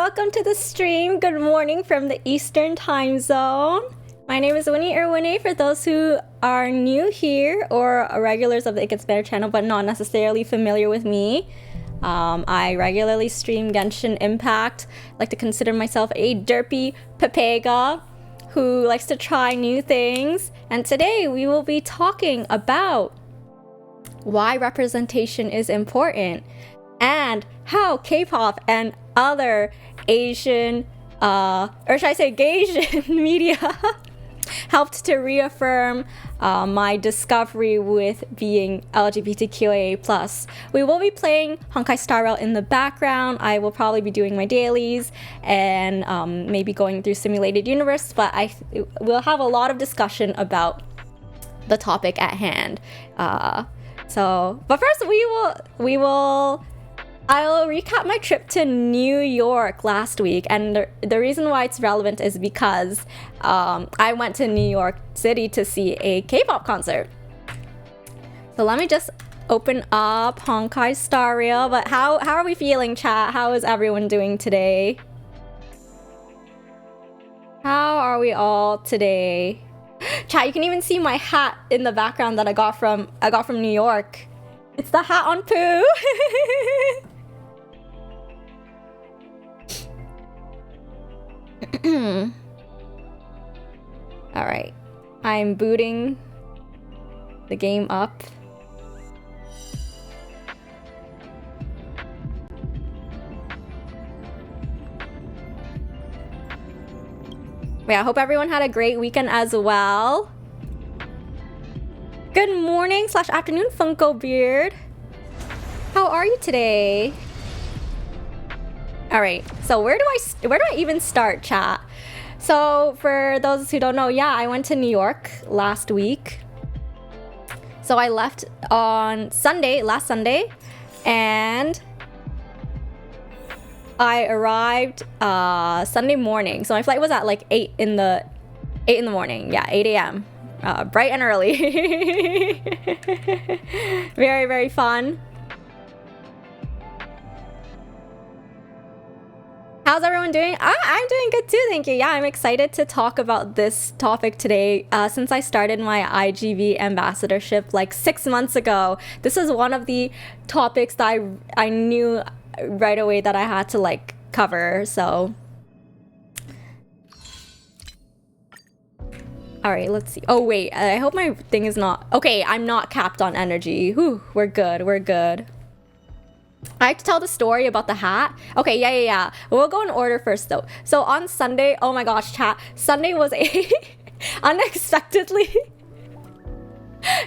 welcome to the stream. Good morning from the Eastern time zone. My name is Winnie or whinnaa for those who are new here or regulars of the It Gets Better channel but not necessarily familiar with me. I regularly stream Genshin Impact. I like to consider myself a derpy papega who likes to try new things. And today we will be talking about why representation is important and how K-pop and other Asian, or should I say Gaysian media helped to reaffirm my discovery with being LGBTQIA+. We will be playing Honkai Star Rail in the background. I will probably be doing my dailies and maybe going through Simulated Universe, but we'll have a lot of discussion about the topic at hand. But first I'll recap my trip to New York last week, and the reason why it's relevant is because I went to New York City to see a K-pop concert. So let me just open up Honkai Star Rail. But how are we feeling, chat? How is everyone doing today? How are we all today? Chat, you can even see my hat in the background that I got from New York. It's the hat on Pooh. Alright, I'm booting the game up. Yeah, I hope everyone had a great weekend as well. Good morning / afternoon, Funko Beard. How are you today? All right, so where do I even start, chat? So for those who don't know, yeah, I went to New York last week. So I left on last Sunday, and I arrived Sunday morning. So my flight was at like 8 in the morning. Yeah, 8 a.m. Bright and early. Very, very fun. How's everyone doing? I'm doing good too, thank you. Yeah, I'm excited to talk about this topic today. Since I started my IGV ambassadorship like 6 months ago, this is one of the topics that I knew right away that I had to like cover. So, all right, let's see. Oh wait, I hope my thing is not okay. I'm not capped on energy. Whew, we're good. We're good. I have to tell the story about the hat. Okay, yeah. We'll go in order first though. So on Sunday, oh my gosh, chat. Sunday was a unexpectedly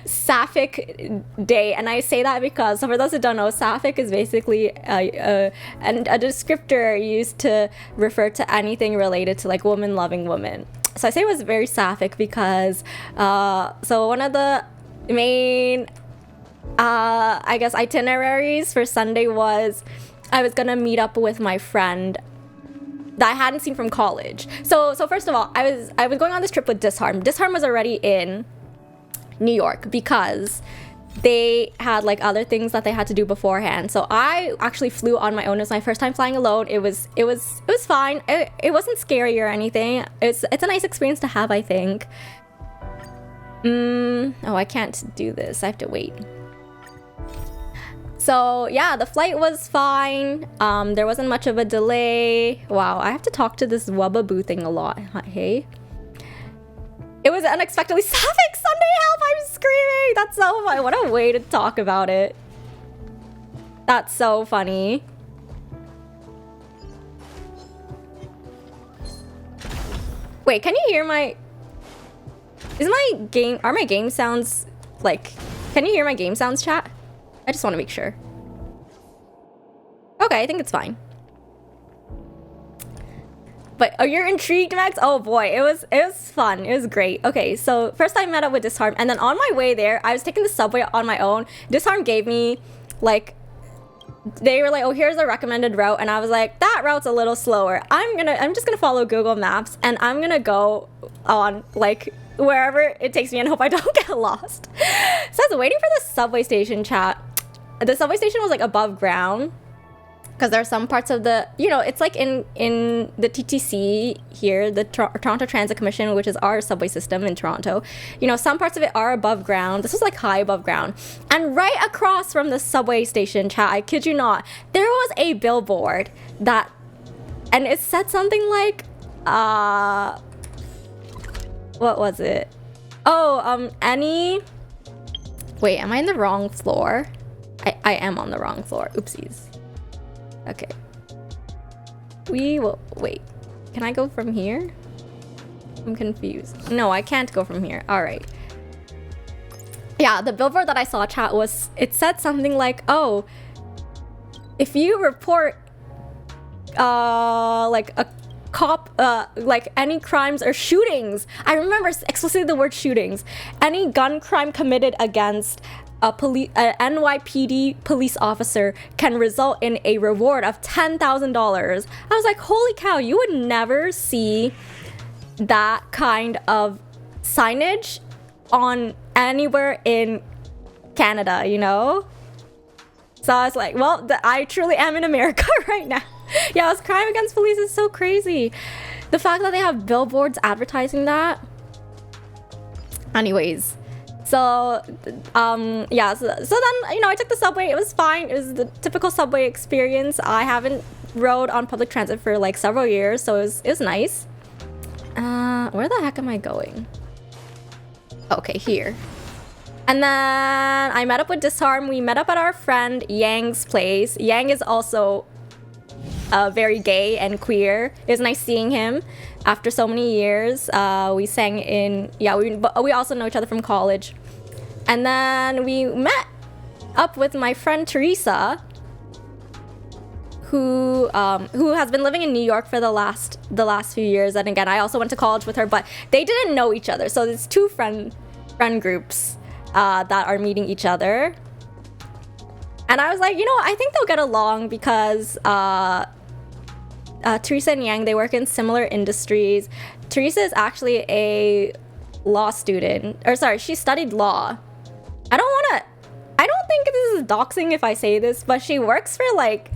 sapphic day. And I say that because, so for those who don't know, sapphic is basically a descriptor used to refer to anything related to like woman loving women. So I say it was very sapphic because, so one of the main I guess itineraries for Sunday was I was gonna meet up with my friend that I hadn't seen from college. So first of all, I was going on this trip with Disharm. Disharm was already in New York because they had like other things that they had to do beforehand. So I actually flew on my own. It was my first time flying alone. It was fine. It wasn't scary or anything. It's a nice experience to have, I think. Oh, I can't do this. I have to wait. So yeah, the flight was fine. There wasn't much of a delay. Wow, I have to talk to this Wubaboo thing a lot. Hey, it was unexpectedly sapphic Sunday. Help! I'm screaming. That's so funny. What a way to talk about it. That's so funny. Wait, can you hear my? Are my game sounds like? Can you hear my game sounds, chat? I just want to make sure. Okay, I think it's fine. But oh, you're intrigued, Max? Oh boy, it was fun. It was great. Okay, so first I met up with Disharm, and then on my way there, I was taking the subway on my own. Disharm gave me like, they were like, oh, here's a recommended route, and I was like, that route's a little slower. I'm just gonna follow Google Maps, and I'm gonna go on like wherever it takes me and hope I don't get lost. So I was waiting for the subway station, chat. The subway station was like above ground, because there are some parts of the, you know, it's like in the TTC here, the Toronto Transit Commission, which is our subway system in Toronto, you know, some parts of it are above ground. This was like high above ground, and right across from the subway station, chat, I kid you not, there was a billboard that, and it said something like what was it? Oh, wait, am I in the wrong floor? I am on the wrong floor. Oopsies. Okay. We will wait. Can I go from here? I'm confused. No, I can't go from here. All right. Yeah, the billboard that I saw, chat, was, it said something like, oh, if you report like a cop, like any crimes or shootings, I remember explicitly the word shootings, any gun crime committed against a NYPD police officer can result in a reward of $10,000. I was like, holy cow, you would never see that kind of signage on anywhere in Canada, you know? So I was like, well, I truly am in America right now. Yeah, this crime against police is so crazy. The fact that they have billboards advertising that. Anyways, so yeah, so then, you know, I took the subway. It was fine. It was the typical subway experience. I haven't rode on public transit for like several years, so it was nice. Where the heck am I going? Okay, here. And then I met up with Disarm. We met up at our friend Yang's place. Yang is also very gay and queer. It was nice seeing him after so many years. We sang in, yeah, we also know each other from college. And then we met up with my friend Teresa, who has been living in New York for the last few years. And again, I also went to college with her, but they didn't know each other. So there's two friend groups that are meeting each other. And I was like, you know, I think they'll get along because Teresa and Yang, they work in similar industries. Teresa is actually a law student, or sorry, she studied law. I don't think this is doxing if I say this, but she works for like,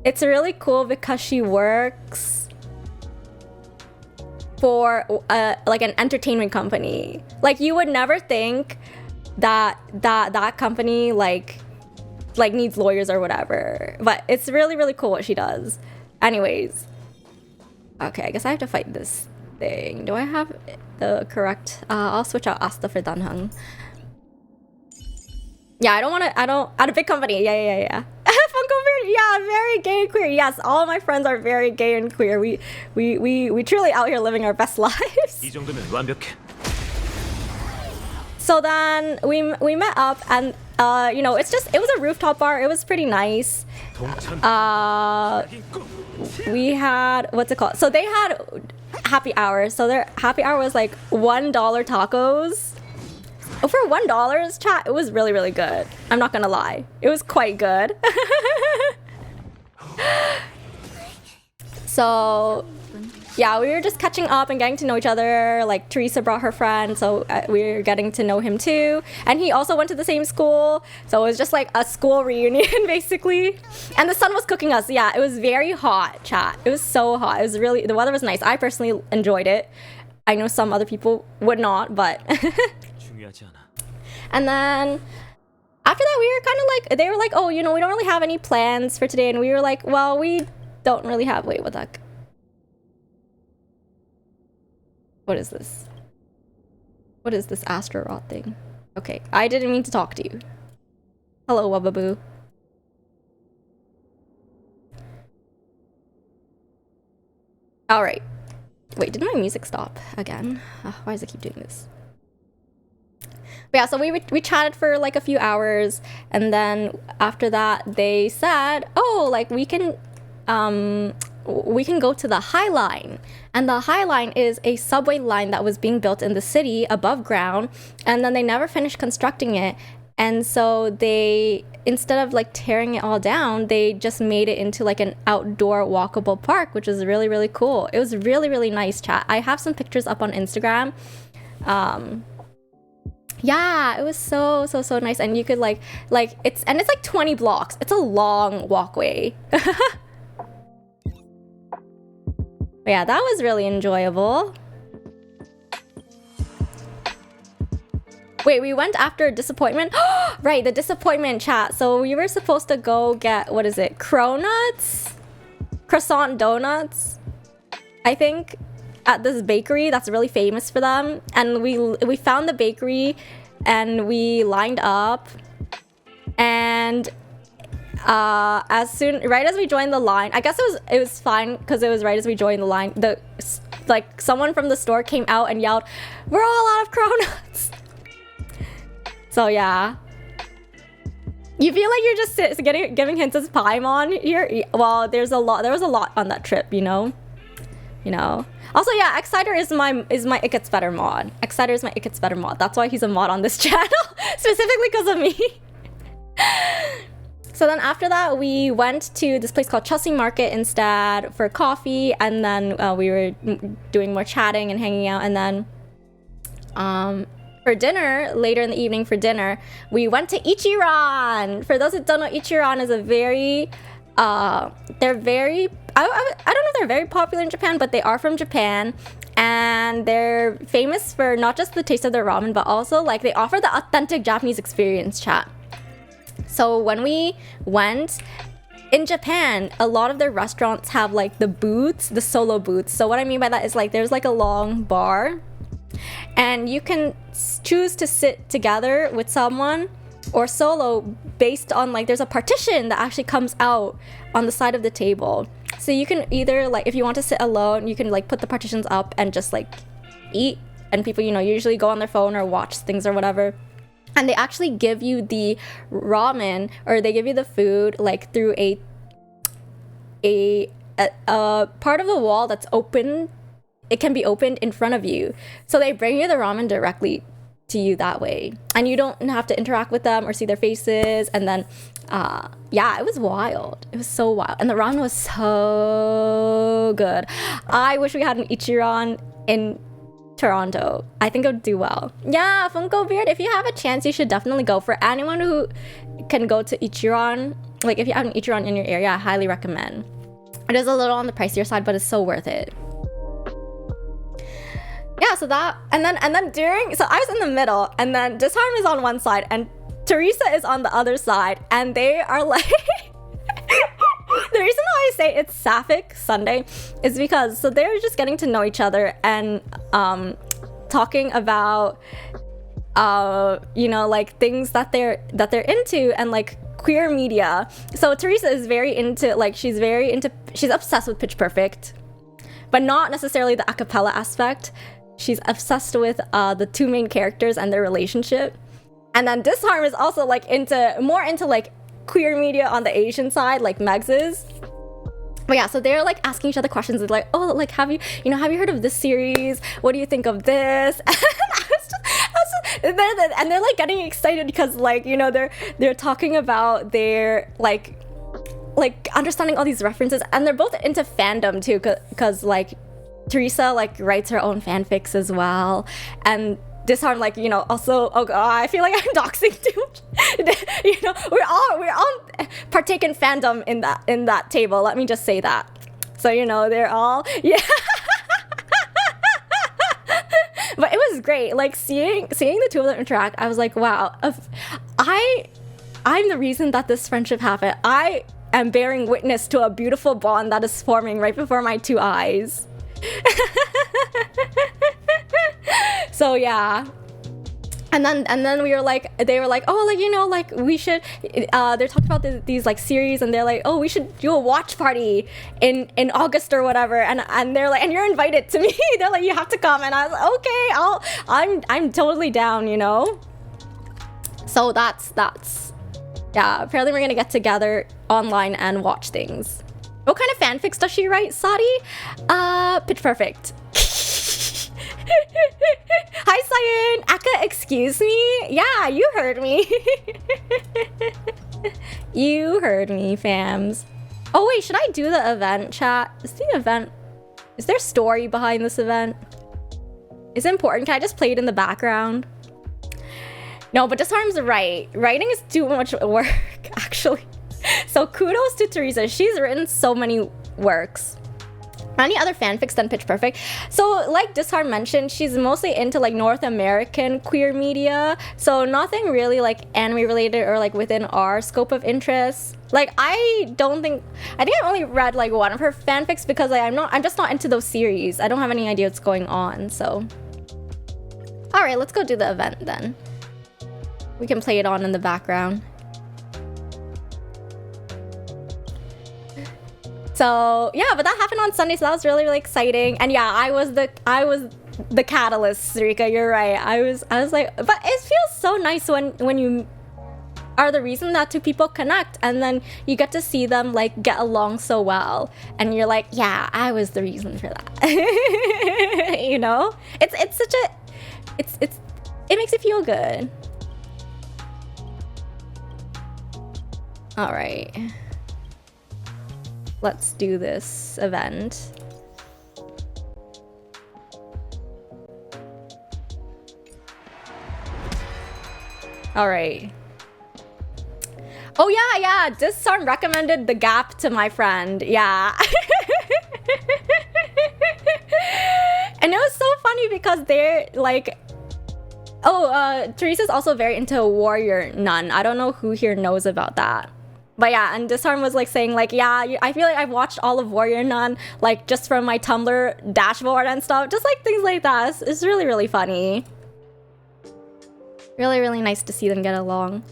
it's really cool because she works for like an entertainment company. Like, you would never think that company like needs lawyers or whatever, but it's really, really cool what she does. Anyways, okay, I guess I have to fight this thing. Do I have the correct I'll switch out Asta for Danheng. Yeah, I don't at a big company. Yeah. Funko Bear, yeah, very gay and queer. Yes, all of my friends are very gay and queer. We truly out here living our best lives. So then we met up, and you know, it was a rooftop bar. It was pretty nice. We had, what's it called? So they had happy hour. So their happy hour was like $1 tacos. Oh, for $1, chat, it was really, really good. I'm not gonna lie, it was quite good. So yeah, we were just catching up and getting to know each other. Like, Teresa brought her friend, so we were getting to know him too. And he also went to the same school, so it was just like a school reunion basically. And the sun was cooking us. Yeah, it was very hot, chat. It was so hot. It was really, the weather was nice. I personally enjoyed it. I know some other people would not, but and then after that, we were kind of like, they were like, oh, you know, we don't really have any plans for today. And we were like, well, we don't really have, wait, what the heck? What is this? What is this Astro Rot thing? Okay, I didn't mean to talk to you. Hello, Wababoo. All right. Wait, did my music stop again? Why does it keep doing this? But yeah, so we chatted for like a few hours, and then after that they said, oh, like we can go to the High Line. And the High Line is a subway line that was being built in the city above ground, and then they never finished constructing it. And so they, instead of like tearing it all down, they just made it into like an outdoor walkable park, which was really, really cool. It was really, really nice, chat. I have some pictures up on Instagram. Yeah, it was so nice, and you could like it's like 20 blocks. It's a long walkway. But yeah, that was really enjoyable. Wait, we went after disappointment? Right, the disappointment chat. So we were supposed to go get, what is it? Cronuts? Croissant donuts? I think at this bakery that's really famous for them. And we found the bakery and we lined up. And right as we joined the line, I guess it was fine because it was right as we joined the line. Like someone from the store came out and yelled, "We're all out of cronuts." So yeah, you feel like you're just giving hints as Paimon here. Well, there was a lot on that trip, you know. Also, yeah, Exciter is my It Gets Better mod. Exciter is my It Gets Better mod. That's why he's a mod on this channel, specifically because of me. So then after that, we went to this place called Chelsea Market instead for coffee, and then we were doing more chatting and hanging out, and then for dinner, later in the evening for dinner, we went to Ichiran. For those that don't know, Ichiran is a very, they're very, I don't know if they're very popular in Japan, but they are from Japan. And they're famous for not just the taste of their ramen, but also like they offer the authentic Japanese experience, chat. So when we went, in Japan, a lot of their restaurants have like the booths, the solo booths. So what I mean by that is like there's like a long bar and you can choose to sit together with someone or solo based on like there's a partition that actually comes out on the side of the table. So you can either like if you want to sit alone, you can like put the partitions up and just like eat, and people, you know, usually go on their phone or watch things or whatever. And they actually give you the ramen, or they give you the food like through a part of the wall that's open. It can be opened in front of you. So they bring you the ramen directly to you that way. And you don't have to interact with them or see their faces. And then, yeah, it was wild. It was so wild. And the ramen was so good. I wish we had an Ichiran in Toronto. I think it would do well. Yeah, Funko Beard, if you have a chance, you should definitely go. For anyone who can go to Ichiran, like if you have an Ichiran in your area, I highly recommend. It is a little on the pricier side, but it's so worth it. Yeah, so that, and then so I was in the middle, and then Disarm is on one side, and Teresa is on the other side, and they are like, the reason why I say it's Sapphic Sunday is because, so they're just getting to know each other and talking about, you know, like things that they're into, and like queer media. So Teresa is very into, like, she's obsessed with Pitch Perfect, but not necessarily the a cappella aspect. She's obsessed with the two main characters and their relationship. And then Disharm is also like more into like queer media on the Asian side, like Megs is. But yeah, so they're like asking each other questions. They're like, oh, like have you heard of this series? What do you think of this? And they're like getting excited because, like, you know, they're talking about their like understanding all these references, and they're both into fandom too, because like Teresa like writes her own fanfics as well, and Disharm, like, you know, also, oh god, I feel like I'm doxing too much. You know, we're all partake in fandom in that table. Let me just say that. So, you know, they're all, yeah. But it was great, like seeing the two of them interact. I was like, wow, I'm the reason that this friendship happened. I am bearing witness to a beautiful bond that is forming right before my two eyes. So yeah, and then they were like, oh, like, you know, like we should, they're talking about these like series, and they're like, oh, we should do a watch party in August or whatever, and they're like, and you're invited to me. They're like, you have to come, and I was like, okay, I'm totally down, you know. So that's yeah, apparently we're gonna get together online and watch things. What kind of fanfics does she write, Sadi? Pitch Perfect. Hi, Cyan. Aka, excuse me? Yeah, you heard me. You heard me, fams. Oh, wait, should I do the event, chat? Is there story behind this event? Is it important? Can I just play it in the background? No, but Disarm's right. Writing is too much work, actually. So kudos to Teresa. She's written so many works. Any other fanfics than Pitch Perfect? So like Disarm mentioned, she's mostly into like North American queer media. So nothing really like anime related or like within our scope of interest. Like I think I only read like one of her fanfics because like, I'm just not into those series. I don't have any idea what's going on. So all right, let's go do the event then. We can play it on in the background. So yeah, but that happened on Sunday, so that was really, really exciting. And yeah, I was the catalyst, Sarika. You're right. I was like, but it feels so nice when you are the reason that two people connect, and then you get to see them like get along so well, and you're like, yeah, I was the reason for that. You know, it's such a, it makes it feel good. All right. Let's do this event. All right. Oh yeah, Disarm recommended The Gap to my friend. Yeah. And it was so funny because they're like, Teresa's also very into Warrior Nun. I don't know who here knows about that. But yeah, and Disarm was like saying like, yeah, I feel like I've watched all of Warrior Nun, like just from my Tumblr dashboard and stuff. Just like things like that. It's really, really funny. Really, really nice to see them get along.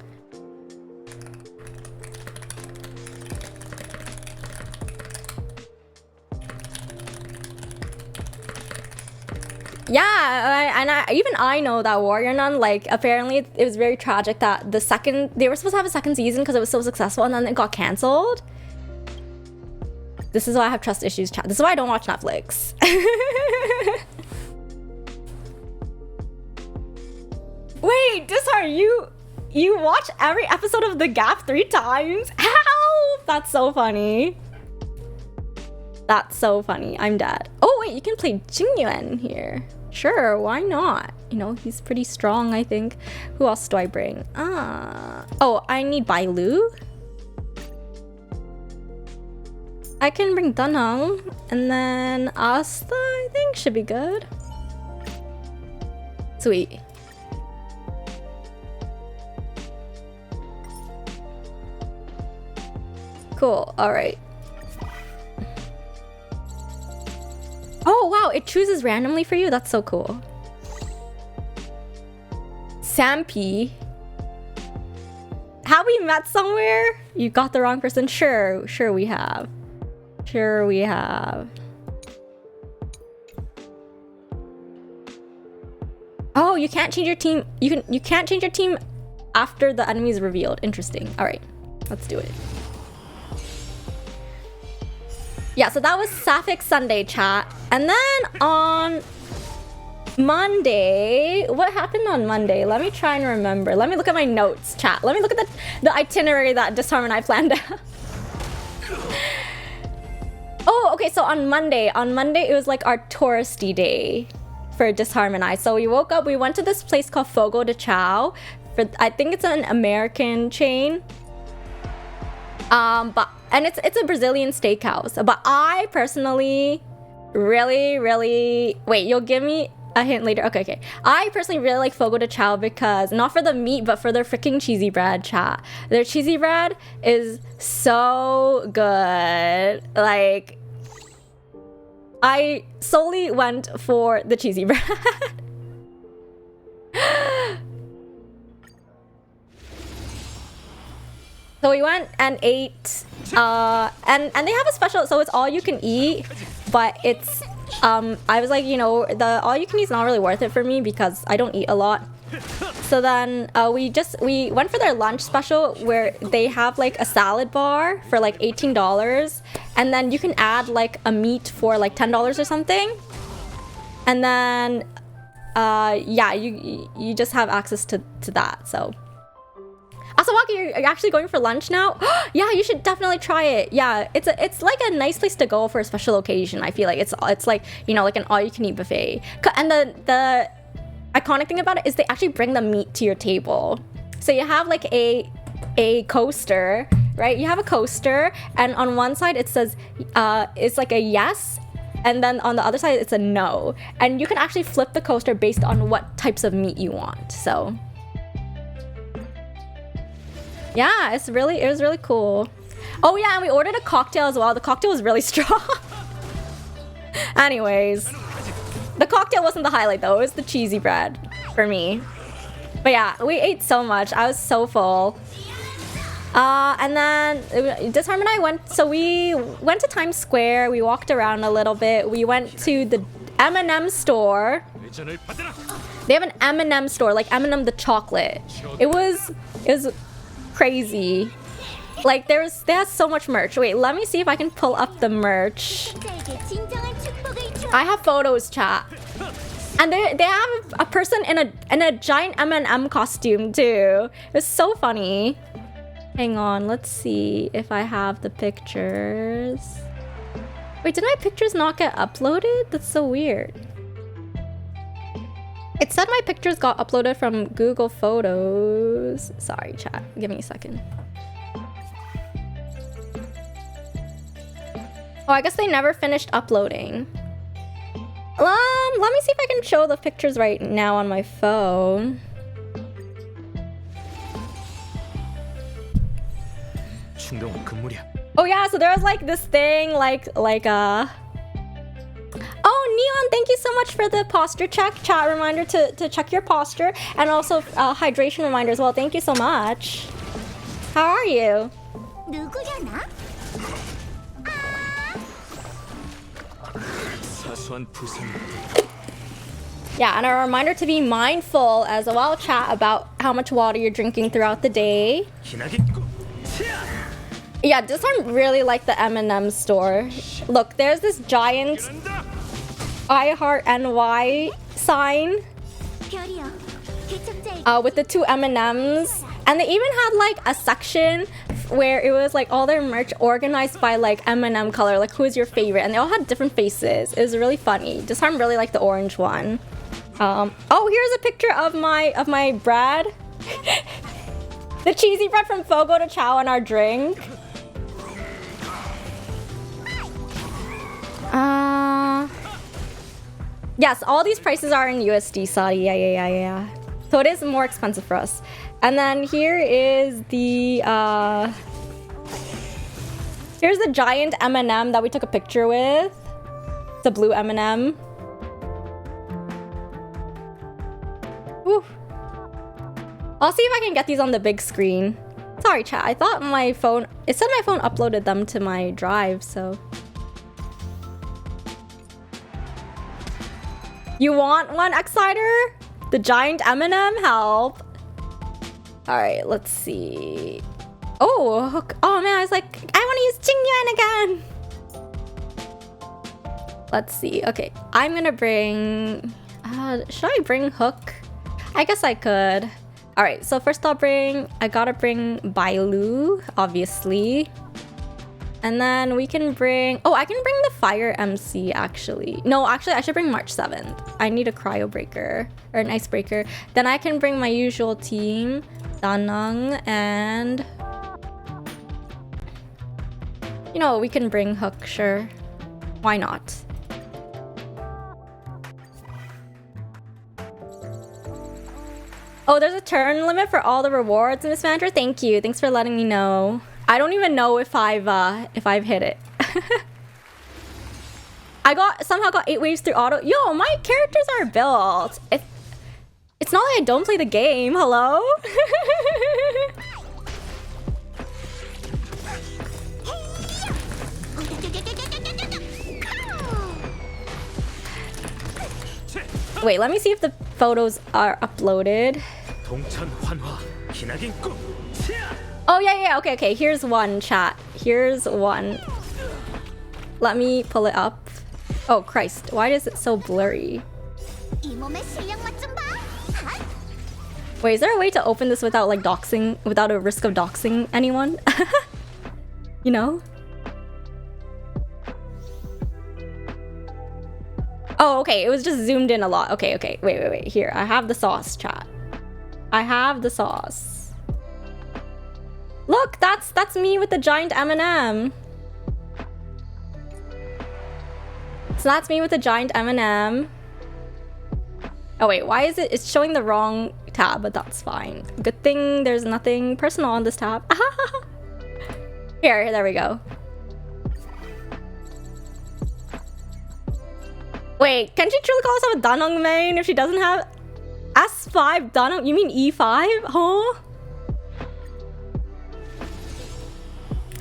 Yeah, even I know that Warrior Nun, like, apparently it was very tragic that they were supposed to have a second season because it was so successful, and then it got cancelled. This is why I have trust issues, chat. This is why I don't watch Netflix. Wait, Disarm, you watch every episode of The Gap 3 times? How? That's so funny. That's so funny. I'm dead. Oh wait, you can play Jingyuan here. Sure, why not? You know, he's pretty strong, I think. Who else do I bring? Oh, I need Bailu. I can bring Dunhong, and then Asta, I think, should be good. Sweet. Cool, all right. Oh wow, it chooses randomly for you? That's so cool. Sampi. Have we met somewhere? You got the wrong person? Sure we have. Sure we have. Oh, you can't change your team. You can't change your team after the enemy is revealed. Interesting. All right, let's do it. Yeah, so that was Sapphic Sunday, chat. And then on Monday, what happened on Monday? Let me try and remember. Let me look at my notes, chat. Let me look at the itinerary that Disarm and I planned out. Oh, okay, so on Monday it was like our touristy day for Disarm and I. So we woke up, we went to this place called Fogo de Chao. I think it's an American chain. And it's a Brazilian steakhouse. But I personally really wait, you'll give me a hint later. Okay. I personally really like Fogo de Chao because not for the meat, but for their freaking cheesy bread, chat. Their cheesy bread is so good. Like, I solely went for the cheesy bread. So we went and ate, and they have a special, so it's all you can eat, but it's, I was like, you know, the all you can eat is not really worth it for me because I don't eat a lot. So then we went for their lunch special where they have like a salad bar for like $18, and then you can add like a meat for like $10 or something. And then, yeah, you just have access to that, so. Asawaki, you're actually going for lunch now? Yeah, you should definitely try it. Yeah, it's like a nice place to go for a special occasion. I feel like it's like, you know, like an all-you-can-eat buffet. And iconic thing about it is they actually bring the meat to your table. So you have like a coaster, right? You have a coaster, and on one side it says it's like a yes, and then on the other side it's a no. And you can actually flip the coaster based on what types of meat you want. So yeah, it was really cool. Oh yeah, and we ordered a cocktail as well. The cocktail was really strong. Anyways, the cocktail wasn't the highlight though. It was the cheesy bread for me. But yeah, we ate so much. I was so full. And then Disarm and I we went to Times Square. We walked around a little bit. We went to the M&M store. They have an M&M store, like M&M the chocolate. It was crazy. Like they had so much merch. Wait, let me see if I can pull up the merch. I have photos, chat. And they have a person in a giant M&M costume too. It's so funny. Hang on, let's see if I have the pictures. Wait, did my pictures not get uploaded? That's so weird. It said my pictures got uploaded from Google Photos. Sorry, chat. Give me a second. Oh, I guess they never finished uploading. Let me see if I can show the pictures right now on my phone. Oh yeah, so there was like this thing Oh, Neon, thank you so much for the posture check. Chat reminder to check your posture, and also hydration reminder as well. Thank you so much. How are you? Yeah, and a reminder to be mindful as well, chat, about how much water you're drinking throughout the day. Yeah, this one really like the M&M store. Look, there's this giant I Heart NY sign with the two M&Ms, and they even had like a section where it was like all their merch organized by like M&M color, like who is your favorite, and they all had different faces. It was really funny. Disarm really liked the orange one. Oh, here's a picture of my bread. The cheesy bread from Fogo to Chow and our drink. Yes, all these prices are in USD, Saudi. Yeah. So it is more expensive for us. And then here is the here's the giant M&M that we took a picture with. The blue M&M. Woo. I'll see if I can get these on the big screen. Sorry, chat. I thought it said my phone uploaded them to my drive, so. You want one, Exciter? The giant M&M? Help. Alright, let's see. Oh, hook. Oh man, I was like, I want to use Jingyuan again. Let's see. Okay, I'm gonna bring... should I bring Hook? I guess I could. Alright, so first I gotta bring Bailu, obviously. And then we can bring... Oh, I can bring the Fire MC, actually. No, actually, I should bring March 7th. I need a cryo breaker, or an icebreaker. Then I can bring my usual team, Danang, and... You know, we can bring Hook, sure. Why not? Oh, there's a turn limit for all the rewards, Miss Manager. Thank you. Thanks for letting me know. I don't even know if I've hit it. I somehow got 8 waves through auto. Yo, my characters are built. It's not like I don't play the game. Hello? Wait, let me see if the photos are uploaded. Oh, yeah, okay. Here's one, chat. Here's one. Let me pull it up. Oh, Christ. Why is it so blurry? Wait, is there a way to open this without, like, doxing? Without a risk of doxing anyone? You know? Oh, okay, it was just zoomed in a lot. Okay, okay, wait. Here, I have the sauce, chat. I have the sauce. Look, that's me with the giant M&M. So that's me with the giant M&M. Oh wait, why is it? It's showing the wrong tab, but that's fine. Good thing there's nothing personal on this tab. Here, there we go. Wait, can she truly call herself a Danong main if she doesn't have S5 Danong? You mean E5? Huh?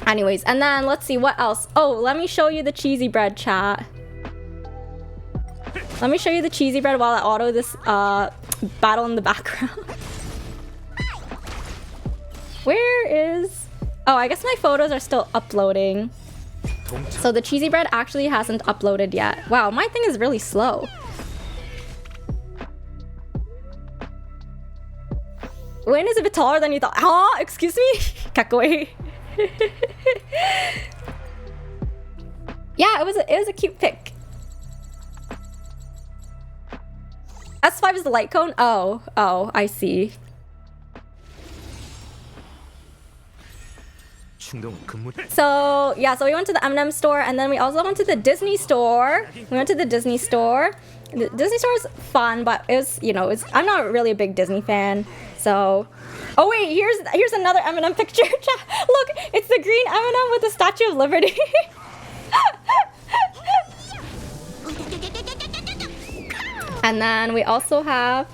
Anyways, and then let's see what else. Oh, let me show you the cheesy bread, chat. Let me show you the cheesy bread while I auto this battle in the background. Where is... Oh, I guess my photos are still uploading. So the cheesy bread actually hasn't uploaded yet. Wow, my thing is really slow. Win is a bit taller than you thought. Huh? Excuse me? Kakoi. Yeah, it was a cute pic. S5 is the light cone? Oh, I see. So yeah, so we went to the M&M store and then we also went to the Disney store. We went to the Disney store. The Disney store is fun, but it was, you know, I'm not really a big Disney fan. So, oh wait, here's another M&M picture. Look, it's the green M&M with the Statue of Liberty. And then we also have,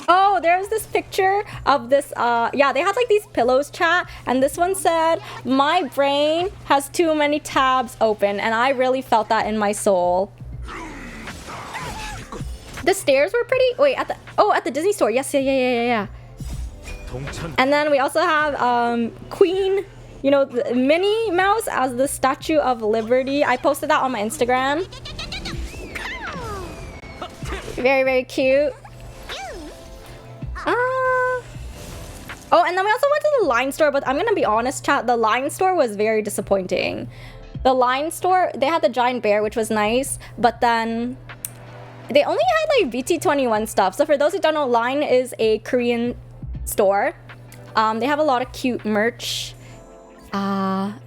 oh, there's this picture of this, yeah, they had like these pillows, chat, and this one said, my brain has too many tabs open, and I really felt that in my soul. The stairs were pretty, wait, at the Disney store, yes, yeah. And then we also have Queen, you know, the Minnie Mouse as the Statue of Liberty. I posted that on my Instagram. Very, very cute. Oh, and then we also went to the Line store, but I'm gonna be honest, chat, the Line store was very disappointing. The Line store, they had the giant bear, which was nice, but then they only had like BT21 stuff. So for those who don't know, Line is a Korean store. They have a lot of cute merch. I'm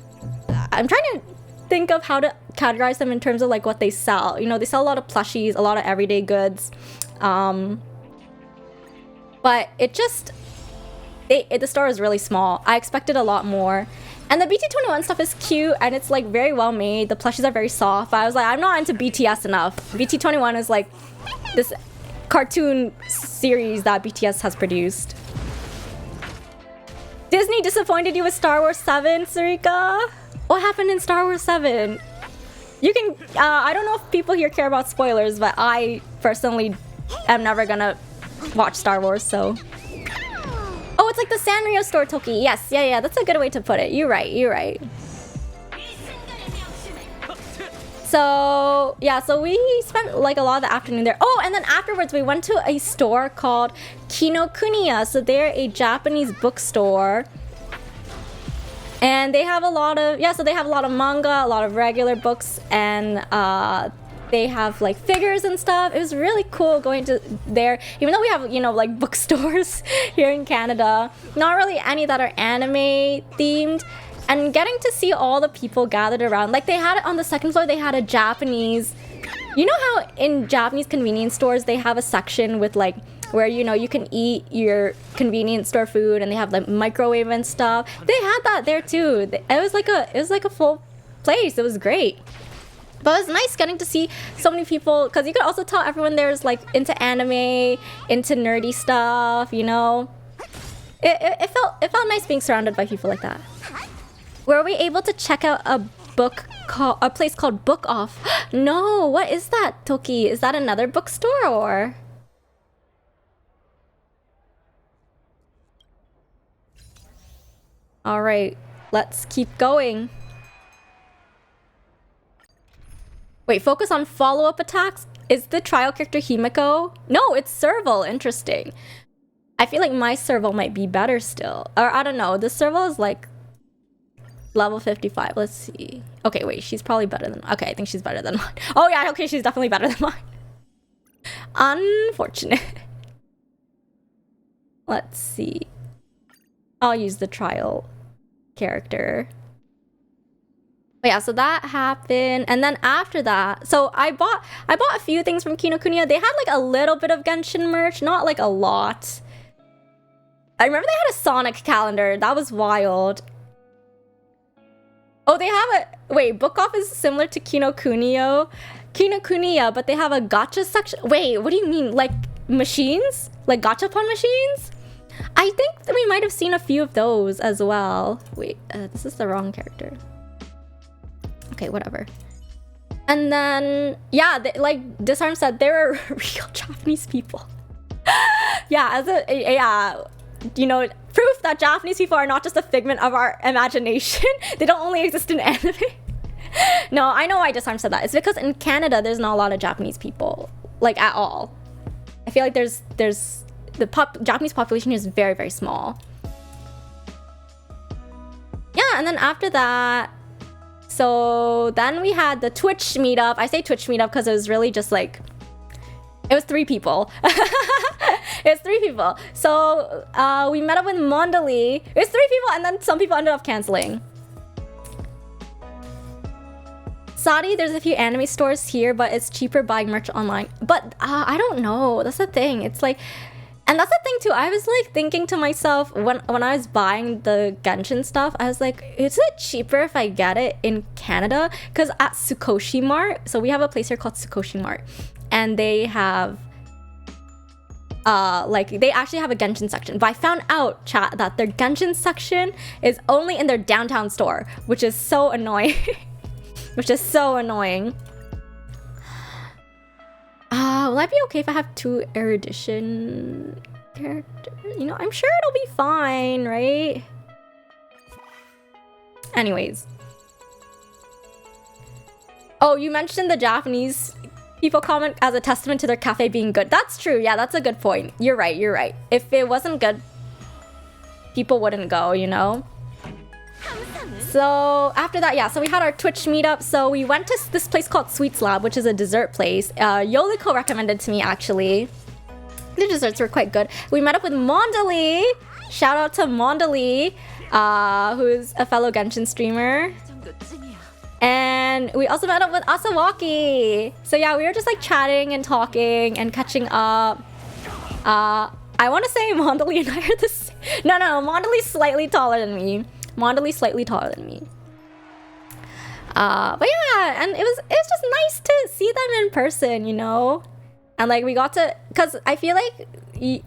trying to think of how to categorize them in terms of like what they sell. You know, they sell a lot of plushies, a lot of everyday goods. But it just, the store is really small. I expected a lot more. And the BT21 stuff is cute and it's like very well made. The plushies are very soft. But I was like, I'm not into BTS enough. BT21 is like this cartoon series that BTS has produced. Disney disappointed you with Star Wars 7, Sarika? What happened in Star Wars 7? You can, I don't know if people here care about spoilers, but I personally am never gonna watch Star Wars, so. Oh, it's like the Sanrio store, Toki. Yes, yeah, that's a good way to put it. You're right. So, yeah, so we spent like a lot of the afternoon there. Oh, and then afterwards we went to a store called Kinokuniya. So they're a Japanese bookstore. And they have a lot of, yeah, so they have a lot of manga, a lot of regular books, and they have like figures and stuff. It was really cool going to there, even though we have, you know, like bookstores here in Canada, not really any that are anime themed, and getting to see all the people gathered around. Like they had it on the second floor, they had a Japanese, you know how in Japanese convenience stores they have a section with like where, you know, you can eat your convenience store food and they have like microwave and stuff. They had that there too. It was like a full place. It was great. But it was nice getting to see so many people, because you could also tell everyone there's like into anime, into nerdy stuff, you know. It felt nice being surrounded by people like that. Were we able to check out a place called Book Off? No, what is that, Toki? Is that another bookstore or? All right, let's keep going. Wait, focus on follow-up attacks? Is the trial character Himiko? No, it's Serval. Interesting. I feel like my Serval might be better still. Or I don't know. The Serval is like Level 55. Let's see. Okay, wait. She's probably better than... Okay, I think she's better than mine. Oh, yeah. Okay, she's definitely better than mine. Unfortunate. Let's see. I'll use the trial character. But yeah, so that happened. And then after that... So I bought a few things from Kinokuniya. They had like a little bit of Genshin merch. Not like a lot. I remember they had a Sonic calendar. That was wild. Oh, they have a... Wait, Book Off is similar to Kinokuniya, but they have a gacha section. Wait, what do you mean? Like machines? Like gachapon machines? I think that we might have seen a few of those as well. Wait, this is the wrong character. Okay, whatever. And then, yeah, like Disarm said, there are real Japanese people. Yeah, you know, proof that Japanese people are not just a figment of our imagination. They don't only exist in anime. No, I know why Disarm said that. It's because in Canada, there's not a lot of Japanese people, like at all. I feel like Japanese population is very, very small. Yeah, and then after that, so then we had the Twitch meetup. I say Twitch meetup because it was really just like, it was 3 people. It's 3 people. So we met up with Mondali. It was 3 people, and then some people ended up canceling. Saudi, there's a few anime stores here, but it's cheaper buying merch online. But I don't know. That's the thing. It's like, and that's the thing too. I was like thinking to myself when I was buying the Genshin stuff, I was like, is it cheaper if I get it in Canada? Because at Tsukoshi Mart, so we have a place here called Tsukoshi Mart, and they have like they actually have a Genshin section. But I found out, chat, that their Genshin section is only in their downtown store, which is so annoying. Which is so annoying. Will I be okay if I have 2 erudition characters? You know, I'm sure it'll be fine, right? Anyways. Oh, you mentioned the Japanese people comment as a testament to their cafe being good. That's true. Yeah, that's a good point. You're right. You're right. If it wasn't good, people wouldn't go, you know? So after that, yeah, so we had our Twitch meetup. So we went to this place called Sweets Lab, which is a dessert place. Yoliko recommended to me, actually. The desserts were quite good. We met up with Mondali. Shout out to Mondali, who's a fellow Genshin streamer. And we also met up with Asawaki. So yeah, we were just like chatting and talking and catching up. I want to say Mondali and I are the same. No, Mondali's slightly taller than me. Mondali's slightly taller than me. But yeah, and it was just nice to see them in person, you know? And like we got to, because I feel like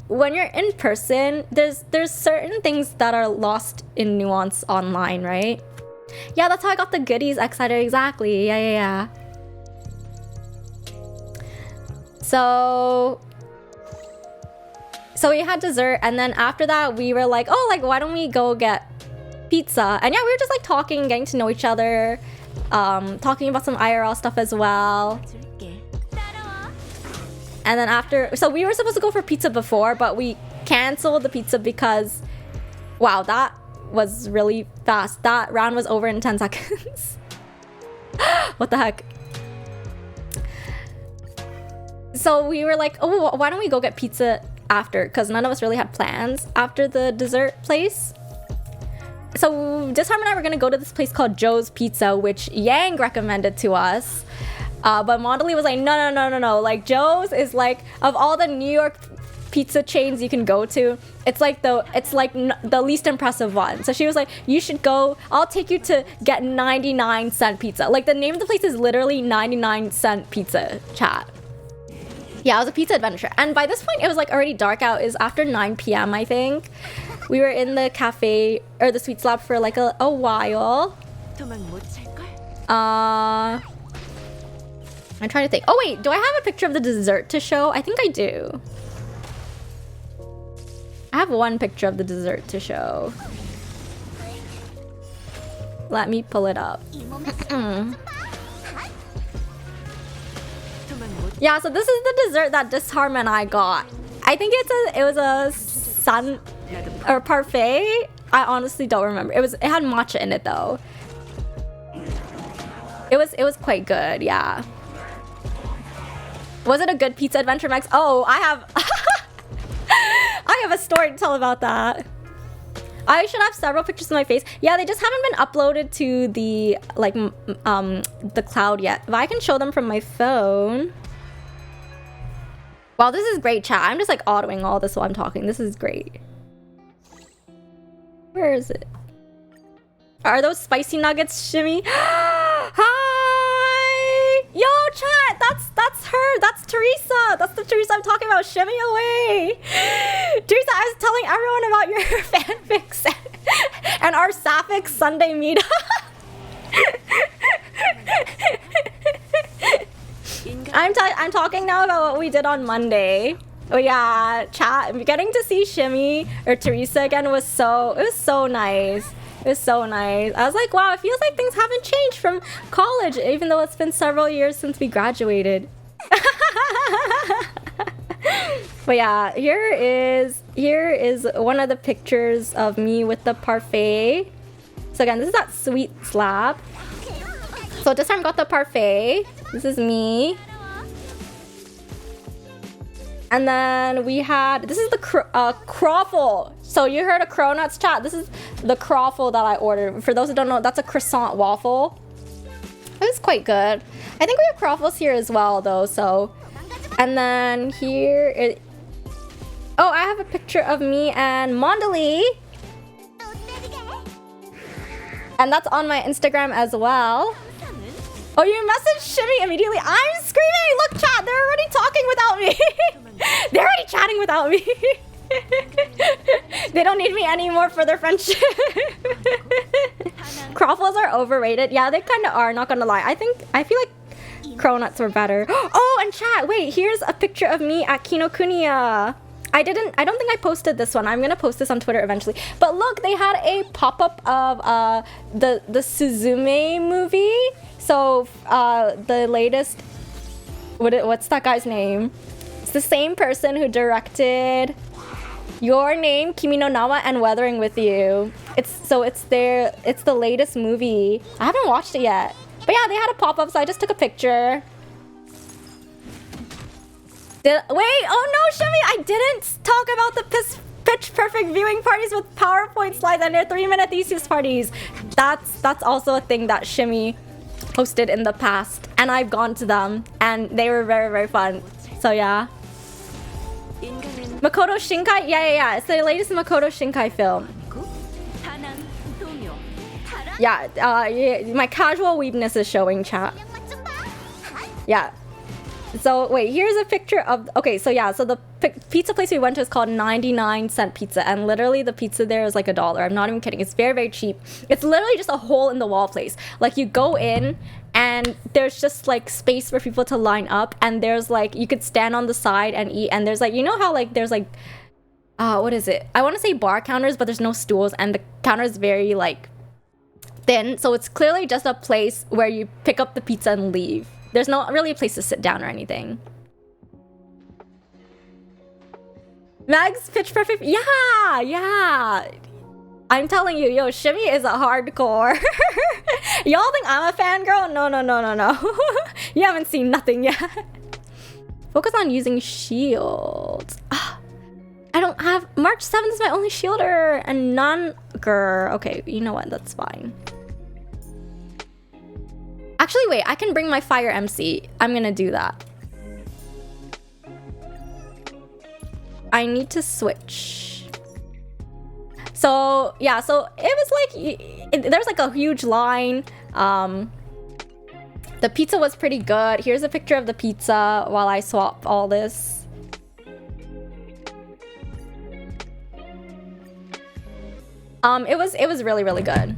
when you're in person, there's certain things that are lost in nuance online, right? Yeah, that's how I got the goodies excited. Exactly. Yeah. So we had dessert, and then after that we were like, oh, like why don't we go get pizza? And yeah, we were just like talking, getting to know each other, talking about some IRL stuff as well. And then after, so we were supposed to go for pizza before, but we canceled the pizza because, wow, that was really fast. That round was over in 10 seconds. What the heck? So we were like, oh, why don't we go get pizza after? Because none of us really had plans after the dessert place. So Disharm and I were gonna go to this place called Joe's Pizza, which Yang recommended to us. But Mondali was like, no. Like Joe's is like, of all the New York pizza chains you can go to, it's like the least impressive one. So she was like, you should go, I'll take you to get 99-cent pizza. Like the name of the place is literally 99-cent pizza, chat. Yeah, it was a pizza adventure. And by this point, it was like already dark out. It was after 9 p.m. I think. We were in the cafe, or the Sweets Lab, for like a while. I'm trying to think. Oh wait, do I have a picture of the dessert to show? I think I do. I have one picture of the dessert to show. Let me pull it up. Yeah, so this is the dessert that Disharm and I got. I think it was a sun or parfait. I honestly don't remember. It had matcha in it though. It was quite good, yeah. Was it a good pizza adventure, Max? Oh, I have I have a story to tell about that. I should have several pictures of my face. Yeah, they just haven't been uploaded to the like the cloud yet. But I can show them from my phone. Wow, this is great, chat. I'm just like autoing all this while I'm talking. This is great. Where is it? Are those spicy nuggets, Shimmy? Hi! Yo, chat! That's her! That's Teresa! That's the Teresa I'm talking about! Shimmy away! Teresa, I was telling everyone about your fanfics and our Sapphic Sunday meetup. I'm talking now about what we did on Monday. Oh yeah, chat. Getting to see Shimmy or Teresa again was so nice. It was so nice. I was like, wow, it feels like things haven't changed from college, even though it's been several years since we graduated. But yeah, here is one of the pictures of me with the parfait. So again, this is that sweet slab. So this time got the parfait. This is me. And then we had, this is the croffle. So you heard of cronuts, chat. This is the croffle that I ordered. For those who don't know, that's a croissant waffle. It was quite good. I think we have croffles here as well though, so. And then here, oh, I have a picture of me and Mondali. And that's on my Instagram as well. Oh, you messaged Shimmy immediately. I'm screaming. Look, chat, they're already talking without me. They're already chatting without me. They don't need me anymore for their friendship. Croffles are overrated. Yeah, they kind of are, not gonna lie. I feel like cronuts were better. Oh, and chat, wait, here's a picture of me at Kinokuniya. I don't think I posted this one. I'm gonna post this on Twitter eventually. But look, they had a pop-up of the Suzume movie. So the latest, what's that guy's name? It's the same person who directed Your Name, Kimi no Nawa, and Weathering with You. It's the latest movie. I haven't watched it yet. But yeah, they had a pop-up, so I just took a picture. Wait, oh no, Shimmy, I didn't talk about the pitch perfect viewing parties with PowerPoint slides and their 3-minute thesis parties. That's also a thing that Shimmy hosted in the past, and I've gone to them, and they were very, very fun. So yeah. Makoto Shinkai? Yeah. It's the latest Makoto Shinkai film. Yeah, my casual weebness is showing, chat. Yeah. So wait, here's a picture of, okay, so yeah, so the pizza place we went to is called 99-cent pizza, and literally the pizza there is like $1. I'm not even kidding. It's very, very cheap. It's literally just a hole in the wall place. Like you go in and there's just like space for people to line up, and there's like, you could stand on the side and eat, and there's like, you know how like there's like, what is it? I want to say bar counters, but there's no stools, and the counter is very like thin. So it's clearly just a place where you pick up the pizza and leave. There's not really a place to sit down or anything. Mag's pitch perfect. Yeah. I'm telling you, yo, Shimmy is a hardcore. Y'all think I'm a fangirl? No. You haven't seen nothing yet. Focus on using shields. I don't have... March 7th is my only shielder and none... Grr. Okay, you know what? That's fine. Actually, wait, I can bring my Fire MC. I'm gonna do that. I need to switch. So, yeah, so it was like, there's like a huge line. The pizza was pretty good. Here's a picture of the pizza while I swap all this. It was really, really good.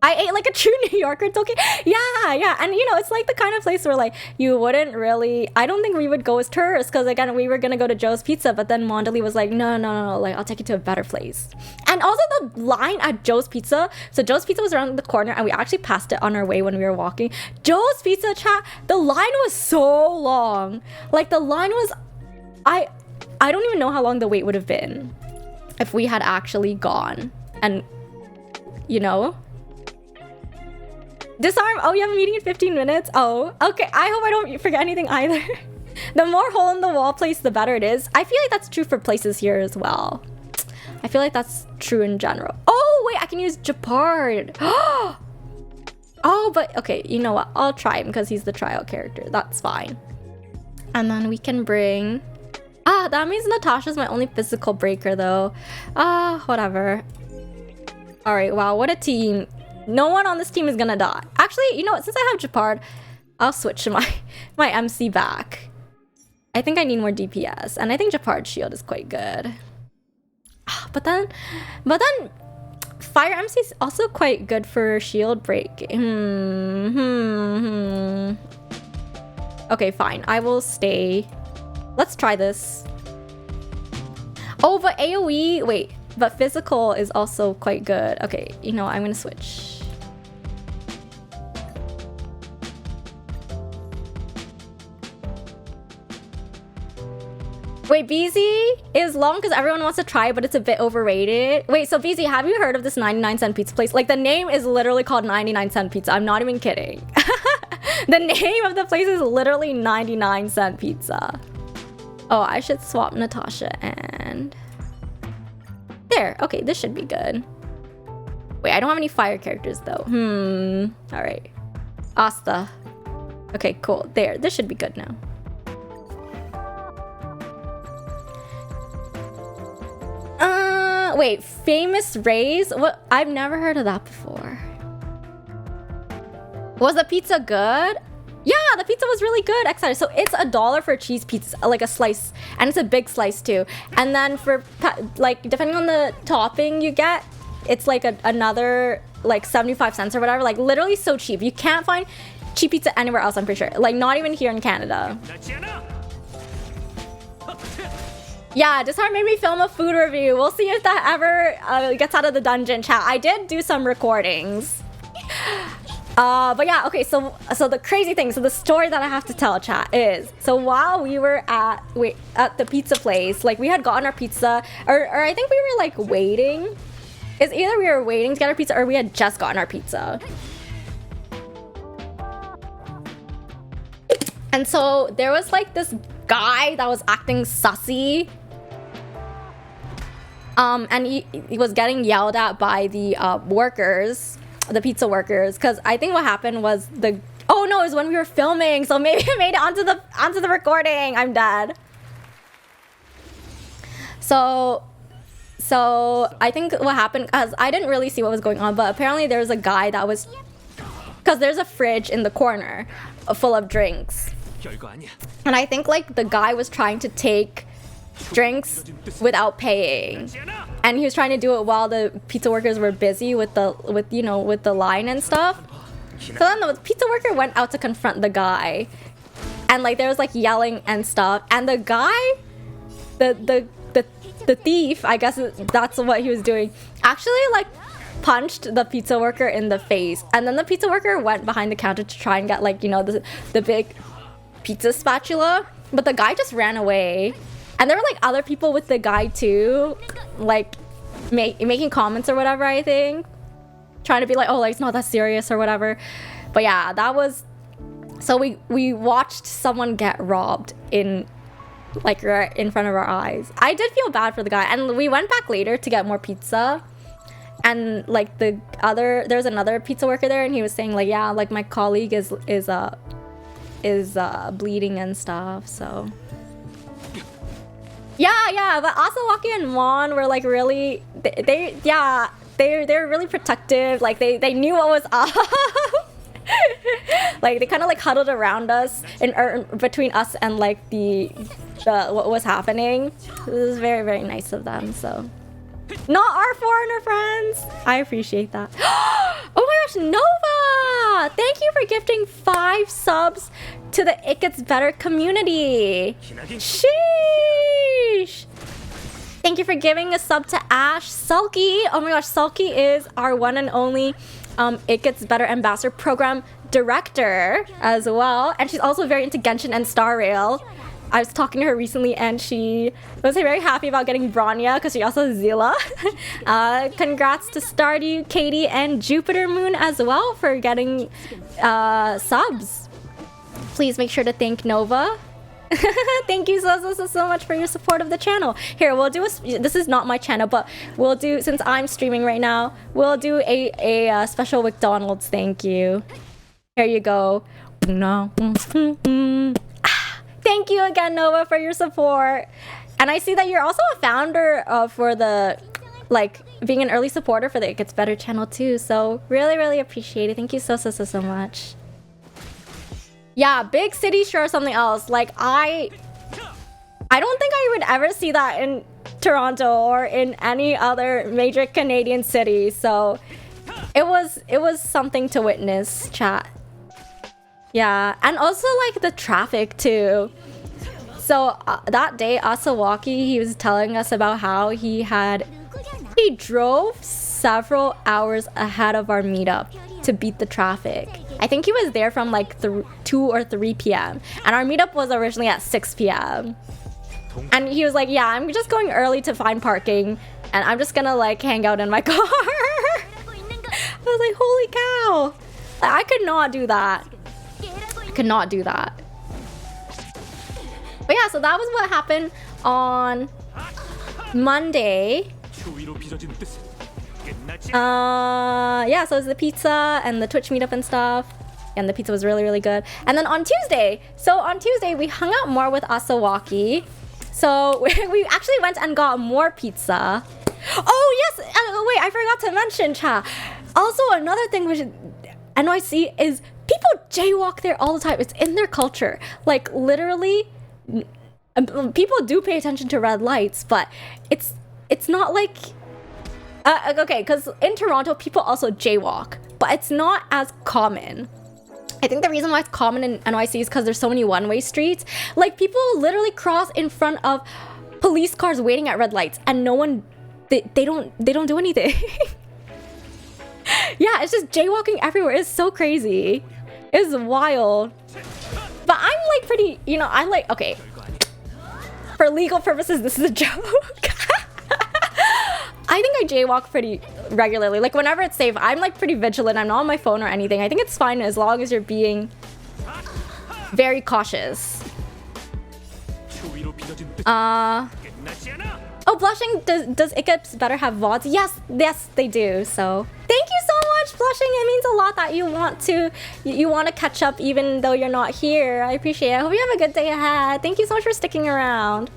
I ate like a true New Yorker, Toki. Yeah. And you know, it's like the kind of place where like you wouldn't really, I don't think we would go as tourists, because again, we were gonna go to Joe's Pizza, but then Mondali was like, no, like I'll take you to a better place. And also the line at Joe's Pizza, so Joe's Pizza was around the corner and we actually passed it on our way when we were walking. Joe's Pizza, chat, the line was so long. Like the line was, I don't even know how long the wait would have been if we had actually gone. and, you know. Disarm. Oh, you have a meeting in 15 minutes? Oh, okay. I hope I don't forget anything either. The more hole in the wall place, the better it is. I feel like that's true for places here as well. I feel like that's true in general. Oh, wait, I can use Japard. Oh, but okay, you know what? I'll try him because he's the trial character. That's fine. And then we can bring... that means Natasha's my only physical breaker though. Whatever. All right, wow, what a team. No one on this team is gonna die. Actually, you know what? Since I have Japard, I'll switch my MC back. I think I need more DPS, and I think Japard's shield is quite good. But then, Fire MC is also quite good for shield breaking. Okay, fine. I will stay. Let's try this. Oh, but AoE, wait, but physical is also quite good. Okay, you know, I'm gonna switch. Wait, BZ is long because everyone wants to try it, but it's a bit overrated. Wait, so BZ, have you heard of this 99-cent pizza place? Like, the name is literally called 99-cent pizza. I'm not even kidding. The name of the place is literally 99-cent pizza. Oh, I should swap Natasha and... There. Okay, this should be good. Wait, I don't have any fire characters, though. All right. Asta. Okay, cool. There. This should be good now. Wait, famous rays? What? I've never heard of that before. Was the pizza good? Yeah, the pizza was really good. Excited. So it's $1 for a cheese pizza, like a slice, and it's a big slice too. And then for like depending on the topping you get, it's like another like 75 cents or whatever. Like literally so cheap. You can't find cheap pizza anywhere else. I'm pretty sure. Like not even here in Canada. Yeah, Disheart made me film a food review. We'll see if that ever gets out of the dungeon chat. I did do some recordings. But yeah, okay, so the crazy thing, so the story that I have to tell chat is, so while we were at the pizza place, like we had gotten our pizza, or I think we were like waiting. It's either we were waiting to get our pizza or we had just gotten our pizza. And so there was like this guy that was acting sussy. And he was getting yelled at by the workers, the pizza workers, because I think what happened was oh no, it was when we were filming, so maybe it made it onto the recording. I'm dead. So I think what happened, because I didn't really see what was going on, but apparently there was a guy that was, because there's a fridge in the corner full of drinks, and I think like the guy was trying to take drinks without paying, and he was trying to do it while the pizza workers were busy with the line and stuff. So then the pizza worker went out to confront the guy, and like there was like yelling and stuff, and the guy, the thief, I guess that's what he was doing, actually like punched the pizza worker in the face, and then the pizza worker went behind the counter to try and get like, you know, the big pizza spatula, but the guy just ran away. And there were like other people with the guy too, like making comments or whatever, I think, trying to be like, oh, like it's not that serious or whatever. But yeah, that was, so we watched someone get robbed in like right in front of our eyes. I did feel bad for the guy, and we went back later to get more pizza, and like there's another pizza worker there, and he was saying like, yeah, like my colleague is bleeding and stuff. So yeah, but Asawaki and Mon were like really, they're really protective. Like they knew what was up. Like they kind of like huddled around us in between us and like the what was happening. It was very, very nice of them. So not our foreigner friends. I appreciate that. Oh my gosh, Nova! Thank you for gifting 5 subs to the It Gets Better community. Sheesh! Thank you for giving a sub to Ash. Sulky! Oh my gosh, Sulky is our one and only It Gets Better Ambassador Program Director as well. And she's also very into Genshin and Star Rail. I was talking to her recently, and she was very happy about getting Bronya because she also has Zilla. Congrats to Stardew, Katie, and Jupiter Moon as well for getting subs. Please make sure to thank Nova. Thank you so much for your support of the channel. Here, we'll do this is not my channel, but we'll do, since I'm streaming right now, we'll do a special McDonald's thank you. Here you go. No. Thank you again, Nova, for your support. And I see that you're also a founder for the, like, being an early supporter for the It Gets Better channel too. So really appreciate it. Thank you so much. Yeah, big city, sure, something else. Like, I don't think I would ever see that in Toronto or in any other major Canadian city. So it was something to witness, chat. Yeah, and also like the traffic too. So that day, Asawaki, he was telling us about how he drove several hours ahead of our meetup to beat the traffic. I think he was there from like 2 or 3 p.m. and our meetup was originally at 6 p.m. And he was like, yeah, I'm just going early to find parking and I'm just gonna like hang out in my car. I was like, holy cow. I could not do that. I could not do that. But yeah, so that was what happened on Monday. Yeah, so it was the pizza and the Twitch meetup and stuff. And the pizza was really good. And then on Tuesday, we hung out more with Asawaki. So we actually went and got more pizza. Oh yes, wait, I forgot to mention, cha. Also, another thing which NYC is people jaywalk there all the time. It's in their culture. Like literally, people do pay attention to red lights, but it's not like okay, because in Toronto people also jaywalk, but it's not as common. I think the reason why it's common in NYC is because there's so many one-way streets. Like people literally cross in front of police cars waiting at red lights, and no one, they don't do anything. Yeah, it's just jaywalking everywhere. It's so crazy. It's wild. But I'm like pretty, you know, I'm like, okay, for legal purposes, this is a joke. I think I jaywalk pretty regularly. Like whenever it's safe, I'm like pretty vigilant. I'm not on my phone or anything. I think it's fine as long as you're being very cautious. Oh, blushing, does It Gets Better have VODs? Yes, they do. So thank you so much, blushing. It means a lot that you want to catch up even though you're not here. I appreciate it. I hope you have a good day ahead. Thank you so much for sticking around.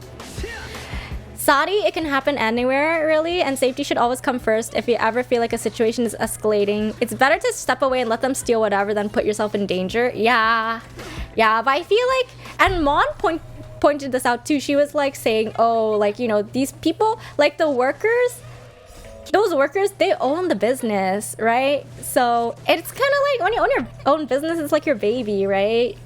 Sadi, it can happen anywhere, really, and safety should always come first. If you ever feel like a situation is escalating, it's better to step away and let them steal whatever than put yourself in danger. Yeah, but I feel like, and Mon pointed this out too. She was like saying, oh, like, you know, these people, like the workers, those workers, they own the business, right? So it's kind of like when you own your own business, it's like your baby, right?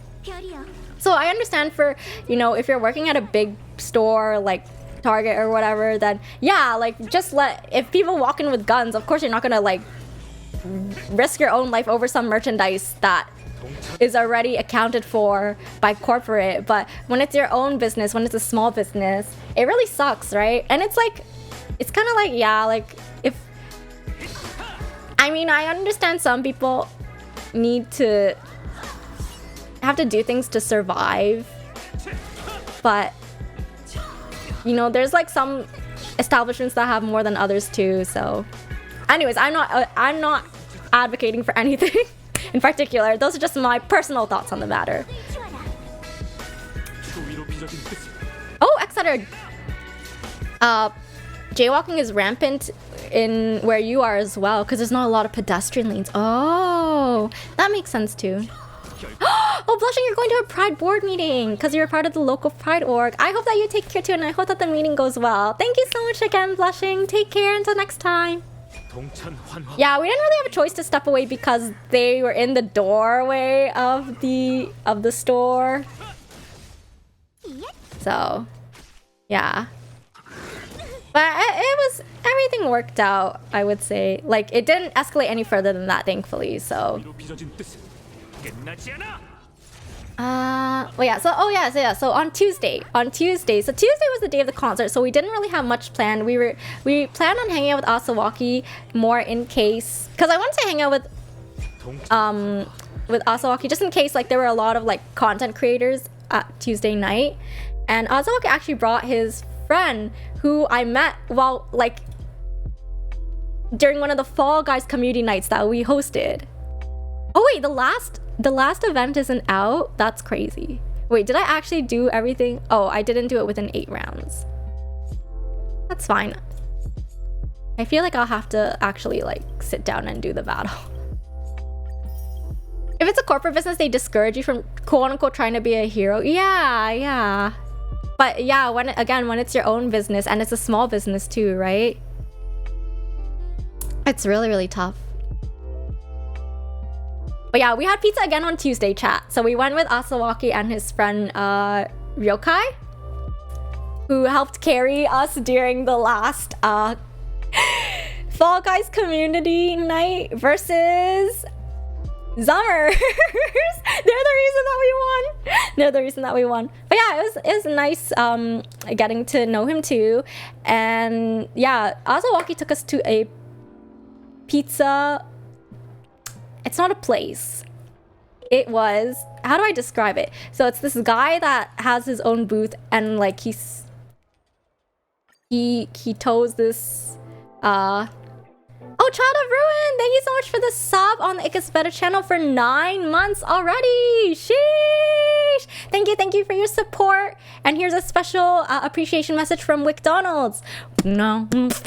So I understand for, you know, if you're working at a big store like Target or whatever, then yeah, like just if people walk in with guns, of course you're not gonna like risk your own life over some merchandise that is already accounted for by corporate. But when it's your own business, when it's a small business, it really sucks, right? And it's like, it's kind of like, yeah, like if, I mean, I understand some people have to do things to survive, but you know, there's like some establishments that have more than others too. So anyways, I'm not advocating for anything in particular. Those are just my personal thoughts on the matter. Oh, Exeter. Jaywalking is rampant in where you are as well, because there's not a lot of pedestrian lanes. Oh, that makes sense too. Oh, Blushing, you're going to a Pride board meeting because you're part of the local Pride org. I hope that you take care too, and I hope that the meeting goes well. Thank you so much again, Blushing. Take care until next time. Yeah, we didn't really have a choice to step away because they were in the doorway of the store. So, yeah. But everything worked out, I would say. Like, it didn't escalate any further than that, thankfully, so. Well, yeah. So on Tuesday. So Tuesday was the day of the concert. So we didn't really have much planned. We planned on hanging out with Asawaki more in case, because I wanted to hang out with Asawaki just in case like there were a lot of like content creators at Tuesday night, and Asawaki actually brought his friend who I met while like during one of the Fall Guys community nights that we hosted. Oh wait, the last event isn't out? That's crazy. Wait, did I actually do everything? Oh, I didn't do it within 8 rounds. That's fine. I feel like I'll have to actually like sit down and do the battle. If it's a corporate business, they discourage you from quote unquote trying to be a hero. Yeah. But yeah, when it's your own business and it's a small business too, right? It's really, really tough. But yeah, we had pizza again on Tuesday, chat. So we went with Asawaki and his friend Ryokai, who helped carry us during the last Fall Guys community night versus Zummers. They're the reason that we won. But yeah, it was nice getting to know him too. And yeah, Asawaki took us to a pizza. It's not a place. It was, how do I describe it? So it's this guy that has his own booth and like he tows this oh, Child of Ruin, thank you so much for the sub on the It Gets Better channel for 9 months already. Sheesh. Thank you for your support. And here's a special appreciation message from McDonald's. No. Thank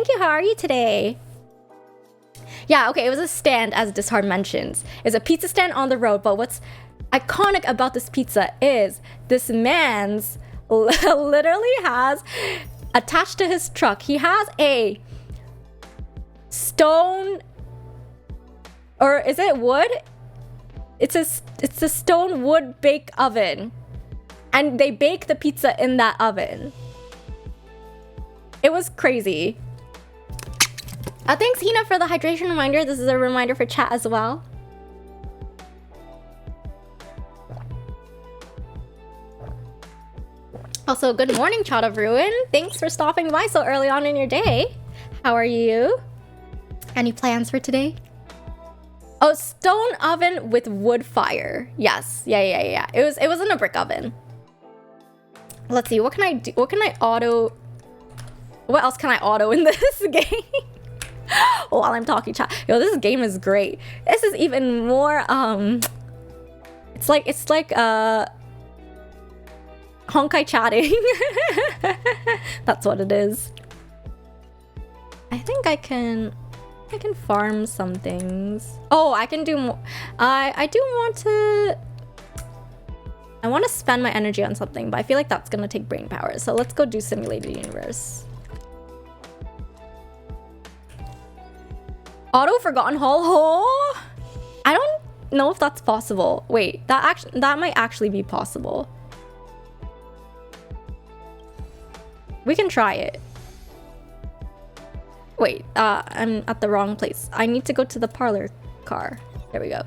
you. How are you today? Yeah, okay, it was a stand, as Dishard mentions. It's a pizza stand on the road, but what's iconic about this pizza is this man's literally has, attached to his truck, he has a stone, or is it wood? It's a stone wood bake oven. And they bake the pizza in that oven. It was crazy. Thanks, Hina, for the hydration reminder. This is a reminder for chat as well. Also, good morning, Child of Ruin. Thanks for stopping by so early on in your day. How are you? Any plans for today? Oh, stone oven with wood fire. Yes. Yeah. It was in a brick oven. Let's see. What can I do? What can I auto? What else can I auto in this game? While I'm talking chat. Yo, this game is great. This is even more it's like Honkai chatting. That's what it is. I think I can farm some things. Oh, I can do more. I want to spend my energy on something, but I feel like that's gonna take brain power. So let's go do Simulated Universe. Auto Forgotten Hall. Oh, I don't know if that's possible. Wait, that might actually be possible. We can try it. Wait, I'm at the wrong place. I need to go to the parlor car. There we go.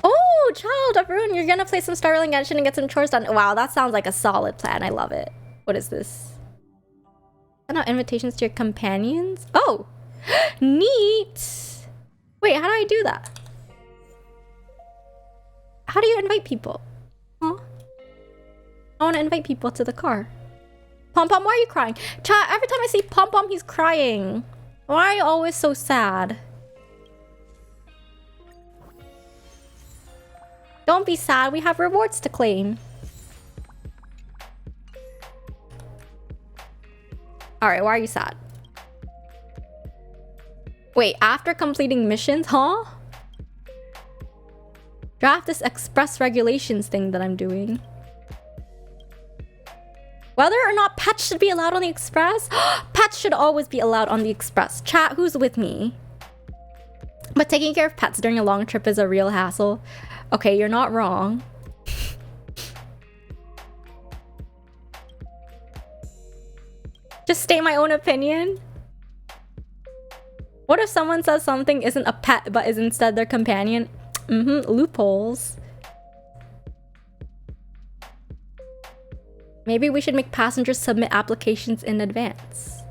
Oh, Child of Ruin, you're gonna play some Starling Genshin and get some chores done. Wow, that sounds like a solid plan. I love it. What is this? Send out invitations to your companions? Oh, neat. Wait, how do I do that? How do you invite people? Huh? I want to invite people to the car. Pom Pom, why are you crying? Chat, every time I see Pom Pom, he's crying. Why are you always so sad? Don't be sad, we have rewards to claim. Alright, why are you sad? Wait, after completing missions, huh? Draft this express regulations thing that I'm doing. Whether or not pets should be allowed on the express? Pets should always be allowed on the express. Chat, who's with me? But taking care of pets during a long trip is a real hassle. Okay, you're not wrong. Just state my own opinion. What if someone says something isn't a pet but is instead their companion? Loopholes. Maybe we should make passengers submit applications in advance.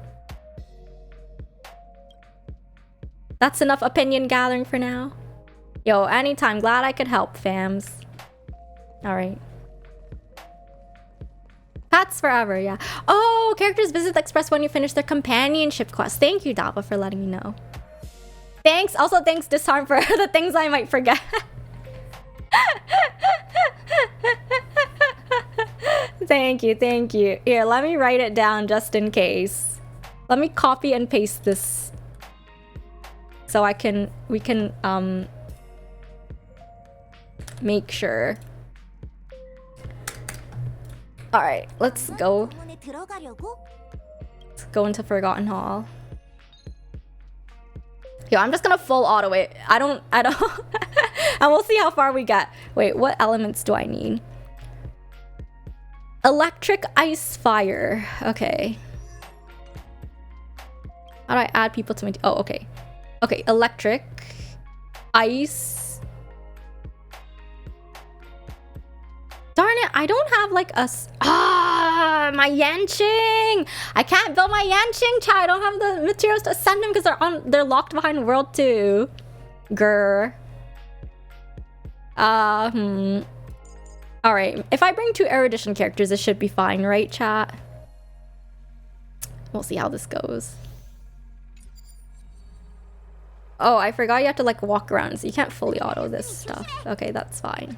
That's enough opinion gathering for now. Yo, anytime. Glad I could help, fams. Alright. Pets forever, yeah. Oh, characters visit the Express when you finish their companionship quest. Thank you, Dava, for letting me know. Thanks. Also, thanks, Disarm, for the things I might forget. Thank you, thank you. Here, let me write it down just in case. Let me copy and paste this. So we can make sure. Alright, let's go. Let's go into Forgotten Hall. Yo, I'm just gonna full auto it. I don't and we'll see how far we get. Wait, what elements do I need? Electric, ice, fire. Okay. How do I add people to my team? Oh, okay. Okay, electric, ice. Darn it, I don't have like a... my Yanqing! I can't build my Yanqing, chat. I don't have the materials to send them because they're locked behind World 2. Grr. Alright, if I bring 2 erudition characters, it should be fine, right, chat? We'll see how this goes. Oh, I forgot you have to like walk around, so you can't fully auto this stuff. Okay, that's fine.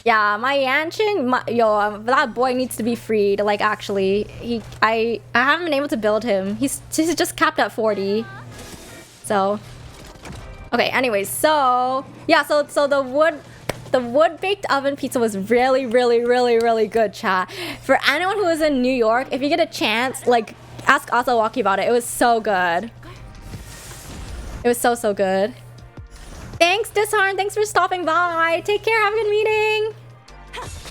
Yeah, my Yanqing, yo, that boy needs to be freed. Like, actually, I haven't been able to build him. He's just capped at 40. So, okay. Anyways, so yeah, so the wood baked oven pizza was really good, chat. For anyone who is in New York, if you get a chance, like, ask Asawaki about it. It was so good. It was so good. Thanks, Disharn. Thanks for stopping by. Take care. Have a good meeting.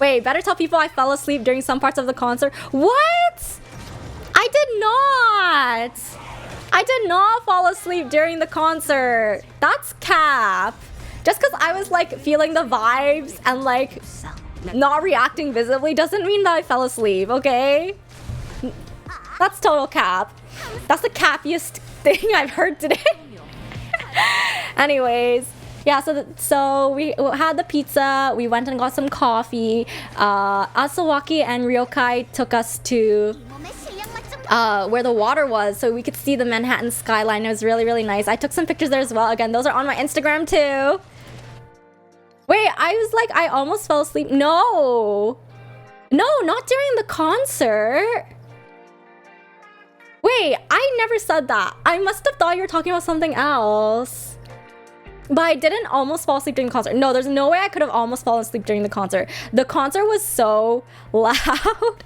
Wait, better tell people I fell asleep during some parts of the concert. What? I did not. I did not fall asleep during the concert. That's cap. Just because I was like feeling the vibes and like not reacting visibly doesn't mean that I fell asleep, okay? That's total cap. That's the cappiest thing I've heard today. Anyways, yeah, so we had the pizza, we went and got some coffee. Asawaki and Ryokai took us to where the water was so we could see the Manhattan skyline. It was really nice. I took some pictures there as well. Again, those are on my Instagram too. Wait, I was like, I almost fell asleep. No, not during the concert. Wait, I never said that. I must have thought you were talking about something else. But I didn't almost fall asleep during the concert. No, there's no way I could have almost fallen asleep during the concert. The concert was so loud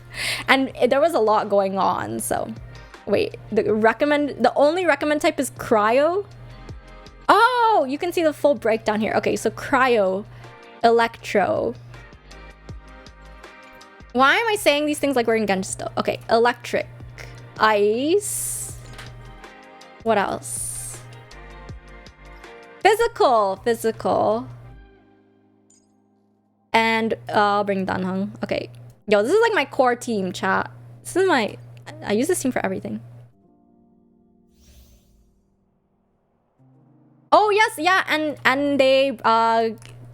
and there was a lot going on. So, wait, the only recommend type is cryo. Oh, you can see the full breakdown here. Okay, so cryo, electro. Why am I saying these things like we're in Genshin? Okay, electric. Ice. What else? Physical. And I'll bring Danheng. Okay. Yo, this is like my core team, chat. This is I use this team for everything. Oh yes, yeah, and they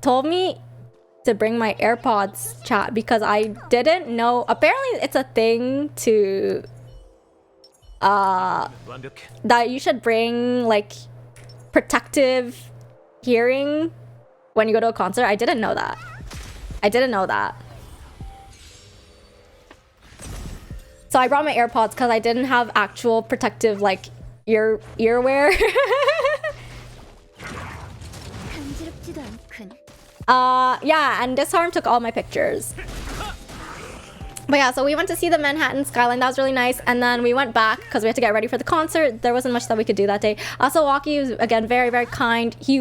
told me to bring my AirPods, chat, because I didn't know. Apparently it's a thing to that you should bring like protective hearing when you go to a concert. I didn't know that. So I brought my AirPods because I didn't have actual protective like earwear. Yeah, and Disarm took all my pictures. But yeah, so we went to see the Manhattan skyline. That was really nice. And then we went back because we had to get ready for the concert. There wasn't much that we could do that day. Asawaki was, again, very kind. He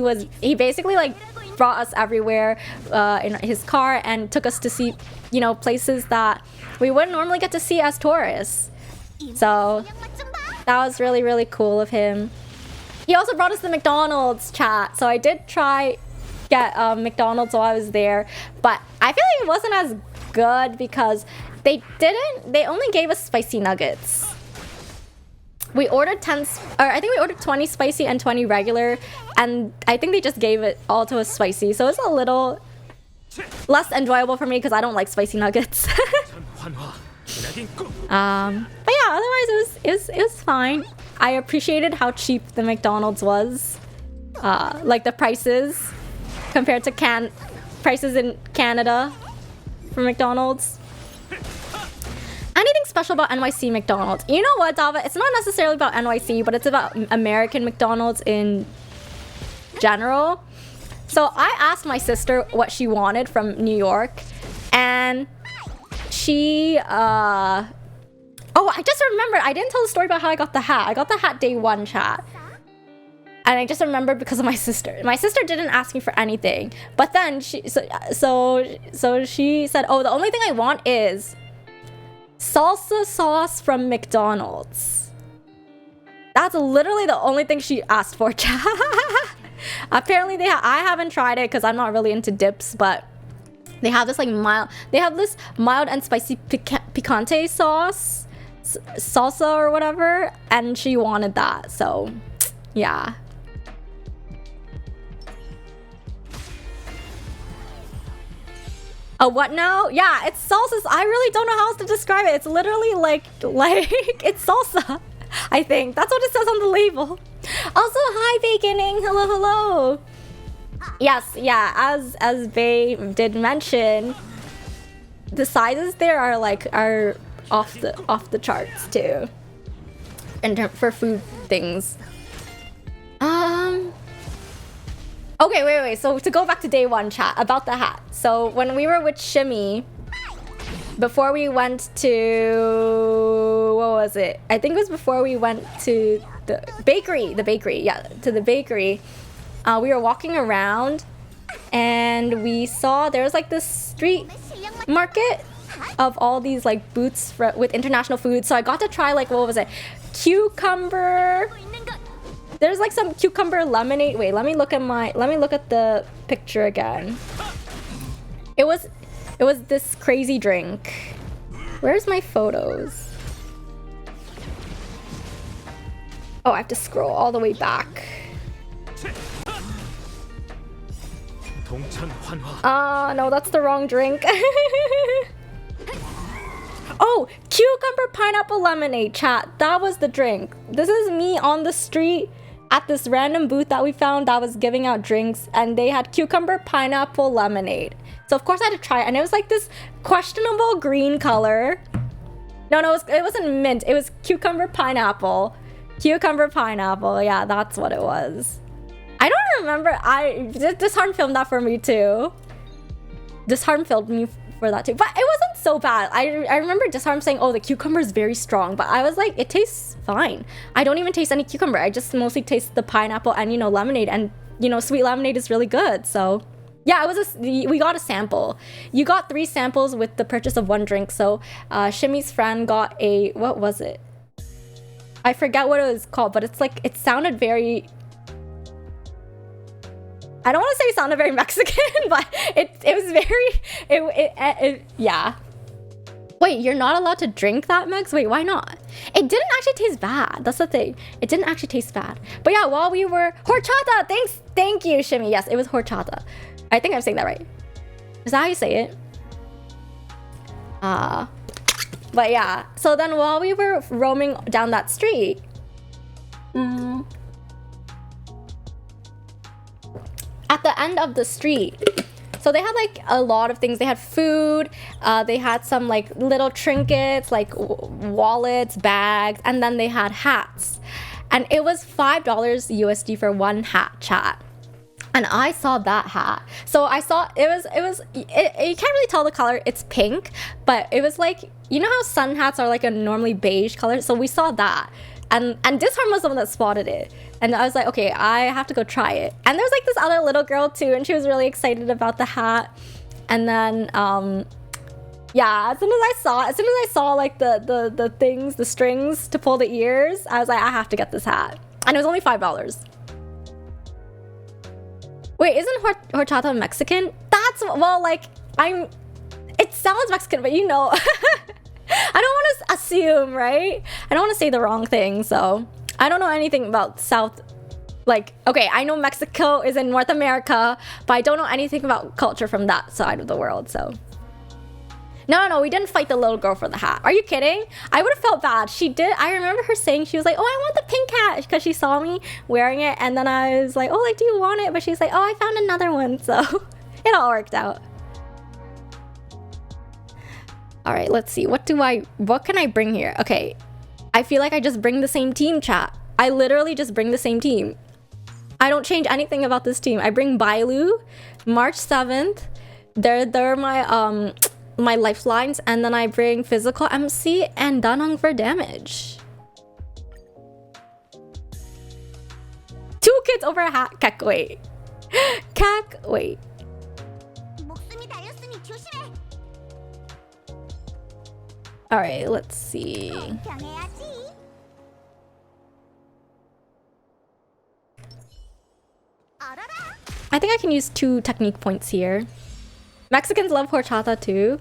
basically like brought us everywhere in his car and took us to see, you know, places that we wouldn't normally get to see as tourists. So that was really, really cool of him. He also brought us the McDonald's, chat. So I did try get McDonald's while I was there, but I feel like it wasn't as good because they only gave us spicy nuggets. We ordered 20 spicy and 20 regular, and I think they just gave it all to us spicy, so it's a little less enjoyable for me because I don't like spicy nuggets. But yeah, otherwise it was fine. I appreciated how cheap the McDonald's was, like the prices compared to prices in Canada for McDonald's. Anything special about NYC McDonald's? You know what, Dava? It's not necessarily about NYC, but it's about American McDonald's in general. So I asked my sister what she wanted from New York, and she oh, I just remembered, I didn't tell the story about how I got the hat. I got the hat day one, chat. And I just remembered because of my sister. My sister didn't ask me for anything, but then she she said, "Oh, the only thing I want is salsa sauce from McDonald's." That's literally the only thing she asked for, chat. Apparently I haven't tried it because I'm not really into dips, but they have this like mild and spicy picante sauce, salsa or whatever, and she wanted that, so yeah. Oh, what now? Yeah, it's salsa. I really don't know how else to describe it. It's literally like it's salsa. I think that's what it says on the label. Also, hi Baconing. Hello. Yes, yeah. As Bae did mention, the sizes there are off the charts too. For food things. Okay, wait. So to go back to day one, chat, about the hat. So when we were with Shimmy, before we went to, what was it? I think it was before we went to the bakery. Yeah, to the bakery. We were walking around and we saw there was like this street market of all these like booths with international food. So I got to try like, what was it? Cucumber. There's like some cucumber lemonade. Wait, let me look at the picture again. It was this crazy drink. Where's my photos? Oh, I have to scroll all the way back. No, that's the wrong drink. Oh, cucumber pineapple lemonade, chat. That was the drink. This is me on the street at this random booth that we found that was giving out drinks, and they had cucumber pineapple lemonade. So of course I had to try it, and it was like this questionable green color. No, it wasn't mint. It was cucumber pineapple. Cucumber pineapple. Yeah, that's what it was. I don't remember. Disharm filmed that for me too. Disharm filmed me for that too, but it wasn't so bad. I remember Disharm saying, "Oh, the cucumber is very strong," but I was like, it tastes fine. I don't even taste any cucumber. I just mostly taste the pineapple and lemonade, and sweet lemonade is really good. So yeah, we got a sample. You got 3 samples with the purchase of 1 drink. So Shimmy's friend got a, what was it? I forget what it was called, but it's like, it sounded very, I don't want to say it sounded very Mexican, but it was very, yeah. Wait, you're not allowed to drink that, Mex? Wait, why not? It didn't actually taste bad. That's the thing. It didn't actually taste bad. But yeah, while we were, horchata, thank you, Shimmy. Yes, it was horchata. I think I'm saying that right. Is that how you say it? But yeah, so then while we were roaming down that street, at the end of the street, so they had like a lot of things. They had food, they had some like little trinkets, like wallets, bags, and then they had hats. And it was $5 USD for 1 hat, chat. And I saw that hat. So I saw, you can't really tell the color, it's pink, but it was like, you know how sun hats are like a normally beige color? So we saw that. and Disharm was the one that spotted it, and I was like, okay, I have to go try it. And there's like this other little girl too, and she was really excited about the hat. And then yeah, as soon as I saw like the things, the strings to pull the ears, I was like, I have to get this hat. And it was only $5. Wait, isn't horchata Mexican? That's, well, like, it sounds Mexican, but you know, I don't want to assume, right? I don't want to say the wrong thing, so I don't know anything about South. Like, okay, I know Mexico is in North America, but I don't know anything about culture from that side of the world, so. No, we didn't fight the little girl for the hat. Are you kidding? I would have felt bad. She did. I remember her saying, she was like, oh, I want the pink hat, because she saw me wearing it, and then I was like, oh, like, do you want it? But she's like, oh, I found another one, so it all worked out. All right, let's see. What can I bring here? Okay, I feel like I just bring the same team, chat. I literally just bring the same team. I don't change anything about this team. I bring Bailu, March 7th. They're my my lifelines, and then I bring physical MC and Danang for damage. 2 kids over a hat. Kak, wait. Kak, wait. All right, let's see. I think I can use 2 technique points here. Mexicans love horchata too.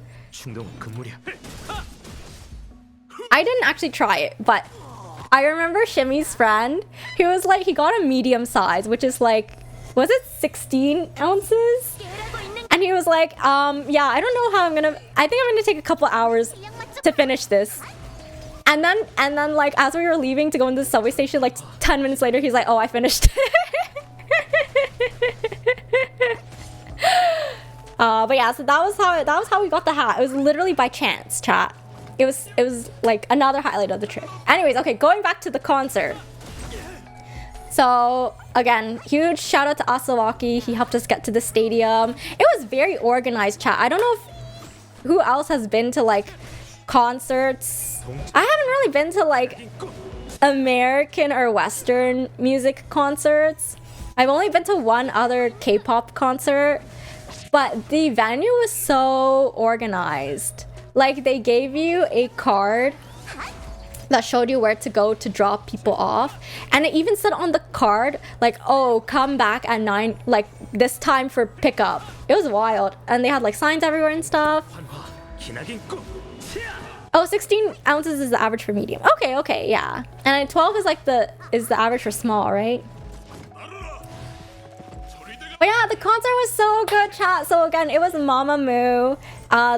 I didn't actually try it, but I remember Shimmy's friend, he was like, he got a medium size, which is like, was it 16 ounces? And he was like, yeah, I don't know how I think I'm gonna take a couple hours to finish this. And then like, as we were leaving to go into the subway station, like 10 minutes later, he's like, oh, I finished it. But yeah, so that was how we got the hat. It was literally by chance, chat. It was like another highlight of the trip. Anyways, okay, going back to the concert. So again, huge shout out to Asawaki. He helped us get to the stadium. It was very organized, chat. I don't know who else has been to like concerts. I haven't really been to like American or Western music concerts. I've only been to one other K-pop concert, but the venue was so organized. Like, they gave you a card that showed you where to go to drop people off, and it even said on the card like, oh, come back at 9, like this time for pickup. It was wild, and they had like signs everywhere and stuff. Oh, 16 ounces is the average for medium. Okay, yeah. And 12 is like the average for small, right? But yeah, the concert was so good, chat. So again, it was Mamamoo.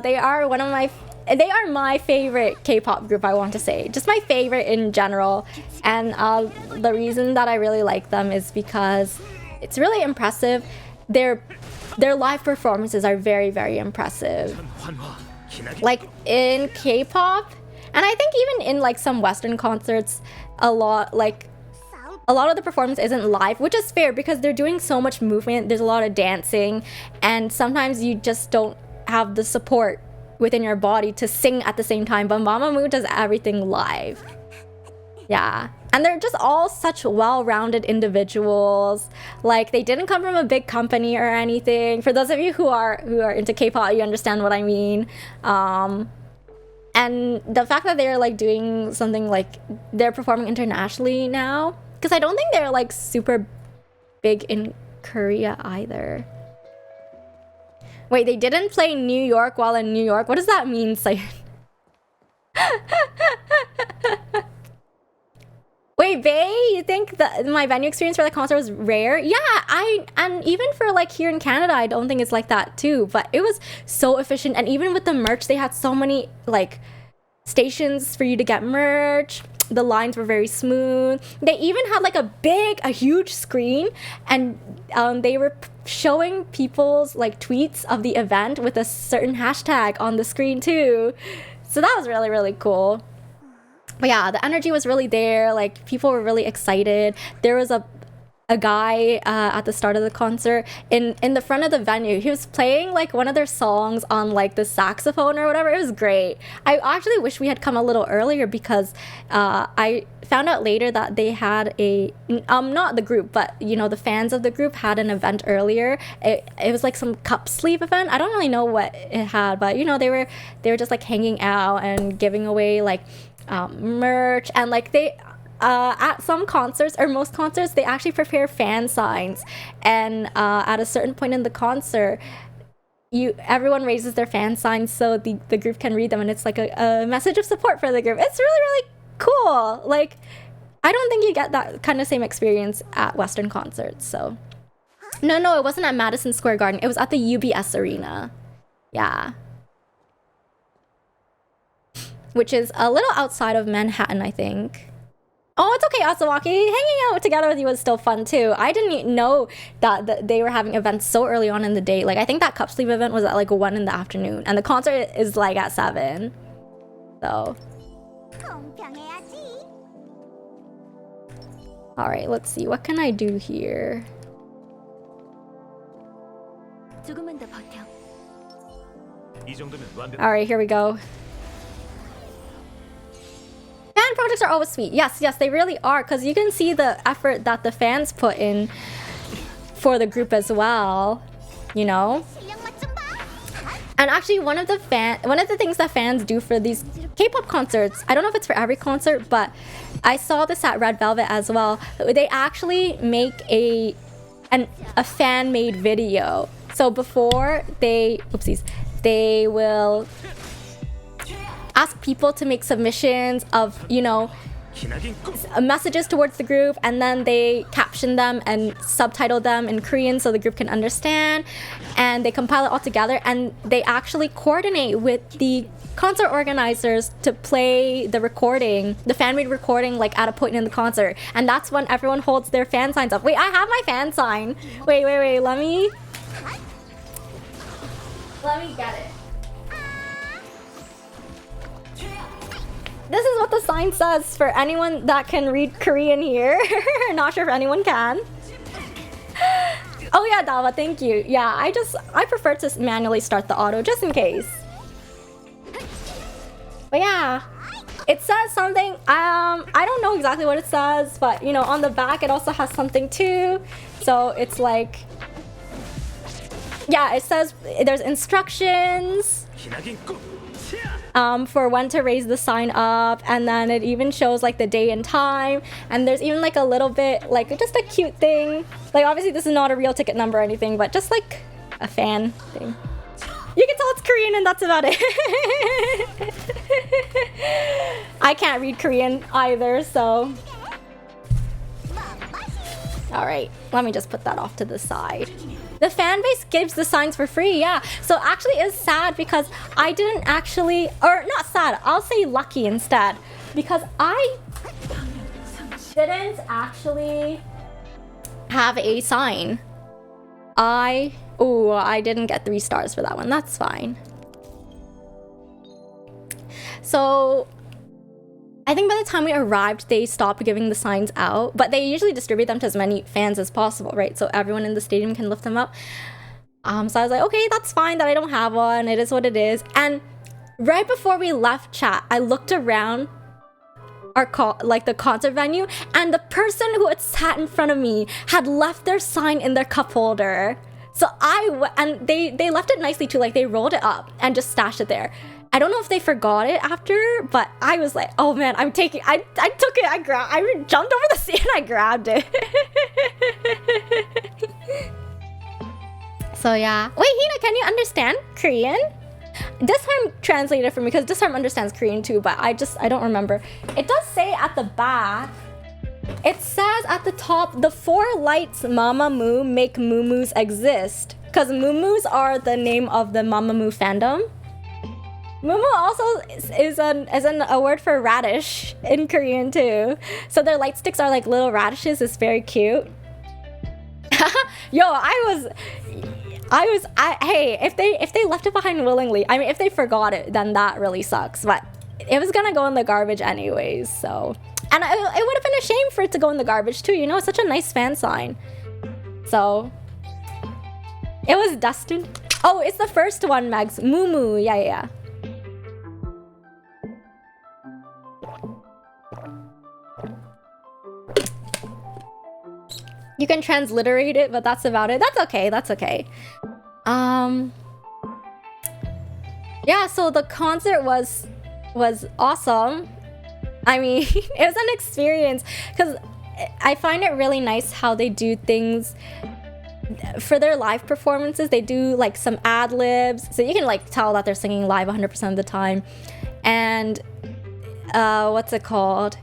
They are my favorite K-pop group, I want to say. Just my favorite in general. And the reason that I really like them is because it's really impressive. Their live performances are very, very impressive. Like in K-pop, and I think even in like some Western concerts, a lot of the performance isn't live, which is fair because they're doing so much movement. There's a lot of dancing, and sometimes you just don't have the support within your body to sing at the same time. But Mamamoo does everything live. Yeah, and they're just all such well-rounded individuals. Like, they didn't come from a big company or anything. For those of you who are into K-pop, you understand what I mean. And the fact that they're like doing something like they're performing internationally now. Because I don't think they're like super big in Korea either. Wait, they didn't play New York while in New York? What does that mean, Sayun? Wait, Bae, you think that my venue experience for the concert was rare? Yeah, and even for like here in Canada, I don't think it's like that too. But it was so efficient, and even with the merch, they had so many like stations for you to get merch. The lines were very smooth. They even had like a huge screen, and they were showing people's like tweets of the event with a certain hashtag on the screen too. So that was really, really cool. But yeah, the energy was really there. Like, people were really excited. There was a a guy at the start of the concert in the front of the venue. He was playing like one of their songs on like the saxophone or whatever. It was great. I actually wish we had come a little earlier because I found out later that they had a not the group, but you know, the fans of the group had an event earlier. It was like some cup sleeve event. I don't really know what it had, but you know, they were just like hanging out and giving away like merch, and like they at some concerts or most concerts they actually prepare fan signs, and at a certain point in the concert everyone raises their fan signs so the group can read them, and it's like a message of support for the group. It's really cool. Like, I don't think you get that kind of same experience at Western concerts. So no, it wasn't at Madison Square Garden, it was at the UBS Arena. Yeah, which is a little outside of Manhattan, I think. Oh, it's okay, Asawaki. Hanging out together with you was still fun too. I didn't know that they were having events so early on in the day. Like, I think that cup sleeve event was at like 1 in the afternoon, and the concert is like at 7. So. All right, let's see. What can I do here? All right, here we go. Fan projects are always sweet. Yes, they really are, because you can see the effort that the fans put in for the group as well, you know? And actually, one of the things that fans do for these K-pop concerts, I don't know if it's for every concert, but I saw this at Red Velvet as well. They actually make a fan-made video. So before they will ask people to make submissions of, you know, messages towards the group, and then they caption them and subtitle them in Korean so the group can understand, and they compile it all together, and they actually coordinate with the concert organizers to play the recording, the fan-made recording, like at a point in the concert, and that's when everyone holds their fan signs up. Wait, I have my fan sign. Wait, let me get it. This is what the sign says for anyone that can read Korean here. Not sure if anyone can. Oh yeah, Dava, thank you. Yeah, I prefer to manually start the auto just in case. But yeah, it says something. I don't know exactly what it says, but you know, on the back it also has something too. So it's like, yeah, it says there's instructions for when to raise the sign up, and then it even shows like the day and time, and there's even like a little bit like just a cute thing. Like, obviously this is not a real ticket number or anything, but just like a fan thing. You can tell it's Korean, and that's about it. I can't read Korean either, so. Alright, let me just put that off to the side. The fan base gives the signs for free, yeah. So actually it's sad because I didn't actually, or not sad, I'll say lucky instead. Because I didn't actually have a sign. I didn't get 3 stars for that one, that's fine. So I think by the time we arrived, they stopped giving the signs out, but they usually distribute them to as many fans as possible, right? So everyone in the stadium can lift them up. So I was like, okay, that's fine that I don't have one. It is what it is. And right before we left chat, I looked around the concert venue, and the person who had sat in front of me had left their sign in their cup holder. So and they left it nicely too, like they rolled it up and just stashed it there. I don't know if they forgot it after, but I was like, oh man, I took it, I jumped over the seat and I grabbed it. So yeah. Wait, Hina, can you understand Korean? Disharm translated for me, because Disharm understands Korean too, but I don't remember. It does say at the back, it says at the top, the 4 lights Mamamoo make muumuus exist. Because muumuus are the name of the Mamamoo fandom. Mumu also is a word for radish in Korean too. So their light sticks are like little radishes. It's very cute. Yo, hey, if they left it behind willingly, I mean, if they forgot it, then that really sucks. But it was gonna go in the garbage anyways, so And it would have been a shame for it to go in the garbage too, you know? It's such a nice fan sign. So, it was destined. Oh, it's the first one, Megs. Moo. Yeah. You can transliterate it, but that's about it. That's okay. Yeah, so the concert was awesome. I mean, it was an experience because I find it really nice how they do things for their live performances. They do like some ad libs, so you can like tell that they're singing live 100% of the time. And what's it called?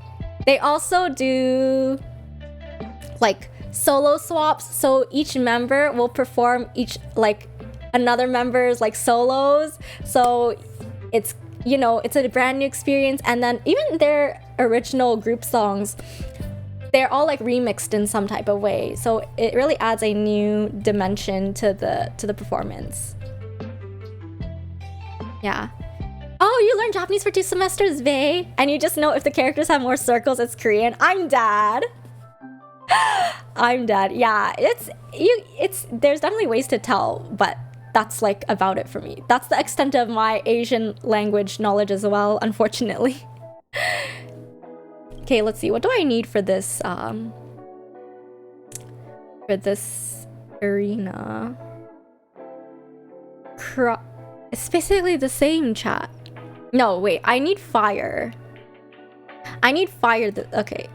They also do like solo swaps, so each member will perform another member's like solos, so it's, you know, it's a brand new experience. And then even their original group songs, they're all like remixed in some type of way, so it really adds a new dimension to the performance. Yeah. Oh, you learned Japanese for 2 semesters, Vey, and you just know if the characters have more circles, it's Korean. I'm dead. Yeah, there's definitely ways to tell, but that's like about it for me. That's the extent of my Asian language knowledge as well, unfortunately. Okay, let's see. What do I need for this arena? It's basically the same, chat. No, wait. I need fire. Okay.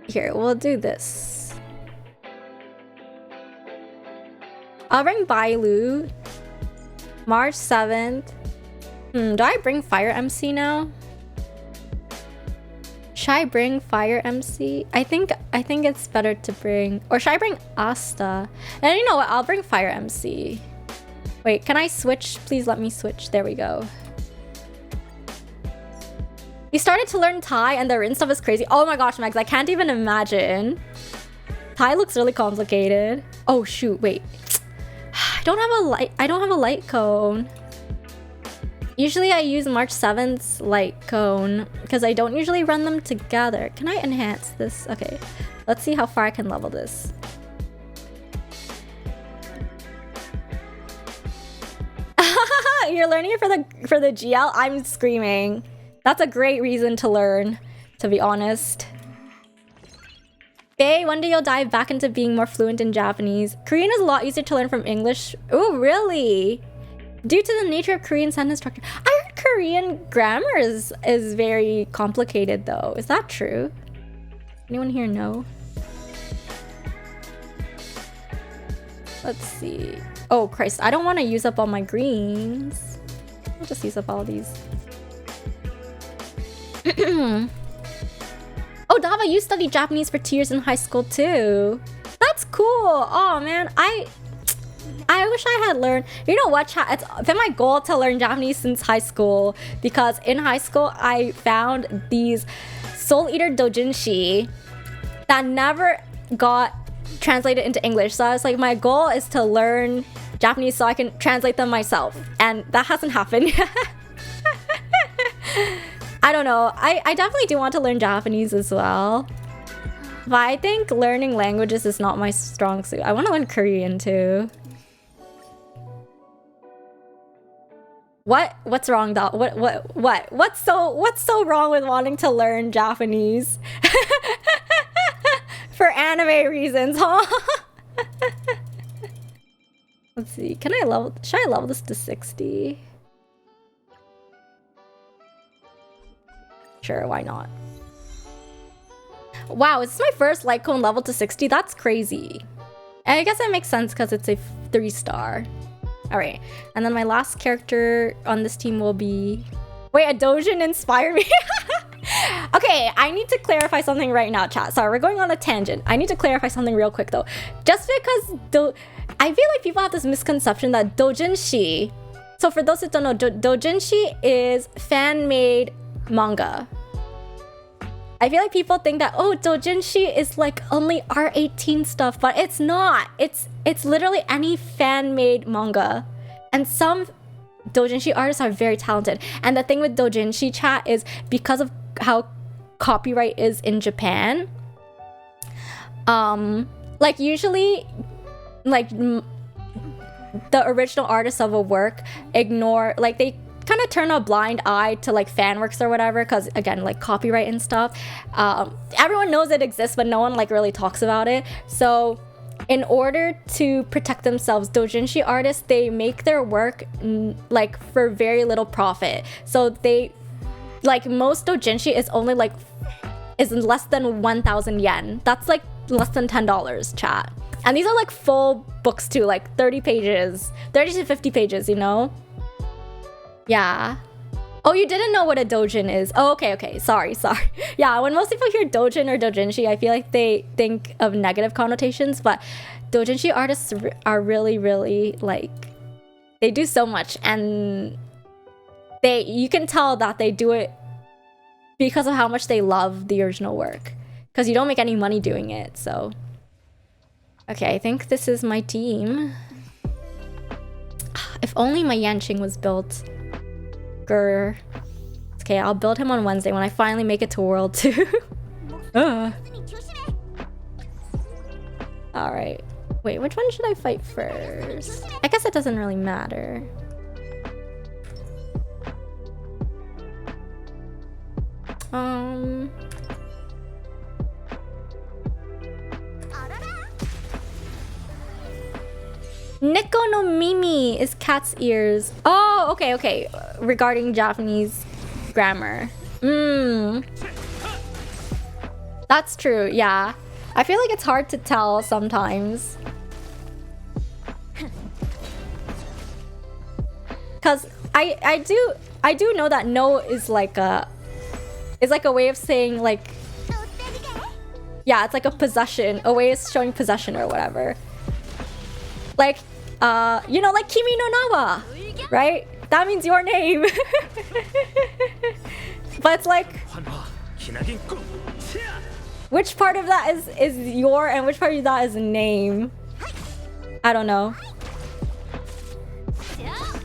Here, we'll do this. I'll bring Bailu. March 7th. Do I bring Fire MC now? Should I bring Fire MC? I think it's better to bring... Or should I bring Asta? And you know what? I'll bring Fire MC. Wait, can I switch? Please let me switch. There we go. You started to learn Thai and the Rin stuff is crazy. Oh my gosh, Megs, I can't even imagine. Thai looks really complicated. Oh shoot, wait. I don't have a light cone. Usually I use March 7th's light cone because I don't usually run them together. Can I enhance this? Okay, let's see how far I can level this. You're learning it for the GL? I'm screaming. That's a great reason to learn, to be honest. Bae, one day you'll dive back into being more fluent in Japanese. Korean is a lot easier to learn from English. Oh, really? Due to the nature of Korean sentence structure. I heard Korean grammar is very complicated though. Is that true? Anyone here know? Let's see. Oh, Christ. I don't want to use up all my greens. I'll just use up all these. Oh, Dava, you studied Japanese for 2 years in high school too. That's cool. Oh man, I wish I had learned. You know what, chat? It's been my goal to learn Japanese since high school, because in high school I found these Soul Eater doujinshi that never got translated into English. So I was like, my goal is to learn Japanese so I can translate them myself, and that hasn't happened. I don't know. I definitely do want to learn Japanese as well, but I think learning languages is not my strong suit. I want to learn Korean too. What's wrong though? What's so wrong with wanting to learn Japanese? For anime reasons, huh? Let's see. Should I level this to 60? Sure, why not? Wow, is this my first light cone level to 60? That's crazy. And I guess it makes sense because it's a 3-star. Alright, and then my last character on this team will be... Wait, a Dojin inspired me? Okay, I need to clarify something right now, chat. Sorry, we're going on a tangent. I need to clarify something real quick though. Just because I feel like people have this misconception that doujinshi... So for those who don't know, doujinshi is fan-made manga. I feel like people think that, oh, doujinshi is like only R18 stuff, but it's not. It's literally any fan-made manga. And some doujinshi artists are very talented. And the thing with doujinshi, chat, is because of how copyright is in Japan. Like usually, like the original artists of a work ignore, like they kind of turn a blind eye to like fan works or whatever, because again, like copyright and stuff, everyone knows it exists, but no one like really talks about it. So in order to protect themselves, doujinshi artists, they make their work like for very little profit. So they, like, most doujinshi is only like is less than 1,000 yen. That's like less than $10, chat. And these are like full books too, like 30 pages, 30 to 50 pages, you know? Yeah. Oh, you didn't know what a doujin is. Oh, okay. Sorry. Yeah, when most people hear doujin or doujinshi, I feel like they think of negative connotations, but doujinshi artists are really, really, like, they do so much, and you can tell that they do it because of how much they love the original work, because you don't make any money doing it. So okay, I think this is my team. If only my Yanqing was built. Grr. Okay, I'll build him on Wednesday when I finally make it to World 2. Alright. Wait, which one should I fight first? I guess it doesn't really matter. Neko no Mimi is cat's ears. Oh, okay. Regarding Japanese grammar. That's true, yeah. I feel like it's hard to tell sometimes. Cause I do know that no is like a way of saying, like, yeah, it's like a possession, a way of showing possession or whatever. Like, you know, like Kimi no Nawa, right? That means your name. But it's like, which part of that is your, and which part of that is a name? I don't know.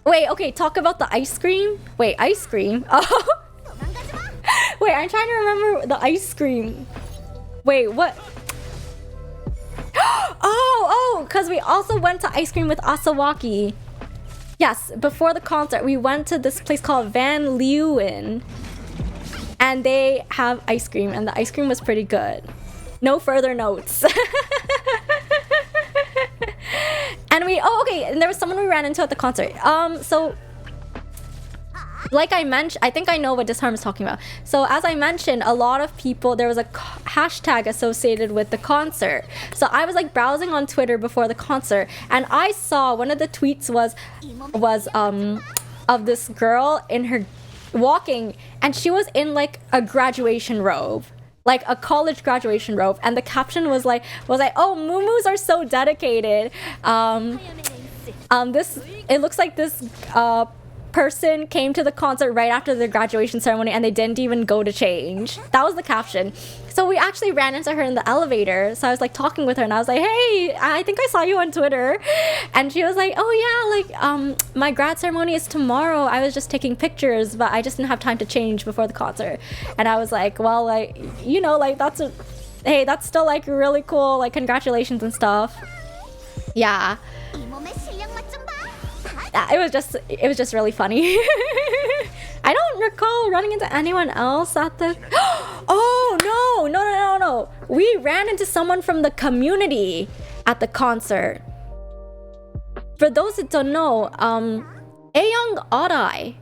Wait, okay, talk about the ice cream. Wait, ice cream? Oh. Wait, I'm trying to remember the ice cream. Wait, what? Oh, because we also went to ice cream with Asawaki. Yes, before the concert, we went to this place called Van Leeuwen. And they have ice cream, and the ice cream was pretty good. No further notes. And and there was someone we ran into at the concert. So, like I mentioned, I think I know what Disharm is talking about. So as I mentioned, a lot of people, there was a hashtag associated with the concert. So I was like browsing on Twitter before the concert, and I saw one of the tweets was of this girl in her walking, and she was in like a graduation robe, like a college graduation robe, and the caption was like, oh, muumuus are so dedicated. It looks like this person came to the concert right after the graduation ceremony, and they didn't even go to change. That was the caption. So we actually ran into her in the elevator. So I was like talking with her, and I was like, hey, I think I saw you on Twitter. And she was like, oh yeah, like my grad ceremony is tomorrow. I was just taking pictures, but I just didn't have time to change before the concert. And I was like, well, like, you know, like that's still like really cool, like congratulations and stuff. Yeah. It was just really funny. I don't recall running into anyone else at the oh no, we ran into someone from the community at the concert. For those that don't know, Ayoung Arai,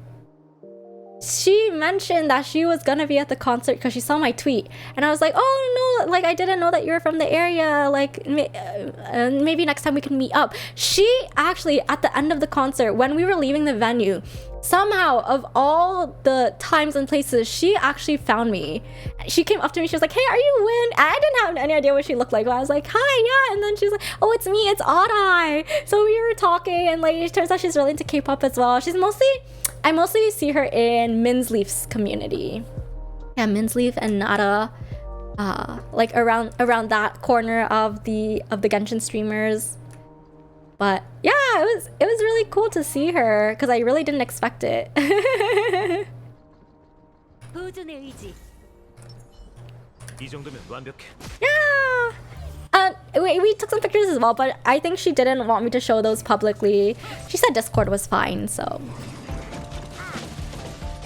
she mentioned that she was gonna be at the concert because she saw my tweet, and I was like, oh no, like I didn't know that you were from the area, like maybe next time we can meet up. She actually, at the end of the concert, when we were leaving the venue, somehow of all the times and places, she actually found me. She came up to me, she was like, hey, are you Win? And I didn't have any idea what she looked like, but I was like, hi, yeah. And then she's like, oh, it's me, it's Arai. So we were talking, and like it turns out she's really into K-pop as well. I mostly see her in Minsleaf's community. Yeah, Minsleaf and Nara, like around that corner of the Genshin streamers. But yeah, it was really cool to see her because I really didn't expect it. Yeah. We took some pictures as well, but I think she didn't want me to show those publicly. She said Discord was fine, so.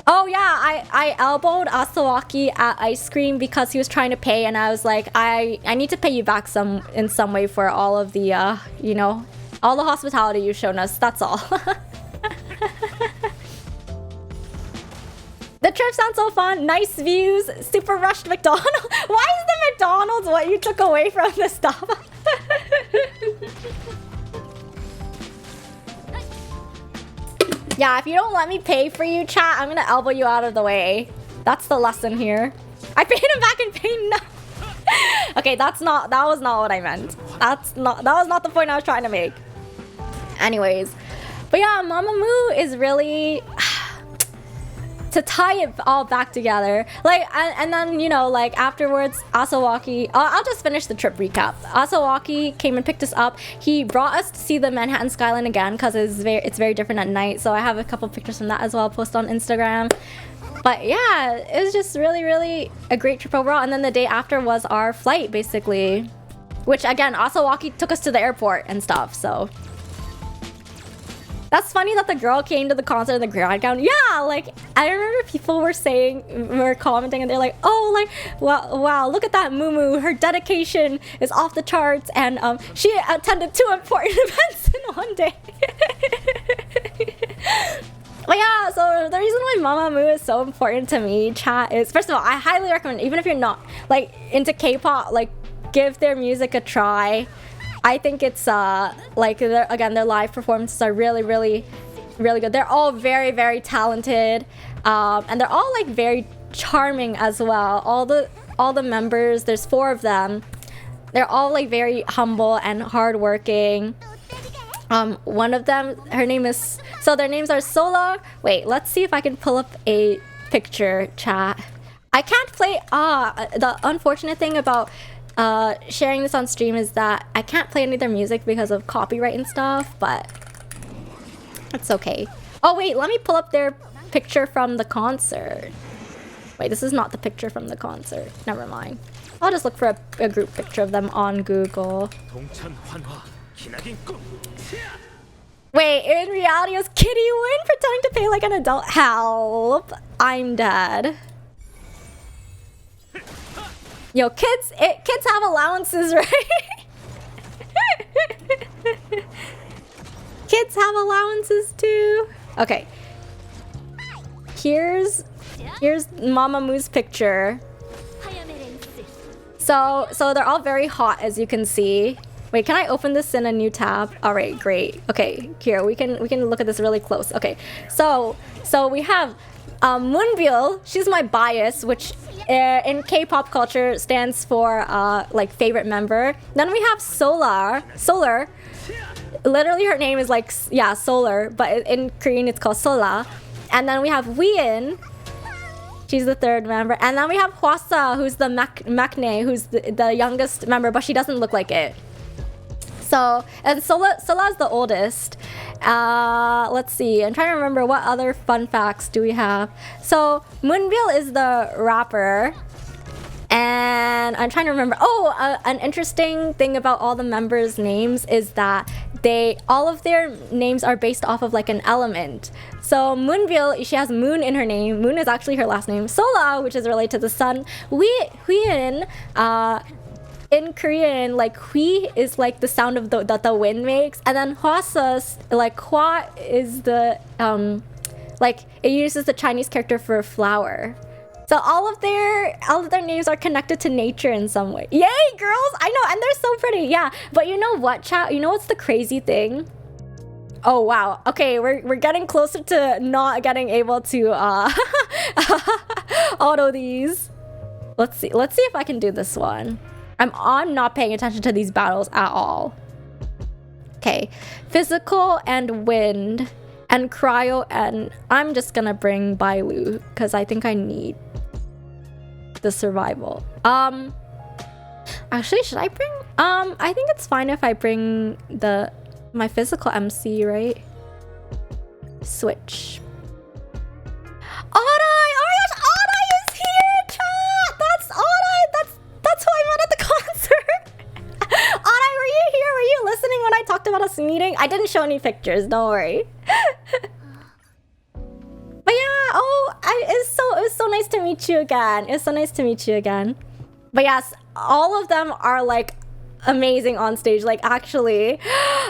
Oh yeah, I elbowed Asawaki at ice cream because he was trying to pay, and I was like, I need to pay you back in some way for all of the you know, all the hospitality you've shown us. That's all. The trip sounds so fun. Nice views. Super rushed McDonald's. Why is the McDonald's what you took away from the stuff? Yeah, if you don't let me pay for you, chat, I'm gonna elbow you out of the way. That's the lesson here. I paid him back in pain now. Okay, that was not what I meant. That was not the point I was trying to make. Anyways, but yeah, Mamamoo is really to tie it all back together, like, and then, you know, like afterwards, Asawaki, I'll just finish the trip recap. Asawaki came and picked us up. He brought us to see the Manhattan skyline again because it's very different at night. So I have a couple pictures from that as well, I'll post on Instagram. But yeah, it was just really a great trip overall. And then the day after was our flight, basically, which again, Asawaki took us to the airport and stuff. So that's funny that the girl came to the concert in the grad gown. Yeah, like I remember people were commenting, and they're like, oh, like wow, look at that Mumu, her dedication is off the charts, and she attended 2 important events in one day. But yeah, so the reason why Mamamoo is so important to me, chat, is first of all, I highly recommend, even if you're not like into K-pop, like give their music a try. I think it's like their live performances are really good. They're all very talented, and they're all like very charming as well. All the members, there's 4 of them. They're all like very humble and hardworking. One of them, her name is, so their names are Sola. Wait, let's see if I can pull up a picture, chat. I can't play. The unfortunate thing about sharing this on stream is that I can't play any of their music because of copyright and stuff, but it's okay. Oh wait, let me pull up their picture from the concert. Wait, this is not the picture from the concert. Never mind. I'll just look for a group picture of them on Google. Wait, in reality, it was Kitty Win pretending to pay like an adult. Help! I'm dead. Yo, kids have allowances, right? Kids have allowances too. Okay. Here's Mamamoo's picture. So they're all very hot, as you can see. Wait, can I open this in a new tab? All right, great. Okay, here we can look at this really close. Okay, so we have Moonbyul. She's my bias, which in K-pop culture stands for like favorite member. Then we have Solar. Literally, her name is like, yeah, Solar, but in Korean it's called Sola. And then we have Wheein. She's the 3rd member. And then we have Hwasa, who's the maknae, who's the youngest member, but she doesn't look like it. So, and Sola's the oldest. Let's see. I'm trying to remember what other fun facts do we have. So, Moonbyul is the rapper. And I'm trying to remember. Oh, an interesting thing about all the members' names is that all of their names are based off of like an element. So Moonbyul, she has moon in her name. Moon is actually her last name. Sola, which is related to the sun. Wheein, in Korean, like hui is like the sound of that the wind makes, and then hwasa, like hwa is the like it uses the Chinese character for flower. So all of their names are connected to nature in some way. Yay, girls! I know, and they're so pretty. Yeah, but you know what, chat? You know what's the crazy thing? Oh wow. Okay, we're getting closer to not getting able to auto these. Let's see if I can do this one. I'm not paying attention to these battles at all. Okay, physical and wind and cryo, and I'm just gonna bring Bailu because I think I need the survival. Actually, should I bring? I think it's fine if I bring my physical MC, right? Switch. Audai! Oh my gosh, Audai is here, chat! That's Audai! I didn't show any pictures, don't worry. But yeah, it was so nice to meet you again. It's so nice to meet you again. But yes, all of them are like amazing on stage. Like actually,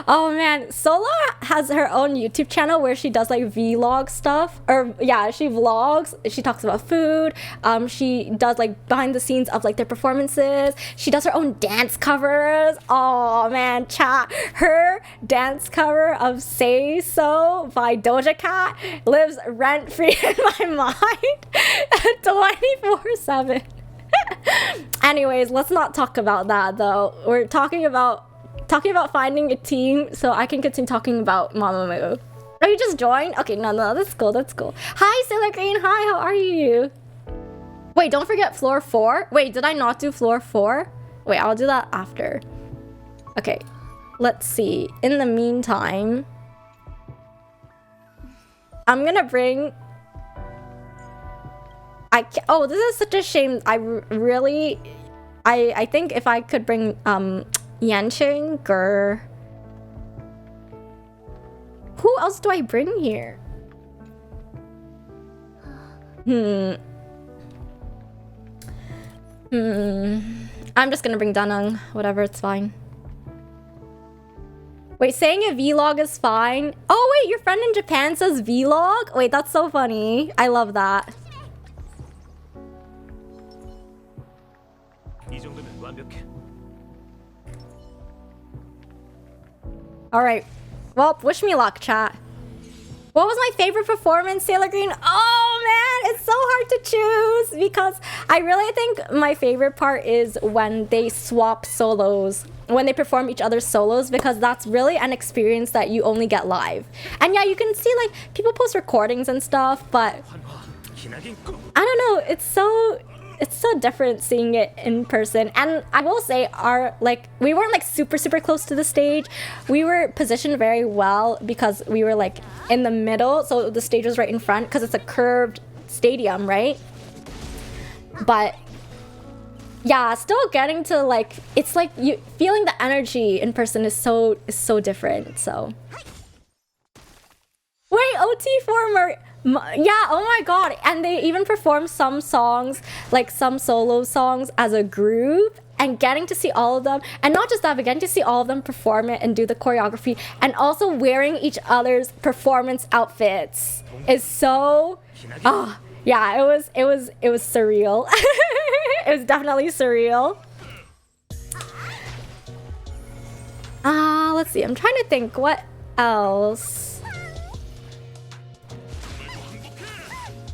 oh man, Sola has her own YouTube channel where she does like vlog stuff, or yeah, she vlogs. She talks about food. She does like behind the scenes of like their performances. She does her own dance covers. Oh man, chat, her dance cover of Say So by Doja Cat lives rent free in my mind 24/7. Anyways, let's not talk about that though. We're talking about finding a team so I can continue talking about Mamamoo. Oh, you just joined? Okay, no, that's cool, that's cool. Hi, Sailor Green. Hi, how are you? Wait, don't forget floor 4. Wait, did I not do floor 4? Wait, I'll do that after. Okay, let's see. In the meantime, I'm gonna bring... oh, this is such a shame. I think if I could bring Yanqing or who else do I bring here? I'm just gonna bring Danang. Whatever, it's fine. Wait, saying a vlog is fine? Oh wait, your friend in Japan says vlog? Wait, that's so funny. I love that. Alright. Well, wish me luck, chat. What was my favorite performance, Sailor Green? Oh man, it's so hard to choose because I really think my favorite part is when they swap solos, when they perform each other's solos, because that's really an experience that you only get live. And yeah, you can see like people post recordings and stuff, but I don't know, it's so different seeing it in person. And I will say we weren't like super close to the stage. We were positioned very well because we were like in the middle, so the stage was right in front because it's a curved stadium, right? But yeah, still getting to like, it's like you feeling the energy in person is so different. So wait, OT for yeah, oh my god, and they even perform some songs, like some solo songs as a group, and getting to see all of them, and not just that, but getting to see all of them perform it and do the choreography, and also wearing each other's performance outfits is so, oh yeah, it was surreal. It was definitely surreal. Let's see, I'm trying to think what else.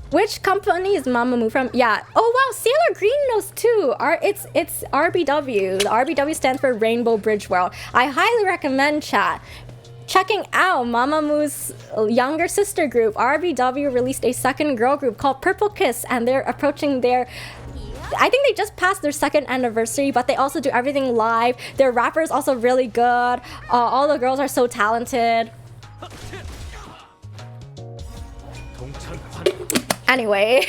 Which company is Mamamoo from? Yeah. Oh wow, Sailor Green knows too. It's RBW. The RBW stands for Rainbow Bridge World. I highly recommend checking out Mamamoo's younger sister group. RBW released a second girl group called Purple Kiss, and they're approaching their, I think they just passed their 2nd anniversary, but they also do everything live. Their rapper is also really good. All the girls are so talented. Anyways,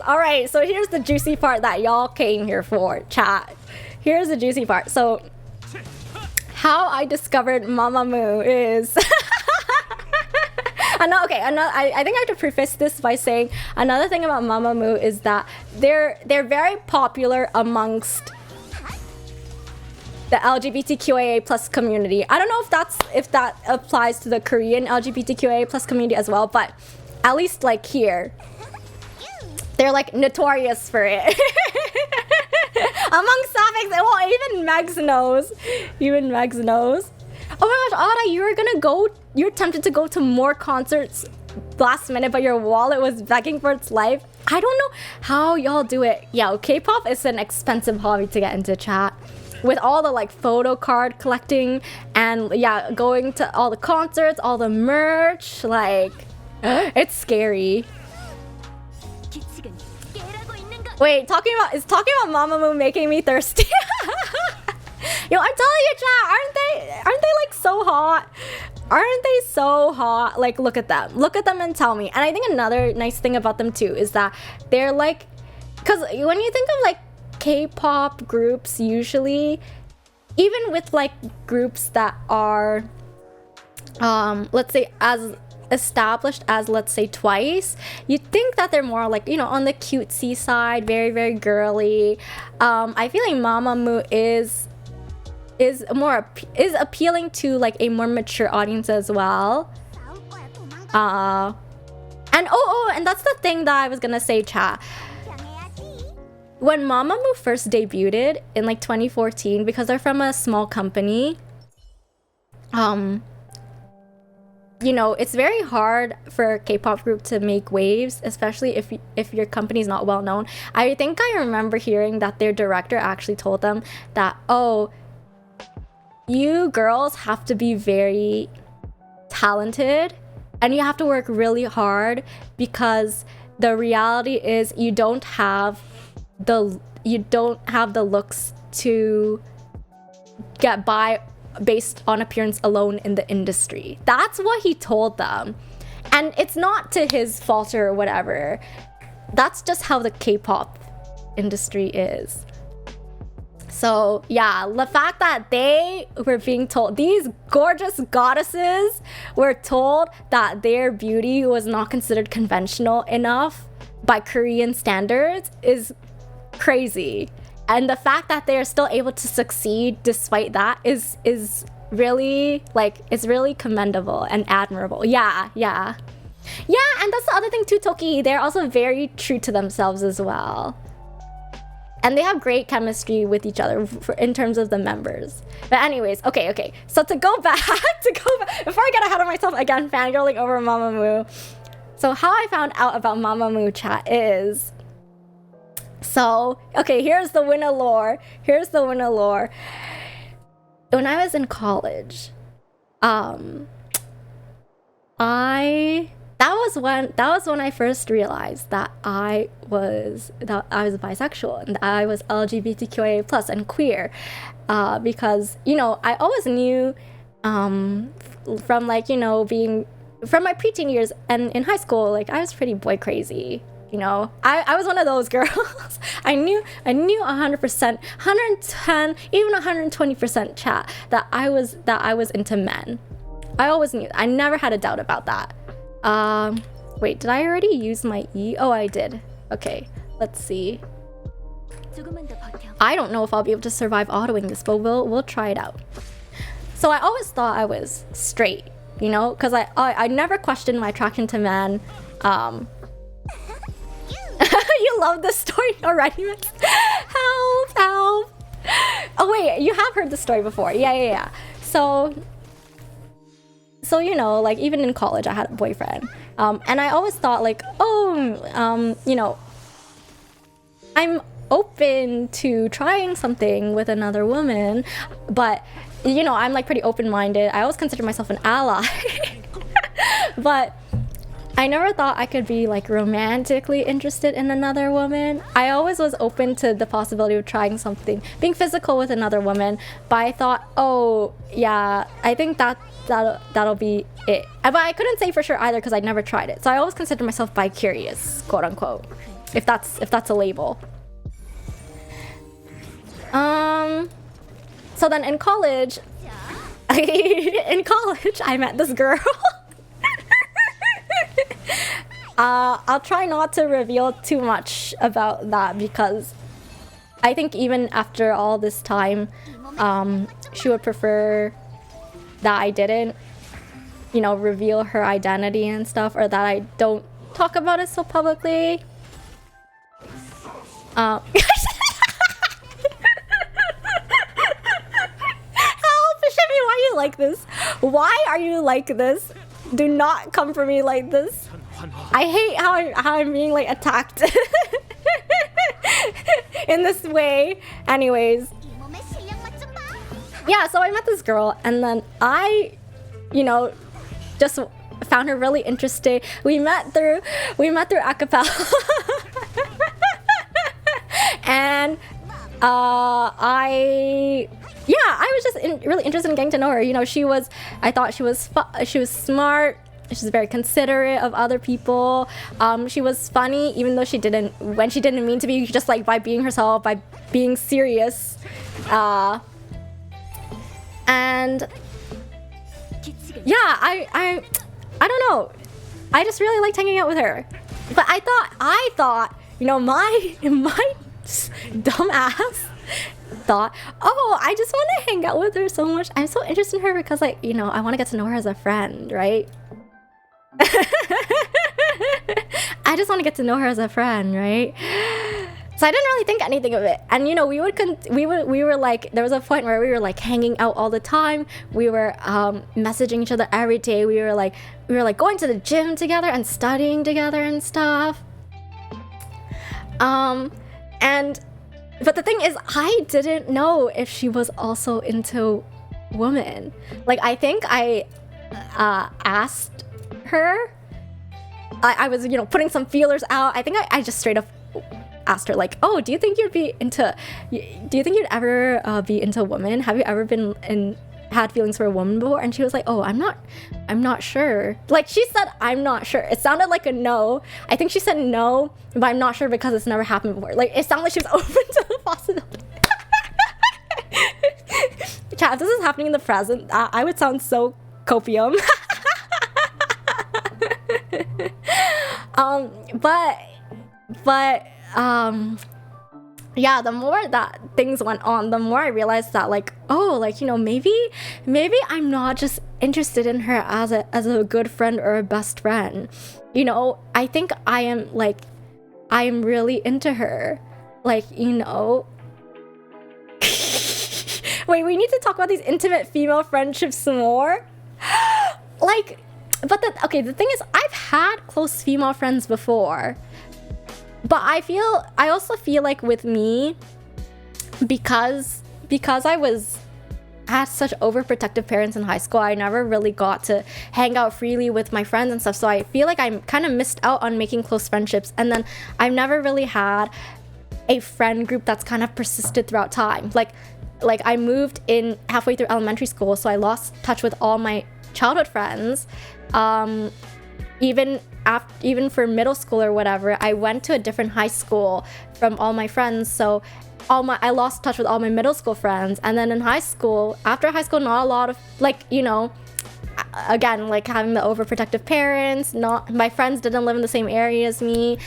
all right, so here's the juicy part that y'all came here for, chat. Here's the juicy part. So how I discovered Mamamoo is I think I have to preface this by saying another thing about Mamamoo is that they're very popular amongst the LGBTQIA plus community. I don't know if that applies to the Korean LGBTQIA plus community as well, but at least like here, they're like notorious for it. Among Sapphics, well, even Megs knows. Even Megs knows. Oh my gosh, Ada, you're tempted to go to more concerts last minute, but your wallet was begging for its life. I don't know how y'all do it. Yeah, K-pop is an expensive hobby to get into, chat. With all the like photo card collecting and yeah, going to all the concerts, all the merch, like it's scary. Wait, is talking about Mamamoo making me thirsty? Yo, I'm telling you, chat, aren't they like so hot? Aren't they so hot? Like, look at them and tell me. And I think another nice thing about them too is that they're like, because when you think of like K-pop groups, usually even with like groups that are let's say as established as, let's say, Twice, you think that they're more like, you know, on the cutesy side, very, very girly. I feel like Mamamoo is appealing to like a more mature audience as well. And and that's the thing that I was gonna say, chat. When Mamamoo first debuted in like 2014, because they're from a small company, you know, it's very hard for a K-pop group to make waves, especially if your company is not well known. I think I remember hearing that their director actually told them that, oh, you girls have to be very talented and you have to work really hard, because the reality is you don't have the looks to get by based on appearance alone in the industry. That's what he told them. And it's not to his fault or whatever. That's just how the K-pop industry is. So yeah, the fact that they were being told, these gorgeous goddesses were told that their beauty was not considered conventional enough by Korean standards is crazy. And the fact that they are still able to succeed despite that is really, like, it's really commendable and admirable. Yeah, and that's the other thing too, Toki. They're also very true to themselves as well. And they have great chemistry with each other in terms of the members. But anyways, okay. So to go back, before I get ahead of myself again, fangirling over Mamamoo. So how I found out about Mamamoo, chat, is... So, okay, here's the winner lore. When I was in college, that was when I first realized that I was bisexual and that I was LGBTQIA+ and queer, because, you know, I always knew from, like, you know, being from my preteen years and in high school, like, I was pretty boy crazy. You know, I was one of those girls. I knew 100%, 110, even 120% chat that I was into men. I always knew. I never had a doubt about that. Wait, did I already use my E? Oh, I did. Okay, let's see. I don't know if I'll be able to survive autoing this, but we'll try it out. So I always thought I was straight, you know, because I never questioned my attraction to men. You love this story already, Max? Help! Oh wait, you have heard the story before. Yeah. So you know, like, even in college, I had a boyfriend, and I always thought, like, you know, I'm open to trying something with another woman, but, you know, I'm like pretty open-minded. I always consider myself an ally, but I never thought I could be like romantically interested in another woman. I always was open to the possibility of trying something, being physical with another woman, but I thought, oh yeah, I think that'll be it. But I couldn't say for sure either because I'd never tried it. So I always consider myself bi-curious, quote unquote, if that's a label. So then in college, I met this girl. I'll try not to reveal too much about that because I think even after all this time, she would prefer that I didn't, you know, reveal her identity and stuff, or that I don't talk about it so publicly. Help, Shimmy, why are you like this? Why are you like this? Do not come for me like this. I hate how I'm being like attacked in this way. Anyways, yeah, so I met this girl and then I, you know, just found her really interesting. We met through acapella. And I was just really interested in getting to know her. You know, I thought she was smart. She's very considerate of other people. She was funny, even though she didn't mean to be, just like by being herself, by being serious. And yeah, I don't know. I just really liked hanging out with her. But I thought, you know, my dumb ass thought, oh, I just want to hang out with her so much. I'm so interested in her because, like, you know, I want to get to know her as a friend, right? I just want to get to know her as a friend, right? So I didn't really think anything of it. And, you know, we were like, there was a point where we were like hanging out all the time. We were messaging each other every day. We were like going to the gym together and studying together and stuff. But the thing is, I didn't know if she was also into women. Like, I think I asked her. I was, you know, putting some feelers out. I think I just straight up asked her, like, oh, do you think you'd ever be into women? Have you ever had feelings for a woman before? And she was like, oh, I'm not sure. Like, she said, I'm not sure. It sounded like a no. I think she said no, but I'm not sure because it's never happened before. Like, it sounded like she was open to the possibility. Chat, if this is happening in the present, I would sound so copium. Yeah, the more that things went on, the more I realized that, like, oh, like, you know, maybe I'm not just interested in her as a good friend or a best friend. You know, I think I am really into her. Like, you know. Wait, we need to talk about these intimate female friendships some more. Like, but the thing is, I've had close female friends before. But I also feel like with me, because I had such overprotective parents in high school, I never really got to hang out freely with my friends and stuff. So I feel like I'm kind of missed out on making close friendships. And then I've never really had a friend group that's kind of persisted throughout time. Like I moved in halfway through elementary school, so I lost touch with all my childhood friends. Even for middle school or whatever, I went to a different high school from all my friends, so I lost touch with all my middle school friends. And then in after high school, not a lot of, like, you know, again, like, having the overprotective parents, my friends didn't live in the same area as me,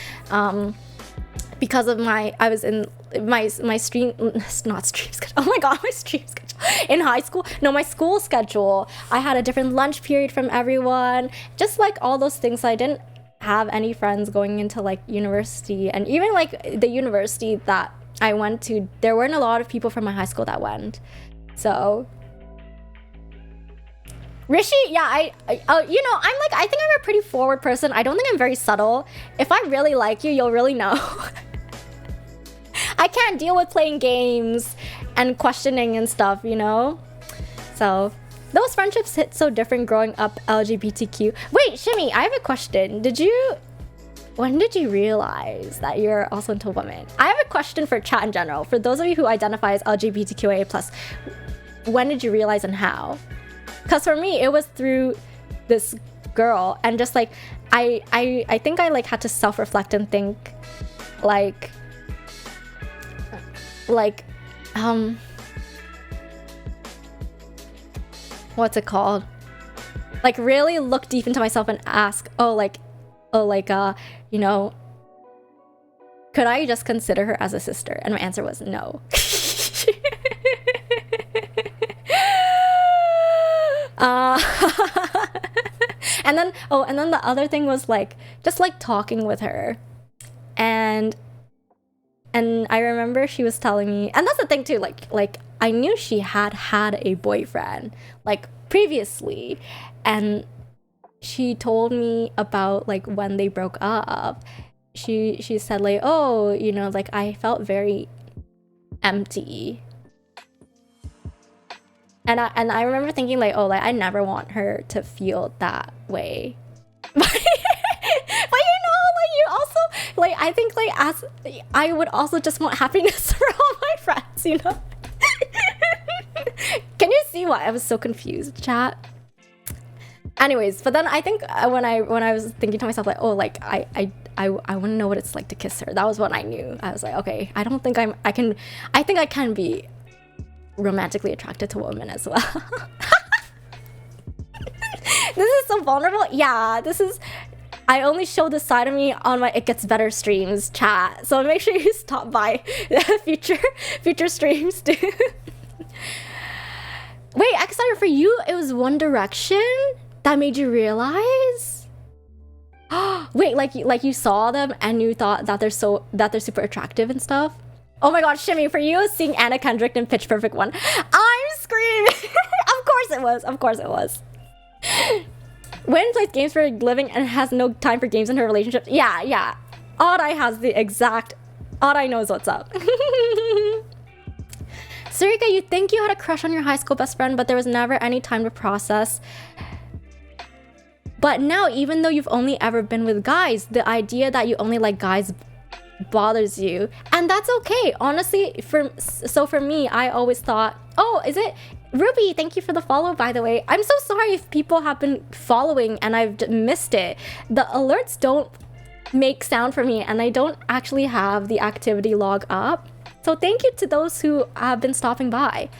because of I was in my stream schedule. Oh my god, my stream schedule in high school. No, my school schedule. I had a different lunch period from everyone. Just like all those things. So I didn't have any friends going into like university, and even like the university that I went to, there weren't a lot of people from my high school that went. So Rishi, yeah, you know, I think I'm a pretty forward person. I don't think I'm very subtle. If I really like you, you'll really know. I can't deal with playing games and questioning and stuff, you know? So those friendships hit so different growing up LGBTQ. Wait, Shimmy, I have a question. When did you realize that you're also into women? I have a question for chat in general. For those of you who identify as LGBTQIA+, when did you realize and how? Because for me, it was through this girl, and just like I think I like had to self-reflect and think like what's it called? Like really look deep into myself and ask, you know, could I just consider her as a sister? And my answer was no. And then the other thing was like just like talking with her, and I remember she was telling me, and that's the thing too, like I knew she had a boyfriend like previously, and she told me about like when they broke up. She said like, oh, you know, like I felt very empty. And I remember thinking like, oh, like I never want her to feel that way. But you know, like you also, like I think like as I would also just want happiness for all my friends, you know? Can you see why I was so confused, chat? Anyways, but then I think when I was thinking to myself like, oh, like I want to know what it's like to kiss her. That was what I knew. I was like, okay, I think I can be romantically attracted to women as well. This is so vulnerable. Yeah, this is... I only show this side of me on my It Gets Better streams, chat. So make sure you stop by future streams, too. Wait, X-Star, for you, it was One Direction that made you realize? Wait, like you saw them and you thought that they're super attractive and stuff? Oh my god, Shimmy, for you, seeing Anna Kendrick in Pitch Perfect 1. I'm screaming! Of course it was. Wynn plays games for a living and has no time for games in her relationship. Yeah. Odd-Eye has the exact... Odd-Eye knows what's up. Sarika, you think you had a crush on your high school best friend, but there was never any time to process. But now, even though you've only ever been with guys, the idea that you only like guys bothers you. And that's okay. Honestly, for me, I always thought, oh, is it... Ruby, thank you for the follow, by the way. I'm so sorry if people have been following and I've missed it. The alerts don't make sound for me and I don't actually have the activity log up. So thank you to those who have been stopping by.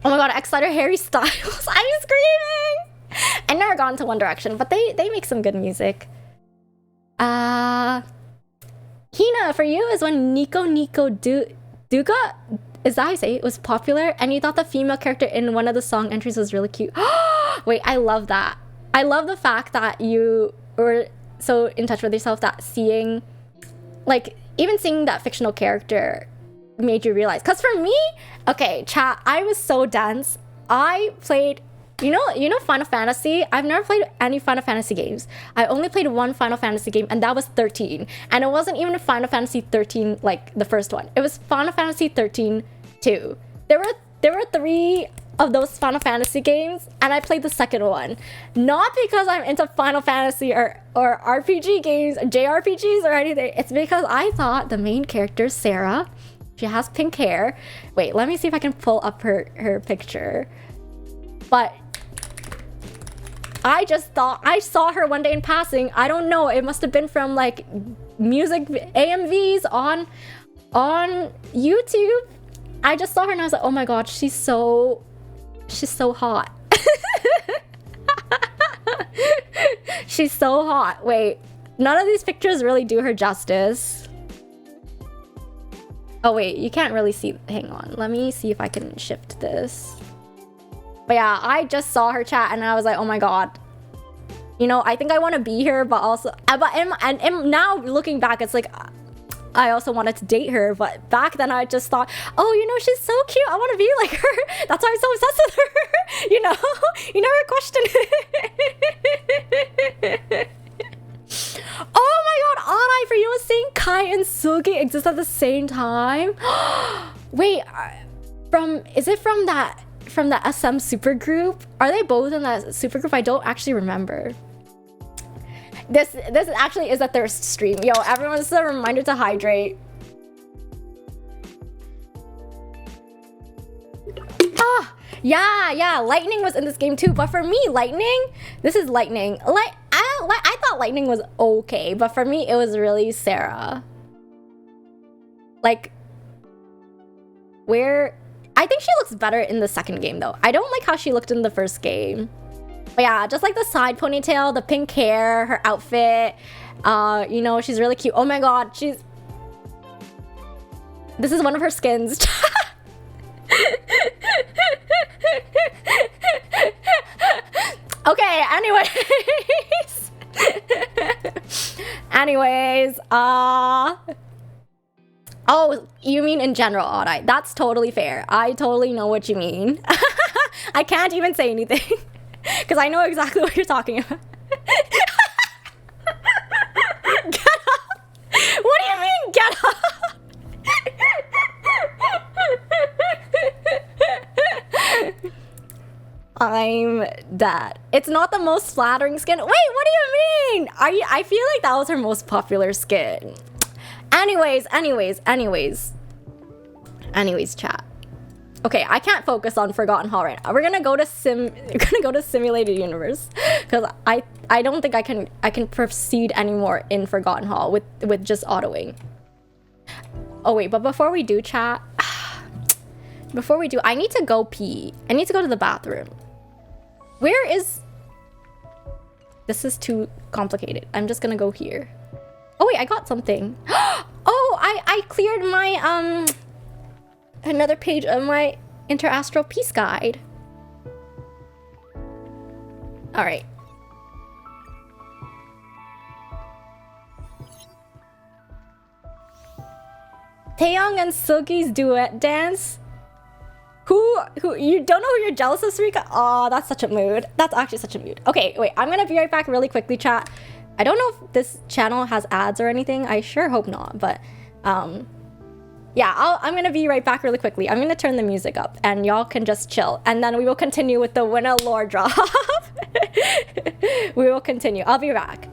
Oh my god, X-Lighter Harry Styles. I'm screaming! I never got into One Direction, but they make some good music. Hina, for you is when Nico Duga, is that how you say it, was popular, and you thought the female character in one of the song entries was really cute. Wait, I love that. I love the fact that you were so in touch with yourself that seeing, like, even seeing that fictional character made you realize. Because for me, okay, chat, I was so dense. I played, you know Final Fantasy? I've never played any Final Fantasy games. I only played one Final Fantasy game, and that was 13. And it wasn't even Final Fantasy 13, like the first one. It was Final Fantasy 13 2. There were 3 of those Final Fantasy games, and I played the second one. Not because I'm into Final Fantasy or RPG games, JRPGs or anything. It's because I thought the main character, Sarah, she has pink hair. Wait, let me see if I can pull up her picture. But I just thought, I saw her one day in passing. I don't know, it must have been from like music AMVs on YouTube. I just saw her and I was like, oh my god, she's so hot. She's so hot. Wait, none of these pictures really do her justice. Oh wait, you can't really see. Hang on, let me see if I can shift this. But yeah, I just saw her chat and I was like, oh my god. You know, I think I want to be her, but also, and now looking back, it's like, I also wanted to date her, but back then I just thought, oh, you know, she's so cute. I want to be like her. That's why I'm so obsessed with her. You know, you never question it. Oh my god, Odd-Eye, for you was saying Kai and Sugi exist at the same time? Wait, is it from that SM supergroup? Are they both in that supergroup? I don't actually remember. This actually is a thirst stream. Yo, everyone, this is a reminder to hydrate. Ah, yeah, Lightning was in this game too. But for me, Lightning, this is Lightning. I thought Lightning was okay, but for me, it was really Sarah. Like, I think she looks better in the second game though. I don't like how she looked in the first game. But yeah, just like the side ponytail, the pink hair, her outfit. You know, she's really cute. Oh my god, this is one of her skins. Okay, anyways, oh, you mean in general, Odd-Eye. That's totally fair. I totally know what you mean. I can't even say anything because I know exactly what you're talking about. Get up! What do you mean, get up? I'm dead. It's not the most flattering skin. Wait, what do you mean? I feel like that was her most popular skin. Anyways, chat. Okay, I can't focus on Forgotten Hall right now. We're gonna go to Simulated Universe because I don't think I can proceed anymore in Forgotten Hall with just autoing. Oh wait, but before we do, chat, before we do, I need to go pee. I need to go to the bathroom. Where is... This is too complicated. I'm just gonna go here. Oh wait, I got something. Oh, I cleared my, another page of my Interastral Peace Guide. All right. Taeyong and Silky's duet dance. Who you don't know who you're jealous of, Sarika? Oh, that's such a mood. That's actually such a mood. Okay, wait, I'm gonna be right back really quickly, chat. I don't know if this channel has ads or anything. I sure hope not, but yeah, I'm gonna be right back really quickly. I'm gonna turn the music up and y'all can just chill, and then we will continue with the winner lore drop. We will continue. I'll be back.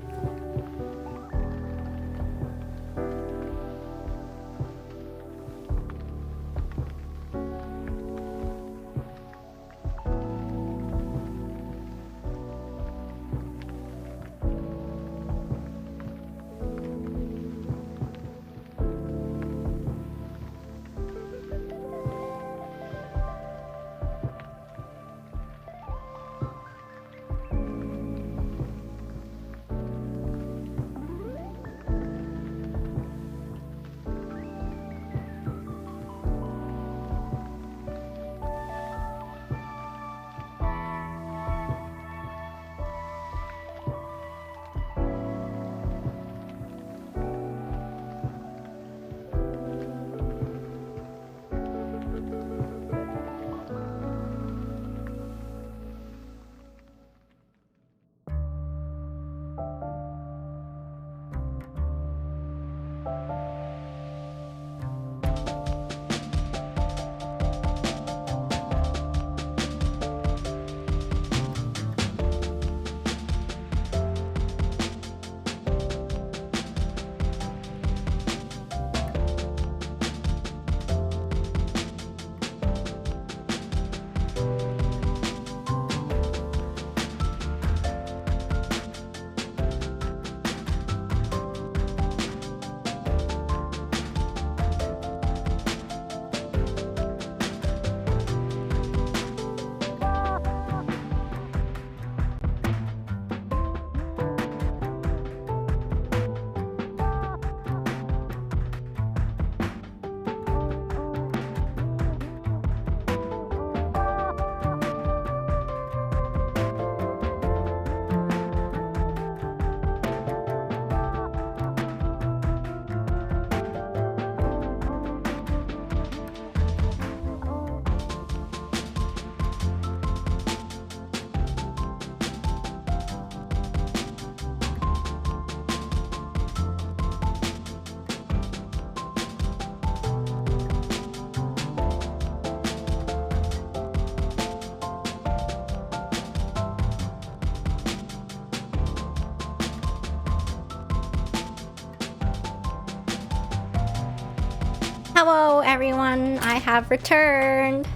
Hello everyone, I have returned.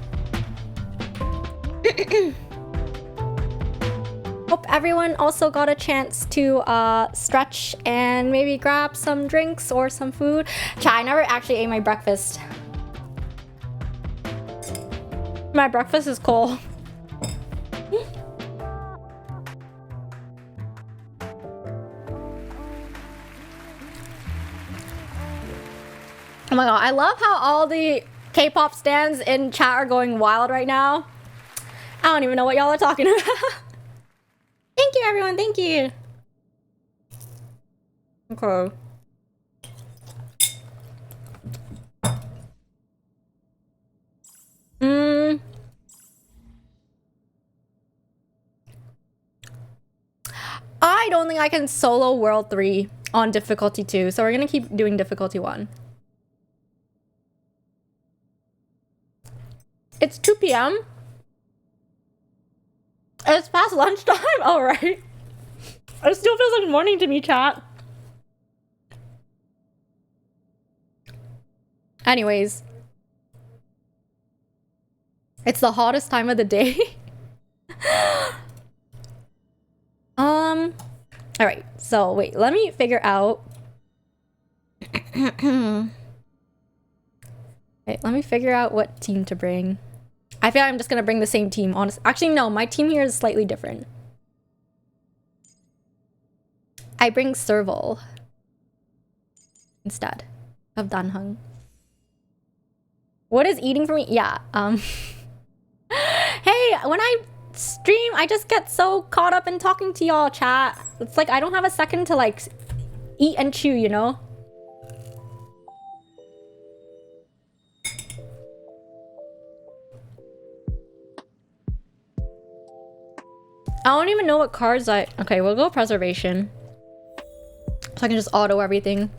Hope everyone also got a chance to stretch and maybe grab some drinks or some food. Chat, I never actually ate my breakfast. My breakfast is cold. Oh my god, I love how all the K-pop stans in chat are going wild right now. I don't even know what y'all are talking about. Thank you, everyone. Thank you. Okay. I don't think I can solo World 3 on difficulty 2, so we're gonna keep doing difficulty 1. It's 2 p.m. It's past lunchtime? All right. It still feels like morning to me, chat. Anyways. It's the hottest time of the day. All right. So wait, let me figure out. Okay, let me figure out what team to bring. I feel like I'm just gonna bring the same team, honestly. Actually, no, my team here is slightly different. I bring Serval instead of Danheng. What is eating for me? Yeah, Hey, when I stream, I just get so caught up in talking to y'all, chat. It's like I don't have a second to like eat and chew, you know? I don't even know what cards I... Okay, we'll go preservation. So I can just auto everything.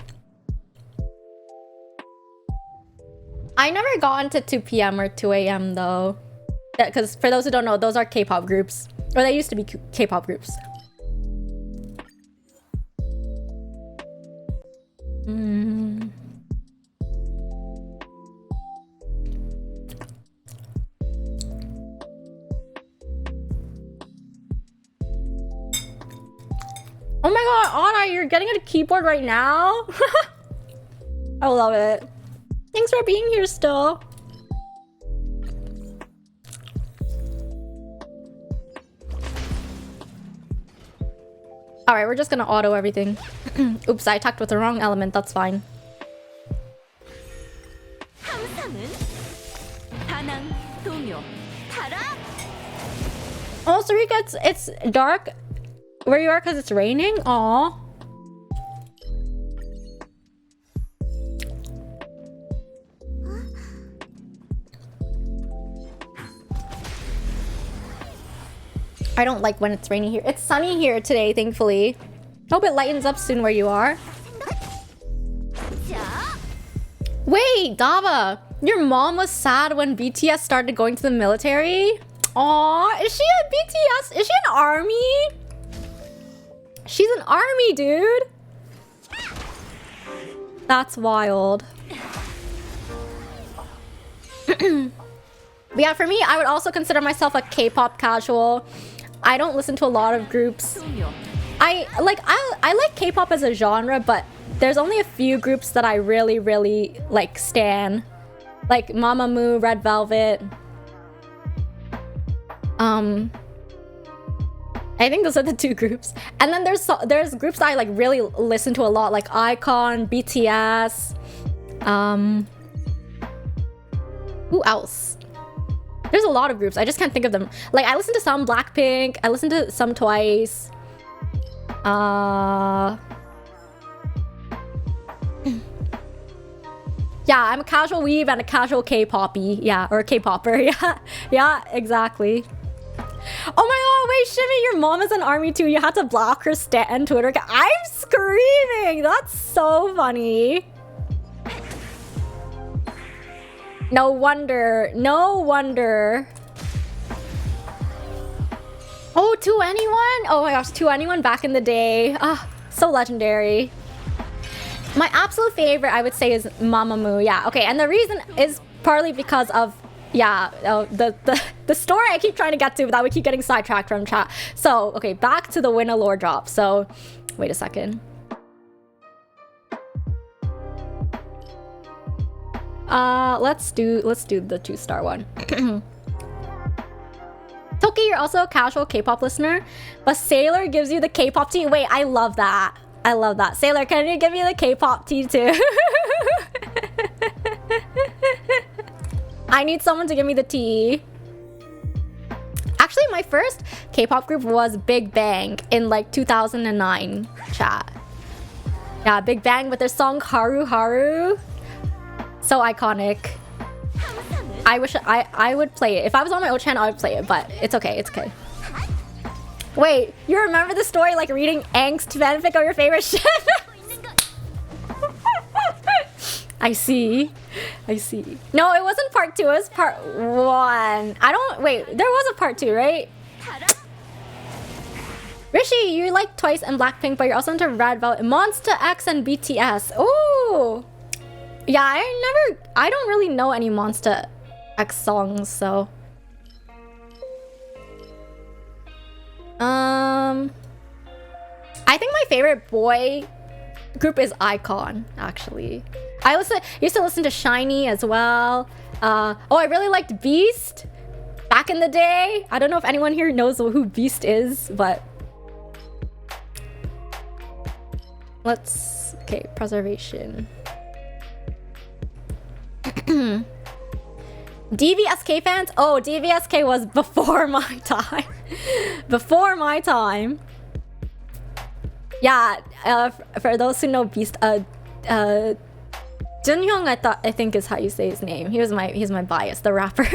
I never got into 2 p.m. or 2 a.m. though. Because for those who don't know, those are K-pop groups. Or they used to be K-pop groups. Oh my god, Anna, you're getting a keyboard right now? I love it. Thanks for being here still. Alright, we're just gonna auto everything. Oops, I attacked with the wrong element, that's fine. Oh, Sarika, it's dark where you are because it's raining? Aww. I don't like when it's raining here. It's sunny here today, thankfully. Hope it lightens up soon where you are. Wait, Dava, your mom was sad when BTS started going to the military? Aw, is she a BTS? Is she an army? She's an army, dude. That's wild. But yeah, for me, I would also consider myself a K-pop casual. I don't listen to a lot of groups. I like K-pop as a genre, but there's only a few groups that I really, really like stan. Like Mamamoo, Red Velvet. I think those are the two groups. And then there's groups that I like really listen to a lot, like iKON, BTS. Who else? There's a lot of groups. I just can't think of them. Like I listen to some Blackpink. I listen to some Twice. Yeah, I'm a casual weeb and a casual K-poppy. Yeah, or a K-popper. Yeah, yeah, exactly. Oh my god, wait, Shimmy, your mom is an army too. You had to block her stan Twitter. I'm screaming. That's so funny. No wonder. No wonder. Oh, 2NE1? Oh my gosh, 2NE1 back in the day. Ah, so legendary. My absolute favorite, I would say, is Mamamoo. Yeah, okay, and the reason is partly because of, yeah, the story I keep trying to get to, but that we keep getting sidetracked from chat. So, okay, back to the whinnaa lore drop. So, wait a second. Let's do the 2-star one. Toki, you're also a casual K-pop listener, but Sailor gives you the K-pop tea. Wait, I love that. I love that. Sailor, can you give me the K-pop tea too? I need someone to give me the tea. Actually, my first K-pop group was Big Bang in like 2009 chat. Yeah, Big Bang with their song Haru Haru. So iconic. I wish I would play it. If I was on my own channel, I would play it, but it's okay, it's okay. Wait, you remember the story like reading angst fanfic of your favorite ship? I see. I see. No, it wasn't part 2, it was part 1. Wait, there was a part 2, right? Rishi, you like Twice and Blackpink, but you're also into Red Velvet, Monster X and BTS. Oh! Yeah, I don't really know any Monster X songs, so. I think my favorite boy group is iKON, actually. I used to listen to Shiny as well. I really liked Beast back in the day. I don't know if anyone here knows who Beast is, but okay, preservation. DVSK fans? Oh, DVSK was before my time. Before my time. Yeah, for those who know Beast, Junhyung, I think is how you say his name. He's my bias, the rapper.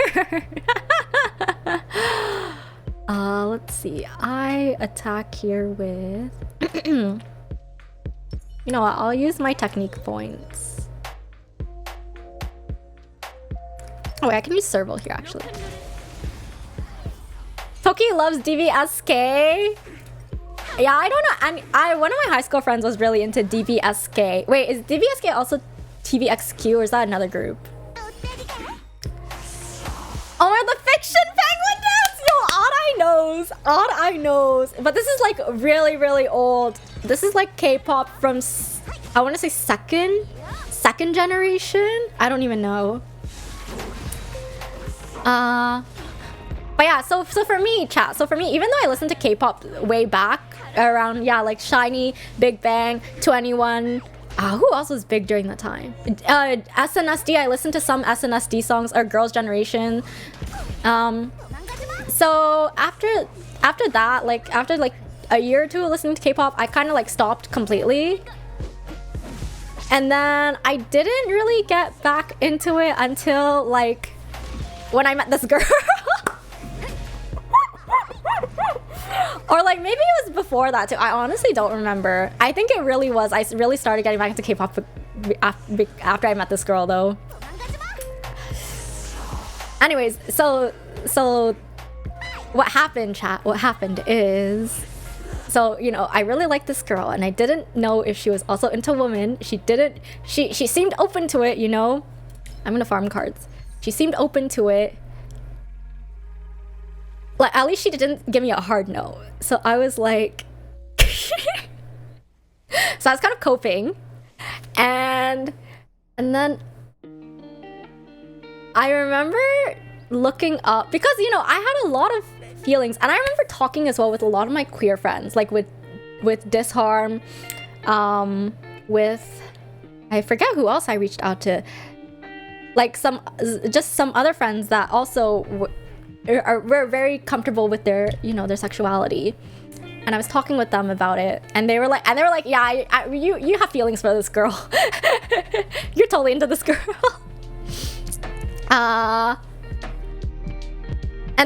Let's see. I attack here with you know what, I'll use my technique points. Oh wait, I can use serval here actually. Toki loves DVSK. Yeah, I don't know. One of my high school friends was really into DVSK. Wait, is DVSK also TVXQ or is that another group? Oh my, the fiction penguin dance! Yo, Odd Eye knows. But this is like really, really old. This is like K-pop from, I want to say second generation? I don't even know. But yeah, so for me, chat. So for me, even though I listened to K-pop way back around, yeah, like Shiny, Big Bang, 21. Who else was big during that time? SNSD. I listened to some SNSD songs or Girls' Generation. So after that, like after like a year or two listening to K-pop, I kind of like stopped completely. And then I didn't really get back into it until like when I met this girl. Or like maybe it was before that too. I honestly don't remember. I think it really was. I really started getting back into K-pop after I met this girl though. Anyways, so what happened, chat? What happened is, so you know, I really liked this girl and I didn't know if she was also into women. She seemed open to it, you know. I'm gonna farm cards. She seemed open to it. Like, at least she didn't give me a hard no. So I was like... So I was kind of coping. And then... I remember looking up... Because, you know, I had a lot of feelings. And I remember talking as well with a lot of my queer friends. Like, with Disharm. With... I forget who else I reached out to. Like, some other friends that also... We're very comfortable with their, you know, their sexuality, and I was talking with them about it, and they were like, yeah, you have feelings for this girl. You're totally into this girl. And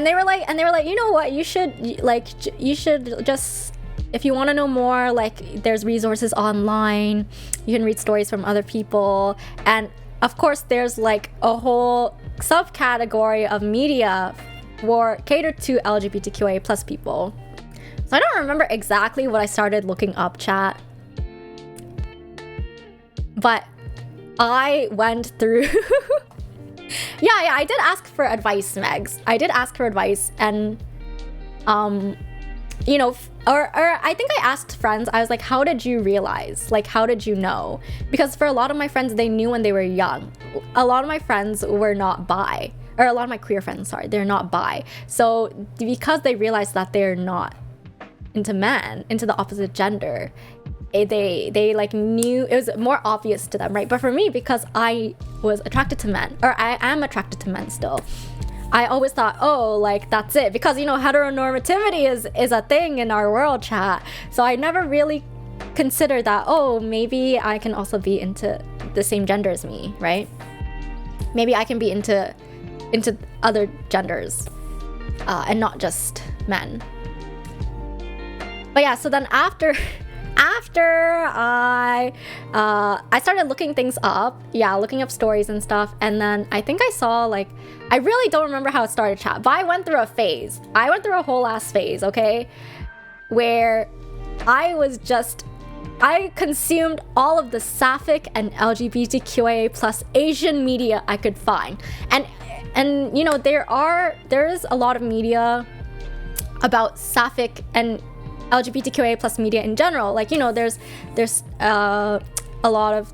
they were like, you know what, you should just, if you want to know more, like there's resources online, you can read stories from other people, and of course there's like a whole subcategory of media catered to LGBTQIA plus people. So I don't remember exactly what I started looking up, chat. But I went through... yeah, I did ask for advice, Megs. I did ask for advice, and you know, or I think I asked friends, I was like, how did you realize? Like, how did you know? Because for a lot of my friends, they knew when they were young. A lot of my friends were not bi. Or a lot of my queer friends, sorry, they're not bi. So because they realized that they're not into men, into the opposite gender, they like knew, it was more obvious to them, right? But for me, because I was attracted to men, or I am attracted to men still, I always thought, oh, like that's it. Because, you know, heteronormativity is a thing in our world, chat. So I never really considered that, oh, maybe I can also be into the same gender as me, right? Maybe I can be into other genders and not just men. But yeah, so then after I started looking things up, looking up stories and stuff, and then I think I saw, like, I really don't remember how it started, chat, but I went through a phase. I went through a whole ass phase, okay, where I consumed all of the Sapphic and LGBTQIA plus Asian media I could find. And you know, there is a lot of media about Sapphic and LGBTQIA plus media in general. Like, you know, there's a lot of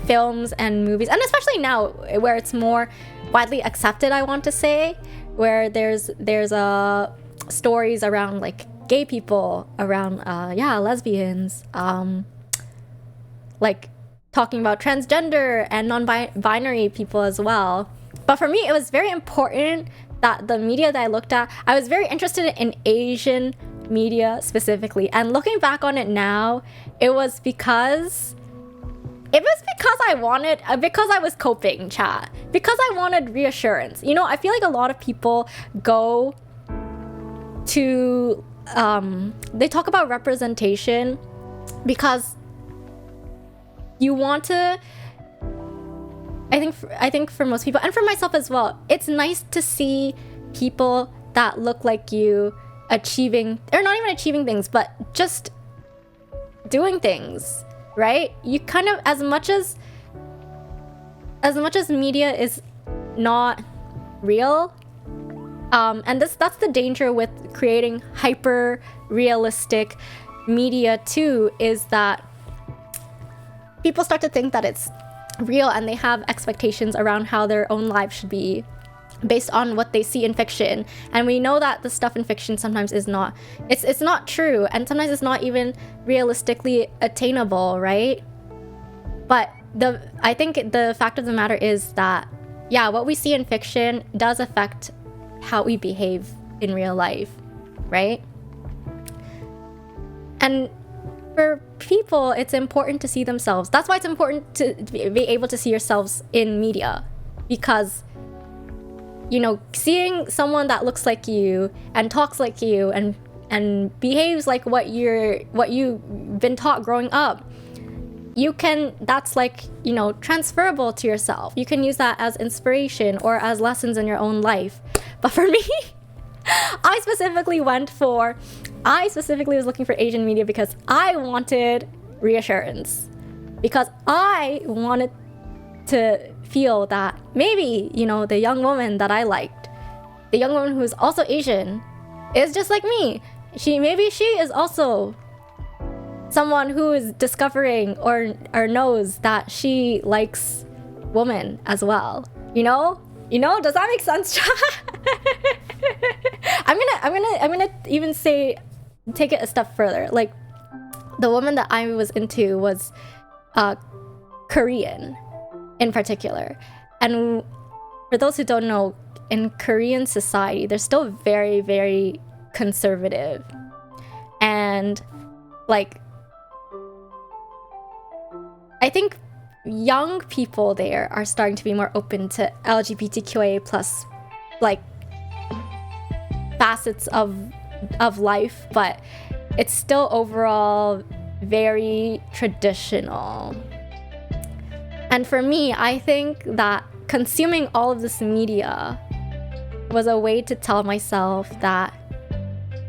films and movies, and especially now where it's more widely accepted, I want to say, where there's stories around like gay people, around lesbians, like talking about transgender and non-binary people as well. But for me, it was very important that the media that I looked at, I was very interested in Asian media specifically. And looking back on it now, it was because I was coping, chat. Because I wanted reassurance. You know, I feel like a lot of people go to, they talk about representation because you want to, I think for most people, and for myself as well, it's nice to see people that look like you achieving, or not even achieving things, but just doing things, right? You kind of, as much as media is not real, and that's the danger with creating hyper realistic media too, is that people start to think that it's real and they have expectations around how their own lives should be based on what they see in fiction. And we know that the stuff in fiction sometimes is not, it's not true, and sometimes it's not even realistically attainable, right? But I think the fact of the matter is that, yeah, what we see in fiction does affect how we behave in real life, right? And for people, it's important to see themselves. That's why it's important to be able to see yourselves in media, because, you know, seeing someone that looks like you and talks like you and behaves like what you've been taught growing up, that's like, you know, transferable to yourself. You can use that as inspiration or as lessons in your own life. But for me, I specifically was looking for Asian media because I wanted reassurance, because I wanted to feel that maybe, you know, the young woman that I liked, the young woman who's also Asian, is just like me. She is also someone who is discovering or knows that she likes women as well. You know, does that make sense? I'm gonna even take it a step further. Like, the woman that I was into was Korean in particular. And for those who don't know, in Korean society, they're still very, very conservative. And like, I think young people there are starting to be more open to LGBTQIA plus like facets of life, but it's still overall very traditional. And for me, I think that consuming all of this media was a way to tell myself that,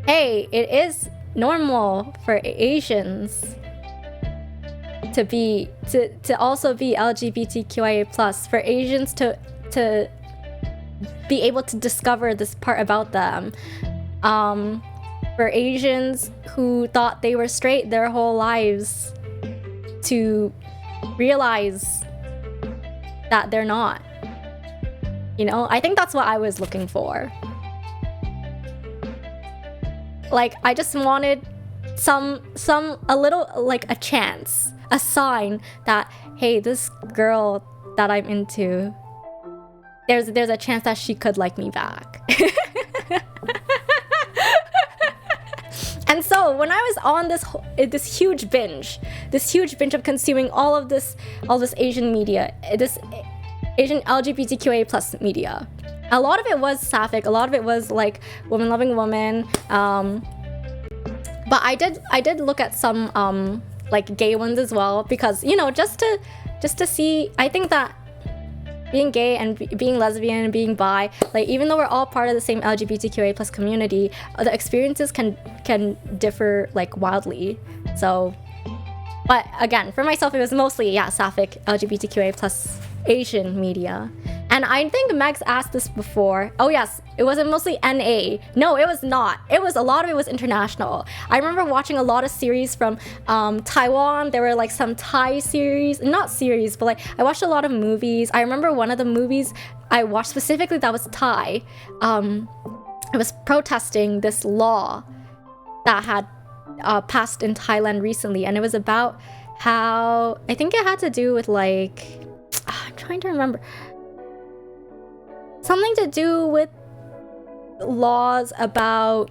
hey, it is normal for Asians to also be LGBTQIA plus, for Asians to be able to discover this part about them. For Asians who thought they were straight their whole lives to realize that they're not. You know, I think that's what I was looking for. Like, I just wanted a little, like, a chance, a sign that, hey, this girl that I'm into, there's a chance that she could like me back. And so when I was on this huge binge of consuming all this Asian media, this Asian LGBTQA plus media, a lot of it was sapphic, a lot of it was like woman loving woman, but I did look at some like gay ones as well, because, you know, just to see. I think that being gay and being lesbian and being bi, like, even though we're all part of the same LGBTQA plus community, the experiences can differ like wildly. So, but again, for myself, it was mostly sapphic LGBTQA plus Asian media. And And I think Meg's asked this before. Oh yes, it wasn't mostly NA. No, it was not. It was, a lot of it was international. I remember watching a lot of series from Taiwan. There were like some Thai series, not series, but like I watched a lot of movies. I remember one of the movies I watched specifically that was Thai. It was protesting this law that had passed in Thailand recently, and it was about how, I think it had to do with like, I'm trying to remember, something to do with laws about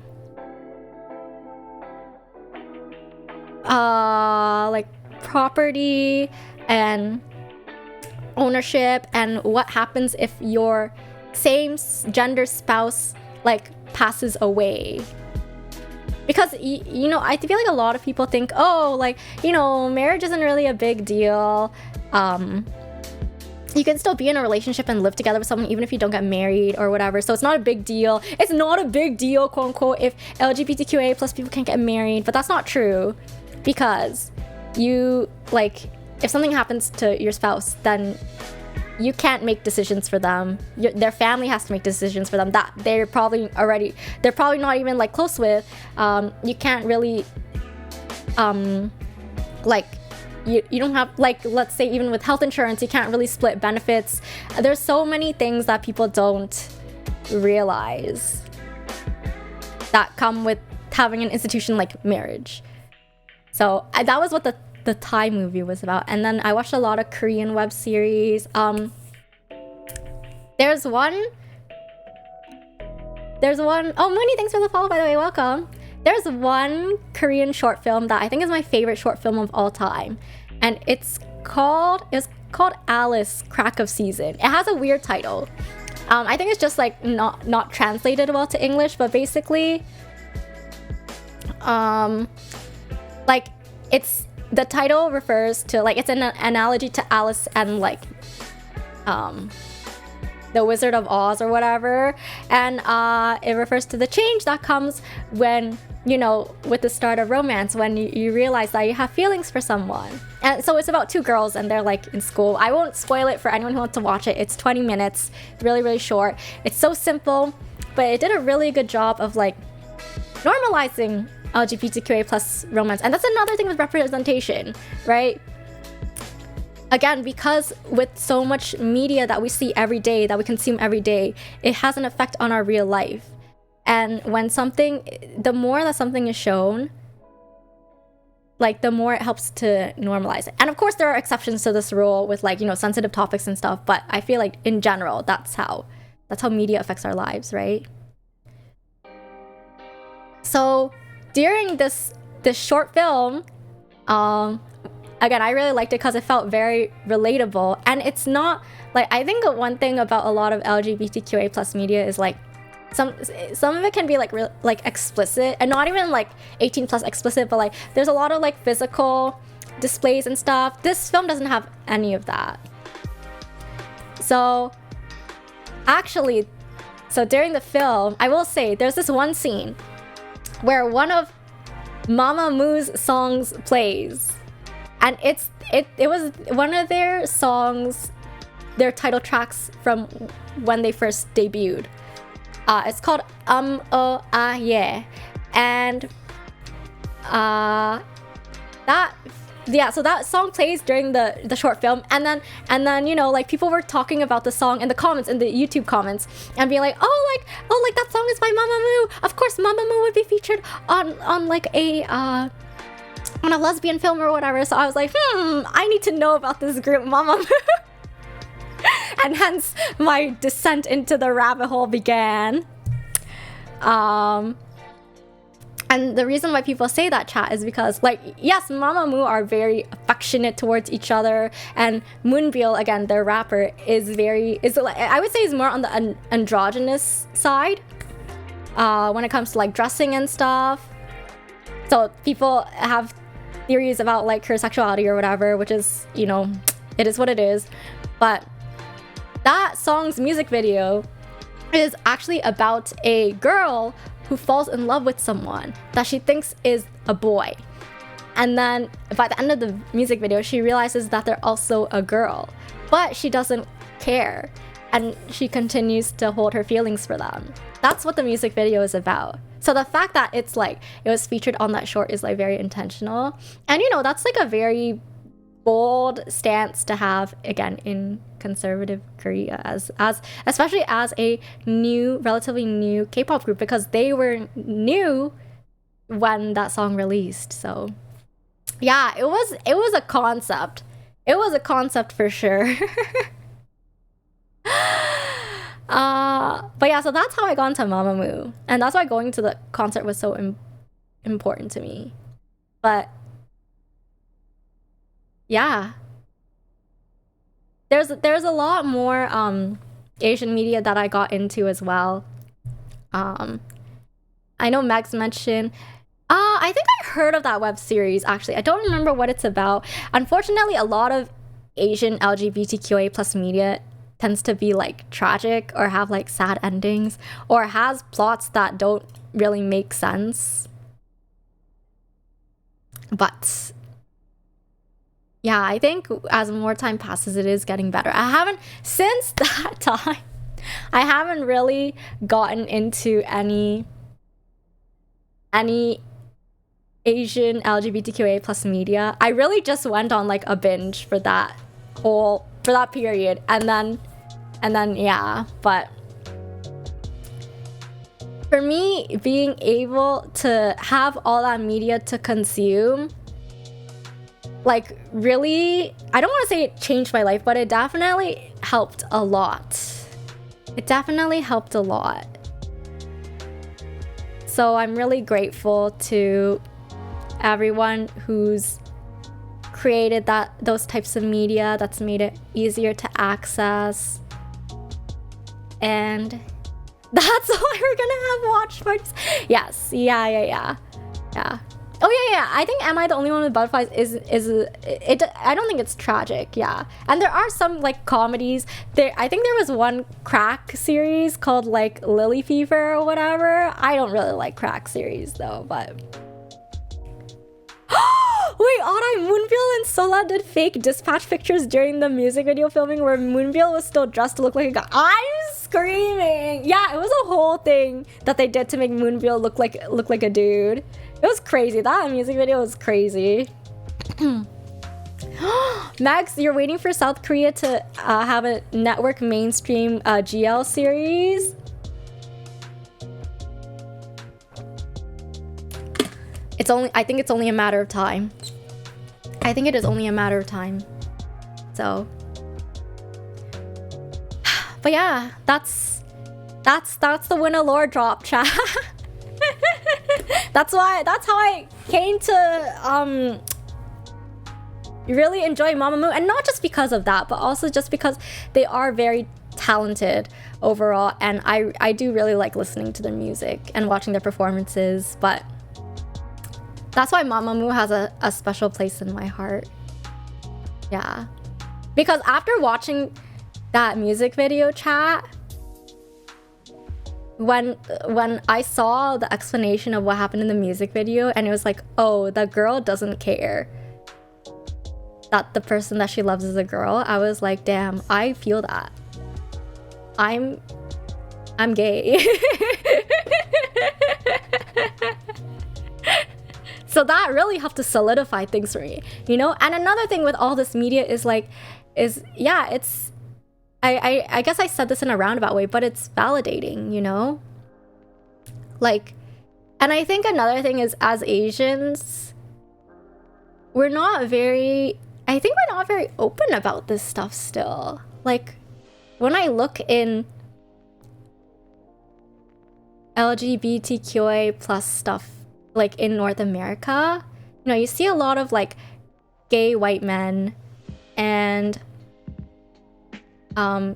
like property and ownership, and what happens if your same gender spouse like passes away. Because you know, I feel like a lot of people think, oh, like, you know, marriage isn't really a big deal. You can still be in a relationship and live together with someone even if you don't get married or whatever. So it's not a big deal. It's not a big deal, quote unquote, if LGBTQA plus people can't get married. But that's not true, because you, like, if something happens to your spouse, then you can't make decisions for them. Their family has to make decisions for them that they're probably not even like close with. You can't really like, you don't have, like, let's say even with health insurance, you can't really split benefits. There's so many things that people don't realize that come with having an institution like marriage. So that was what the Thai movie was about. And then I watched a lot of Korean web series. There's one, oh, Mooney, thanks for the follow, by the way, welcome. There's one Korean short film that I think is my favorite short film of all time, and it's called Alice Crack of Season. It has a weird title. I think it's just like not translated well to English, but basically like, it's, the title refers to, like, it's an analogy to Alice and like the Wizard of Oz or whatever, and it refers to the change that comes when, you know, with the start of romance, when you realize that you have feelings for someone. And so it's about two girls and they're like in school. I won't spoil it for anyone who wants to watch it. It's 20 minutes, really, really short. It's so simple, but it did a really good job of like normalizing LGBTQA plus romance. And that's another thing with representation, right? Again, because with so much media that we see every day, that we consume every day, it has an effect on our real life. And when the more that something is shown, like, the more it helps to normalize it. And of course there are exceptions to this rule with, like, you know, sensitive topics and stuff, but I feel like in general, that's how media affects our lives, right? So during this short film, again, I really liked it because it felt very relatable. And it's not, like, I think one thing about a lot of LGBTQA plus media is, like, some of it can be like like explicit, and not even like 18 plus explicit, but like there's a lot of like physical displays and stuff. This film doesn't have any of that. So actually, during the film, I will say there's this one scene where one of Mamamoo's songs plays, and it was one of their songs, their title tracks from when they first debuted. It's called Yeah, and so that song plays during the short film, and then you know, like, people were talking about the song in the comments, in the YouTube comments, and being like, oh, like that song is by Mamamoo. Of course, Mamamoo would be featured on like on a lesbian film or whatever. So I was like, I need to know about this group, Mamamoo. And hence my descent into the rabbit hole began. And the reason why people say that, chat, is because, like, yes, Mamamoo are very affectionate towards each other, and Moonbyul, again, their rapper, is I would say is more on the androgynous side when it comes to like dressing and stuff. So people have theories about like her sexuality or whatever, which is, you know, it is what it is. But that song's music video is actually about a girl who falls in love with someone that she thinks is a boy. And then by the end of the music video, she realizes that they're also a girl, but she doesn't care. and she continues to hold her feelings for them. That's what the music video is about. So the fact that it's like it was featured on that short is like very intentional, and you know, that's like a very bold stance to have, again, in conservative Korea, as especially as a relatively new K-pop group, because they were new when that song released. So yeah, it was a concept. It was a concept for sure. But yeah, so that's how I got into Mamamoo, and that's why going to the concert was so important to me. But yeah, there's a lot more Asian media that I got into as well. I know Megs mentioned. I think I heard of that web series, actually. I don't remember what it's about. Unfortunately, a lot of Asian LGBTQA plus media tends to be like tragic or have like sad endings or has plots that don't really make sense. But yeah, I think as more time passes, it is getting better. Since that time, I haven't really gotten into any Asian LGBTQA plus media. I really just went on like a binge for that period, and then yeah. But for me, being able to have all that media to consume, like, really, I don't want to say it changed my life, but it definitely helped a lot. It definitely helped a lot. So I'm really grateful to everyone who's created those types of media that's made it easier to access. And that's why we're gonna have watch parties. Yes, yeah. Oh yeah. I think Am I the Only One with Butterflies is it? I don't think it's tragic. Yeah, and there are some like comedies. I think there was one crack series called like Lily Fever or whatever. I don't really like crack series though, but. Wait, Audai, Moonbyul and Sola did fake dispatch pictures during the music video filming where Moonbyul was still dressed to look like a guy. I'm screaming! Yeah, it was a whole thing that they did to make Moonbyul look like a dude. It was crazy. That music video was crazy. Max, you're waiting for South Korea to have a network mainstream GL series? I think it's only a matter of time. I think it is only a matter of time. So, but yeah, that's the winner lore drop, chat. That's how I came to really enjoy Mamamoo, and not just because of that, but also just because they are very talented overall, and I do really like listening to their music and watching their performances. But that's why Mamamoo has a special place in my heart. Yeah. Because after watching that music video, chat, when I saw the explanation of what happened in the music video, and it was like, oh, the girl doesn't care that the person that she loves is a girl, I was like, damn, I feel that. I'm gay. So that really helped to solidify things for me, you know? And another thing with all this media is I guess I said this in a roundabout way, but it's validating, you know? Like, and I think another thing is, as Asians, we're not very open about this stuff still. Like, when I look in LGBTQA plus stuff, like in North America, you know, you see a lot of like gay white men, and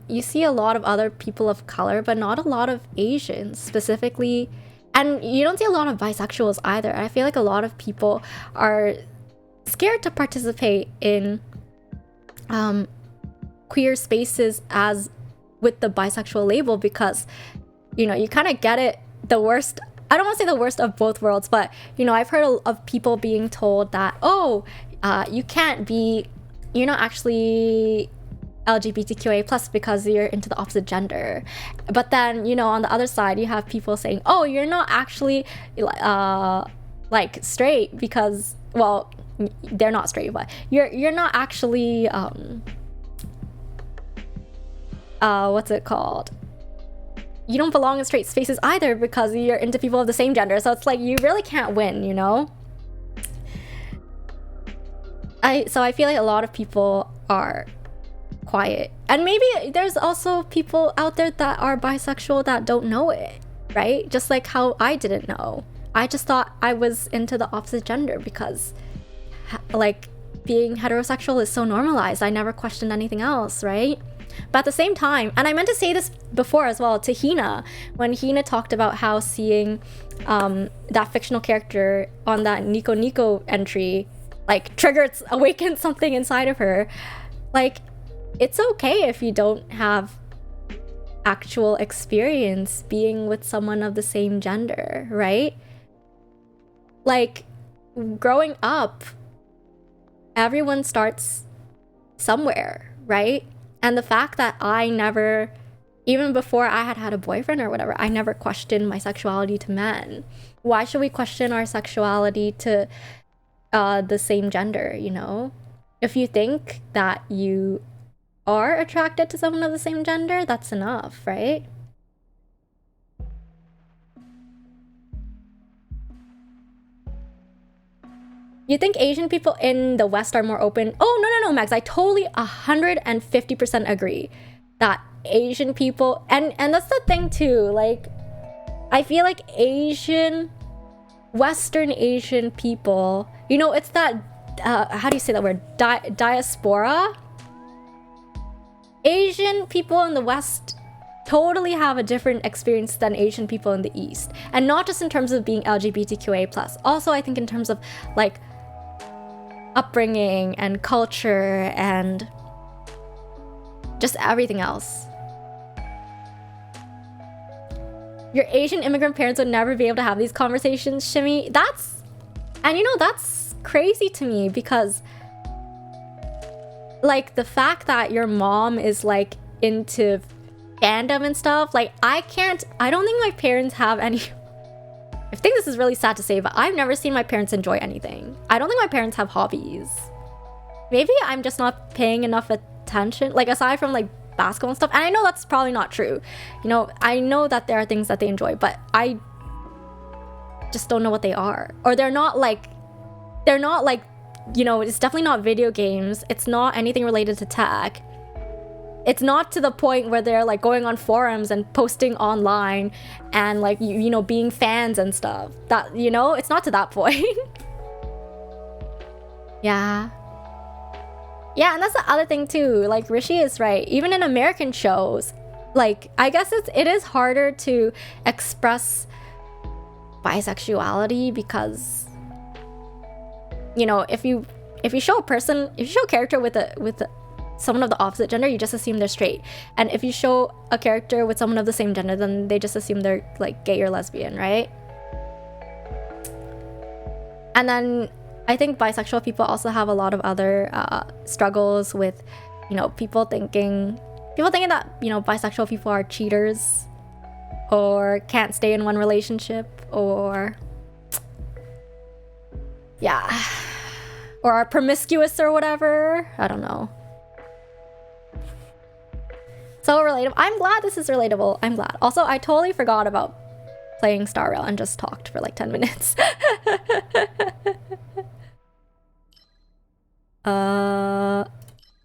you see a lot of other people of color, but not a lot of Asians specifically. And you don't see a lot of bisexuals either. I feel like a lot of people are scared to participate in queer spaces as with the bisexual label, because, you know, you kind of get it, the worst. I don't want to say the worst of both worlds, but, you know, I've heard of people being told that, oh, you're not actually LGBTQA plus because you're into the opposite gender. But then, you know, on the other side, you have people saying, oh, you're not actually like straight because, well, they're not straight, but you're not actually what's it called? You don't belong in straight spaces either because you're into people of the same gender. So it's like you really can't win, you know? So I feel like a lot of people are quiet, and maybe there's also people out there that are bisexual that don't know it, right? Just like how I didn't know. I just thought I was into the opposite gender because like being heterosexual is so normalized. I never questioned anything else, right? But at the same time, and I meant to say this before as well to Hina, when Hina talked about how seeing that fictional character on that Nico Nico entry like awakened something inside of her. Like, it's okay if you don't have actual experience being with someone of the same gender, right? Like, growing up, everyone starts somewhere, right? And the fact that I never, even before I had a boyfriend or whatever, I never questioned my sexuality to men. Why should we question our sexuality to the same gender, you know? If you think that you are attracted to someone of the same gender, that's enough, right? You think Asian people in the West are more open? Oh, no, Max. I totally 150% agree that Asian people, and that's the thing too, like, I feel like Western Asian people, you know, it's that, how do you say that word? Diaspora? Asian people in the West totally have a different experience than Asian people in the East. And not just in terms of being LGBTQA+. Also, I think in terms of, like, upbringing and culture and just everything else. Your Asian immigrant parents would never be able to have these conversations, Shimmy. That's crazy to me because, like, the fact that your mom is, like, into fandom and stuff, like, I don't think my parents have any... I think this is really sad to say, but I've never seen my parents enjoy anything. I don't think my parents have hobbies. Maybe I'm just not paying enough attention, like, aside from, like, basketball and stuff. And I know that's probably not true. You know, I know that there are things that they enjoy, but I just don't know what they are. Or they're not like, you know, it's definitely not video games. It's not anything related to tech. It's not to the point where they're like going on forums and posting online and like, you know, being fans and stuff. That, you know, it's not to that point. Yeah. Yeah, and that's the other thing too. Like, Rishi is right. Even in American shows, like, I guess it is harder to express bisexuality because, you know, if you show a character with someone of the opposite gender, you just assume they're straight. And if you show a character with someone of the same gender, then they just assume they're like gay or lesbian, right? And then I think bisexual people also have a lot of other struggles with, you know, people thinking that, you know, bisexual people are cheaters or can't stay in one relationship or, yeah, or are promiscuous or whatever. I don't know. So relatable. I'm glad this is relatable. I'm glad. Also, I totally forgot about playing Star Rail and just talked for like 10 minutes.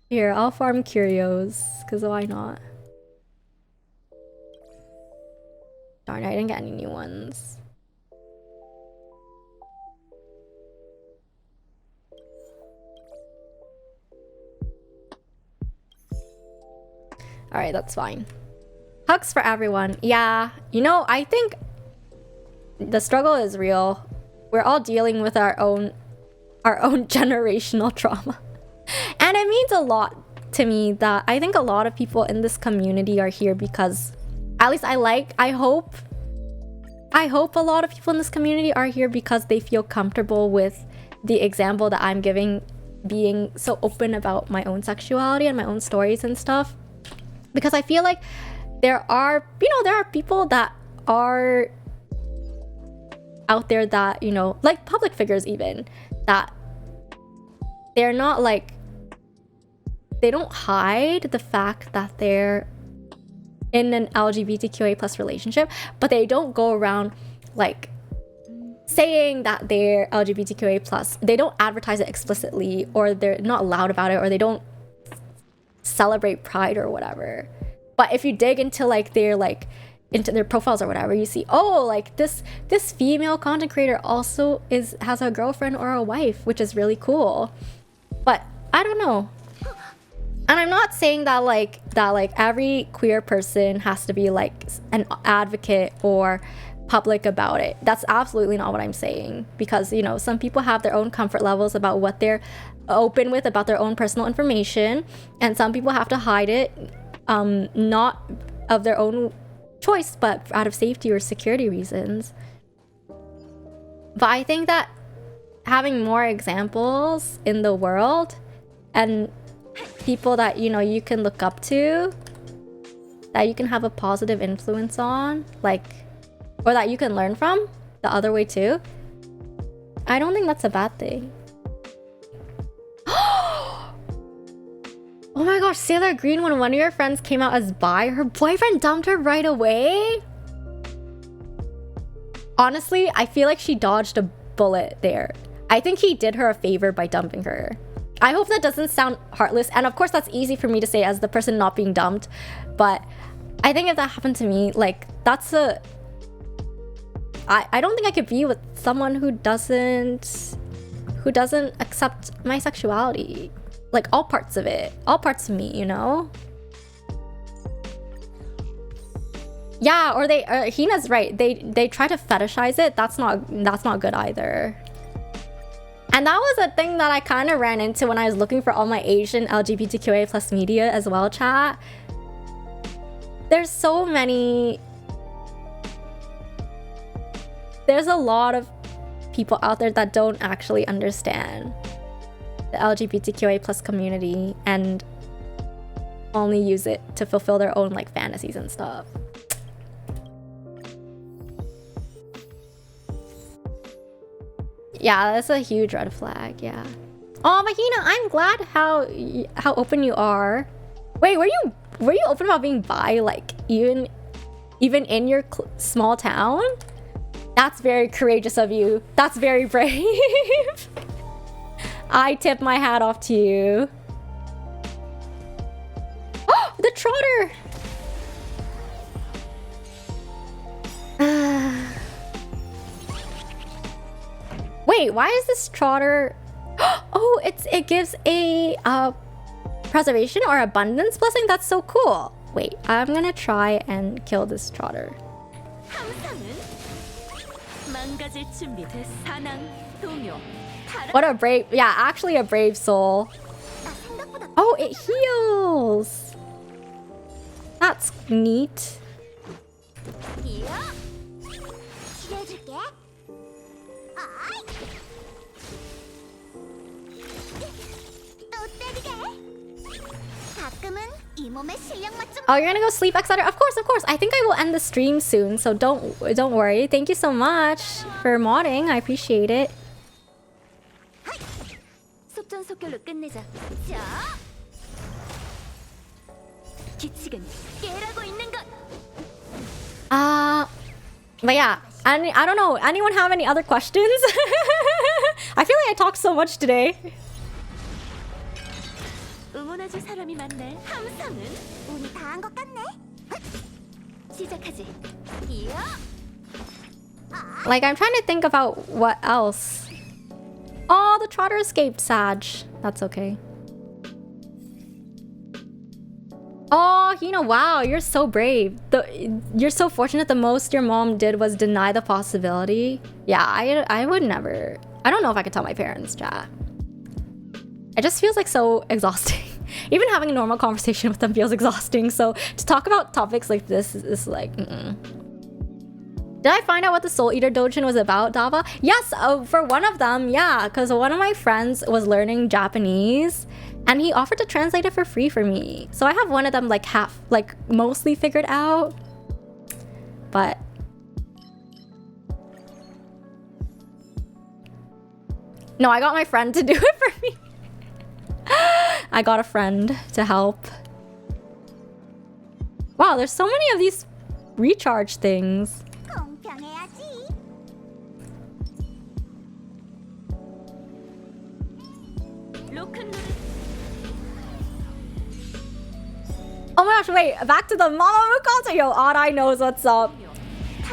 Here, I'll farm curios, because why not? Darn, I didn't get any new ones. Alright, that's fine. Hugs for everyone. Yeah, you know, I think the struggle is real. We're all dealing with our own generational trauma. And it means a lot to me that I think a lot of people in this community are here because, at least I hope a lot of people in this community are here because they feel comfortable with the example that I'm giving being so open about my own sexuality and my own stories and stuff, because I feel like there are people that are out there that, you know, like public figures even, that they're not like, they don't hide the fact that they're in an LGBTQA plus relationship, but they don't go around like saying that they're LGBTQA plus. They don't advertise it explicitly, or they're not loud about it, or they don't celebrate pride or whatever. But if you dig into like into their profiles or whatever, you see, oh, like this female content creator also has a girlfriend or a wife, which is really cool. But I don't know. And I'm not saying that like every queer person has to be like an advocate or public about it. That's absolutely not what I'm saying, because, you know, some people have their own comfort levels about what they're open with about their own personal information, and some people have to hide it, not of their own choice, but out of safety or security reasons. But I think that having more examples in the world and people that, you know, you can look up to, that you can have a positive influence on, like, or that you can learn from the other way too, I don't think that's a bad thing. Oh my gosh, Sailor Green, when one of your friends came out as bi, her boyfriend dumped her right away? Honestly, I feel like she dodged a bullet there. I think he did her a favor by dumping her. I hope that doesn't sound heartless, and of course that's easy for me to say as the person not being dumped, but I think if that happened to me, like, that's a... I don't think I could be with someone who doesn't accept my sexuality. Like, all parts of it. All parts of me, you know? Yeah, or Hina's right. They try to fetishize it. That's not good either. And that was a thing that I kind of ran into when I was looking for all my Asian LGBTQA plus media as well, chat. There's so many... There's a lot of people out there that don't actually understand the LGBTQA plus community and only use it to fulfill their own like fantasies and stuff. Yeah, that's a huge red flag. Yeah. Oh, Mahina, I'm glad how open you are. Wait, were you open about being bi, like even in your small town? That's very courageous of you. That's very brave. I tip my hat off to you. Oh, the trotter! Wait, why is this trotter... Oh, it gives a preservation or abundance blessing? That's so cool. Wait, I'm gonna try and kill this trotter. What a brave... Yeah, actually a brave soul. Oh, it heals! That's neat. Oh, you're gonna go sleep, Exeter? Of course, of course. I think I will end the stream soon, so don't worry. Thank you so much for modding. I appreciate it. But yeah, I don't know. Anyone have any other questions? I feel like I talked so much today. Like, I'm trying to think about what else. Oh, the trotter escaped, Sag. That's okay. Oh, wow, you're so brave. You're so fortunate. The most your mom did was deny the possibility. Yeah, I would never. I don't know if I could tell my parents, chat. It just feels like so exhausting. Even having a normal conversation with them feels exhausting. So to talk about topics like this is like, Did I find out what the Soul Eater Dojin was about, Dava? Yes, for one of them, yeah, because one of my friends was learning Japanese and he offered to translate it for free for me. So I have one of them like mostly figured out. But no, I got my friend to do it for me. I got a friend to help. Wow, there's so many of these recharge things. Oh my gosh, wait, back to the Mamamoo concert. Yo, Odd Eye knows what's up.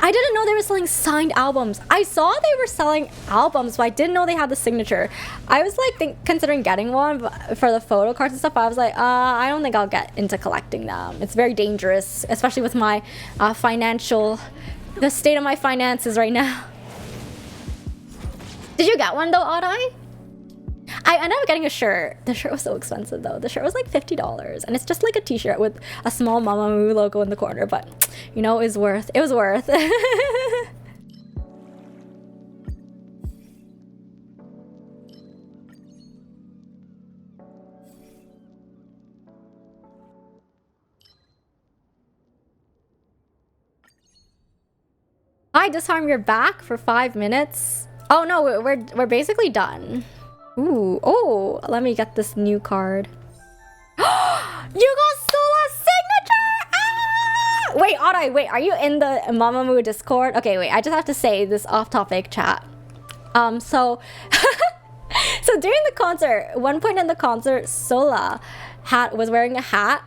I didn't know they were selling signed albums. I saw they were selling albums, but I didn't know they had the signature. I was like considering getting one for the photo cards and stuff, but I was like, I don't think I'll get into collecting them. It's very dangerous, especially with my the state of my finances right now. Did you get one though, Odd Eye? I ended up getting a shirt. The shirt was so expensive though. The shirt was like $50 and it's just like a t-shirt with a small Mamamoo logo in the corner, but you know, it was worth. Hi, Disarm, you're back for 5 minutes. Oh no, we're basically done. Ooh, oh, let me get this new card. You got Sola's signature! Ah! Wait, Odd Eye, wait, are you in the Mamamoo Discord? Okay, wait, I just have to say this off-topic chat. So during the concert, one point in the concert, Sola was wearing a hat.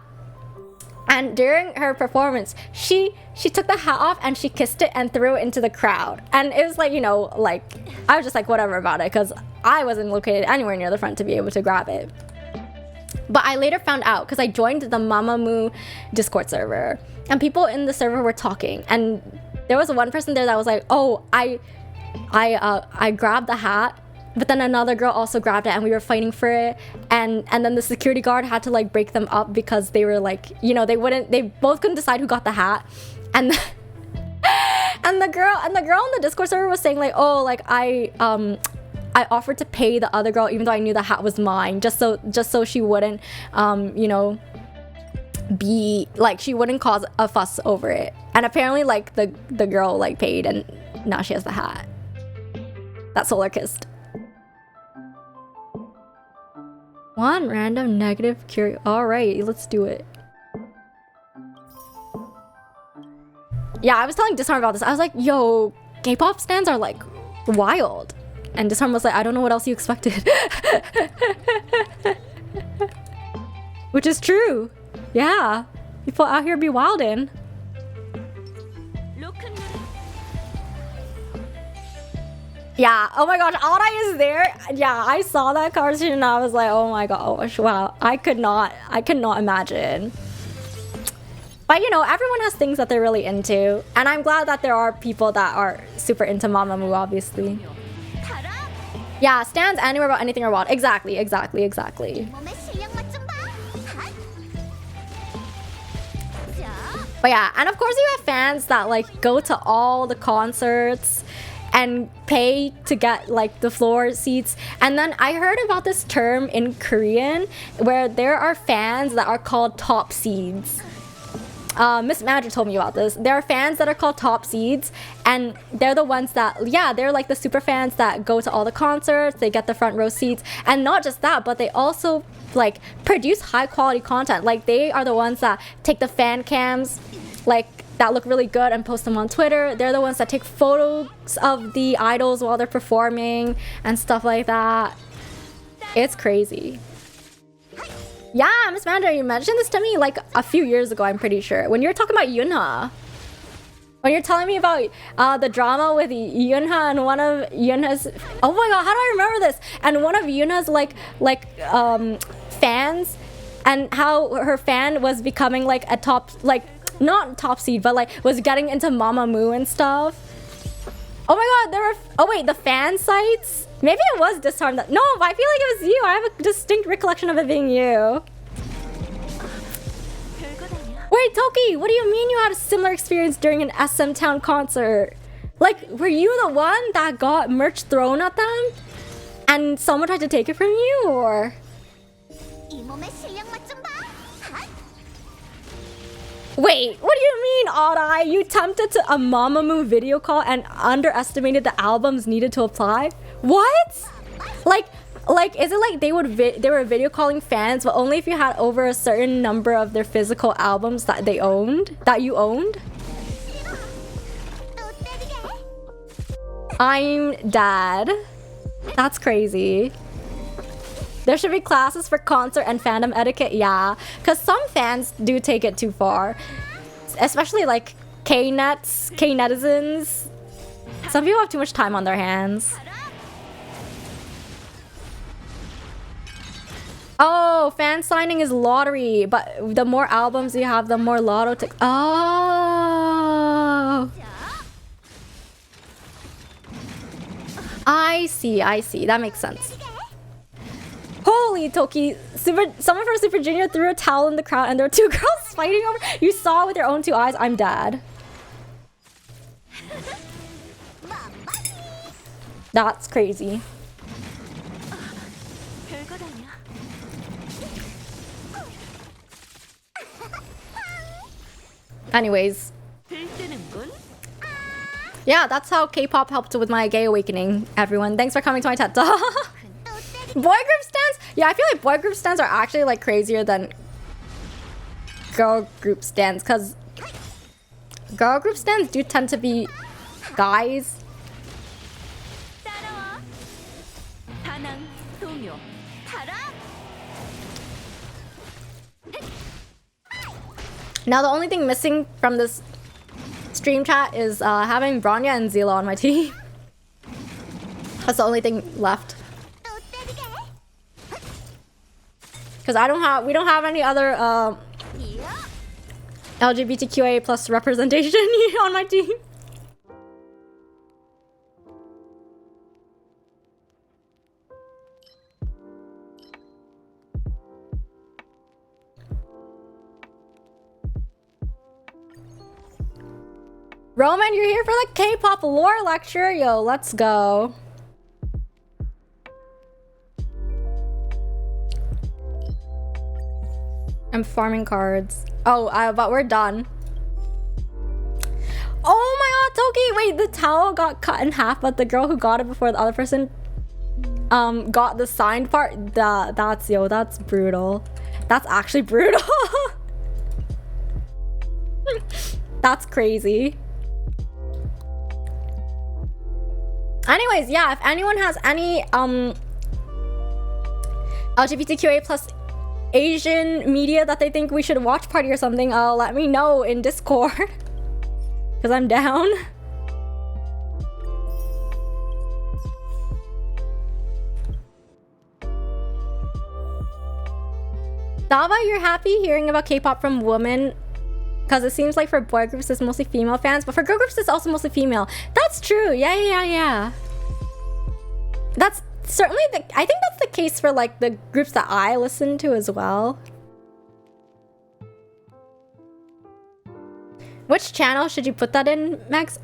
And during her performance, she took the hat off and she kissed it and threw it into the crowd. And it was like, you know, like, I was just like, whatever about it, because I wasn't located anywhere near the front to be able to grab it. But I later found out, because I joined the Mamamoo Discord server, and people in the server were talking. And there was one person there that was like, oh, I grabbed the hat, but then another girl also grabbed it and we were fighting for it, and then the security guard had to like break them up because they were like, you know, they both couldn't decide who got the hat. And the girl in the Discord server was saying like, oh, like I offered to pay the other girl even though I knew the hat was mine, just so she wouldn't you know, be like, she wouldn't cause a fuss over it. And apparently like the girl like paid and now she has the hat that Solar kissed. One random negative curious. Alright, let's do it. Yeah, I was telling Disarm about this. I was like, yo, K-pop stans are like wild. And Disarm was like, I don't know what else you expected. Which is true. Yeah. People out here be wildin'. Yeah, oh my gosh, Odd Eye is there. Yeah, I saw that cartoon and I was like, oh my gosh, wow. I could not imagine. But you know, everyone has things that they're really into. And I'm glad that there are people that are super into Mamamoo, obviously. Yeah, stands anywhere about anything or wild. Exactly. But yeah, and of course you have fans that like go to all the concerts and pay to get like the floor seats. And then I heard about this term in Korean where there are fans that are called top seeds. Miss Manager told me about this. There are fans that are called top seeds, and they're the ones that, yeah, they're like the super fans that go to all the concerts, they get the front row seats, and not just that, but they also like produce high quality content. Like they are the ones that take the fan cams, like that look really good and post them on Twitter. They're the ones that take photos of the idols while they're performing and stuff like that. It's crazy. Yeah, Miss Manager, you mentioned this to me like a few years ago, I'm pretty sure. When you were talking about Yunha. When you're telling me about the drama with Yunha and one of Yunha's... Oh my god, how do I remember this? And one of Yunha's fans, and how her fan was becoming like a top... like not top seed, but like was getting into Mamamoo and stuff. Oh my god, there were... Oh wait, the fan sites? Maybe it was Disarm that... No, but I feel like it was you. I have a distinct recollection of it being you. Wait, Toki, what do you mean you had a similar experience during an SM Town concert? Like, were you the one that got merch thrown at them? And someone tried to take it from you, or? Wait, what do you mean, Odd Eye? You attempted to a Mamamoo video call and underestimated the albums needed to apply? What? Like, is it like they were video calling fans, but only if you had over a certain number of their physical albums that you owned? I'm dead. That's crazy. There should be classes for concert and fandom etiquette, yeah. Because some fans do take it too far. Especially like K-netizens. Some people have too much time on their hands. Oh, fan signing is lottery. But the more albums you have, the more lotto tickets. Oh. I see. That makes sense. Holy Toki, someone from Super Junior threw a towel in the crowd and there were two girls fighting over. You saw it with your own two eyes. I'm dead. That's crazy. Anyways. Yeah, that's how K-pop helped with my gay awakening, everyone. Thanks for coming to my TED Talk. Boy group stands? Yeah, I feel like boy group stands are actually like crazier than girl group stands, because girl group stands do tend to be guys. Now the only thing missing from this stream chat is having Bronya and Zila on my team. That's the only thing left. Because we don't have any other LGBTQIA plus representation on my team. Roman, you're here for the K-pop lore lecture? Yo, let's go. I'm farming cards. Oh, but we're done. Oh my god, Toki! Wait, the towel got cut in half, but the girl who got it before the other person got the signed part. That's brutal. That's actually brutal. That's crazy. Anyways, yeah, if anyone has any LGBTQA plus Asian media that they think we should watch party or something, let me know in Discord. Because I'm down. Dava, you're happy hearing about K-pop from women? Because it seems like for boy groups it's mostly female fans, but for girl groups it's also mostly female. That's true. Yeah. That's certainly I think that's the case for like the groups that I listen to as well. Which channel should you put that in, Max?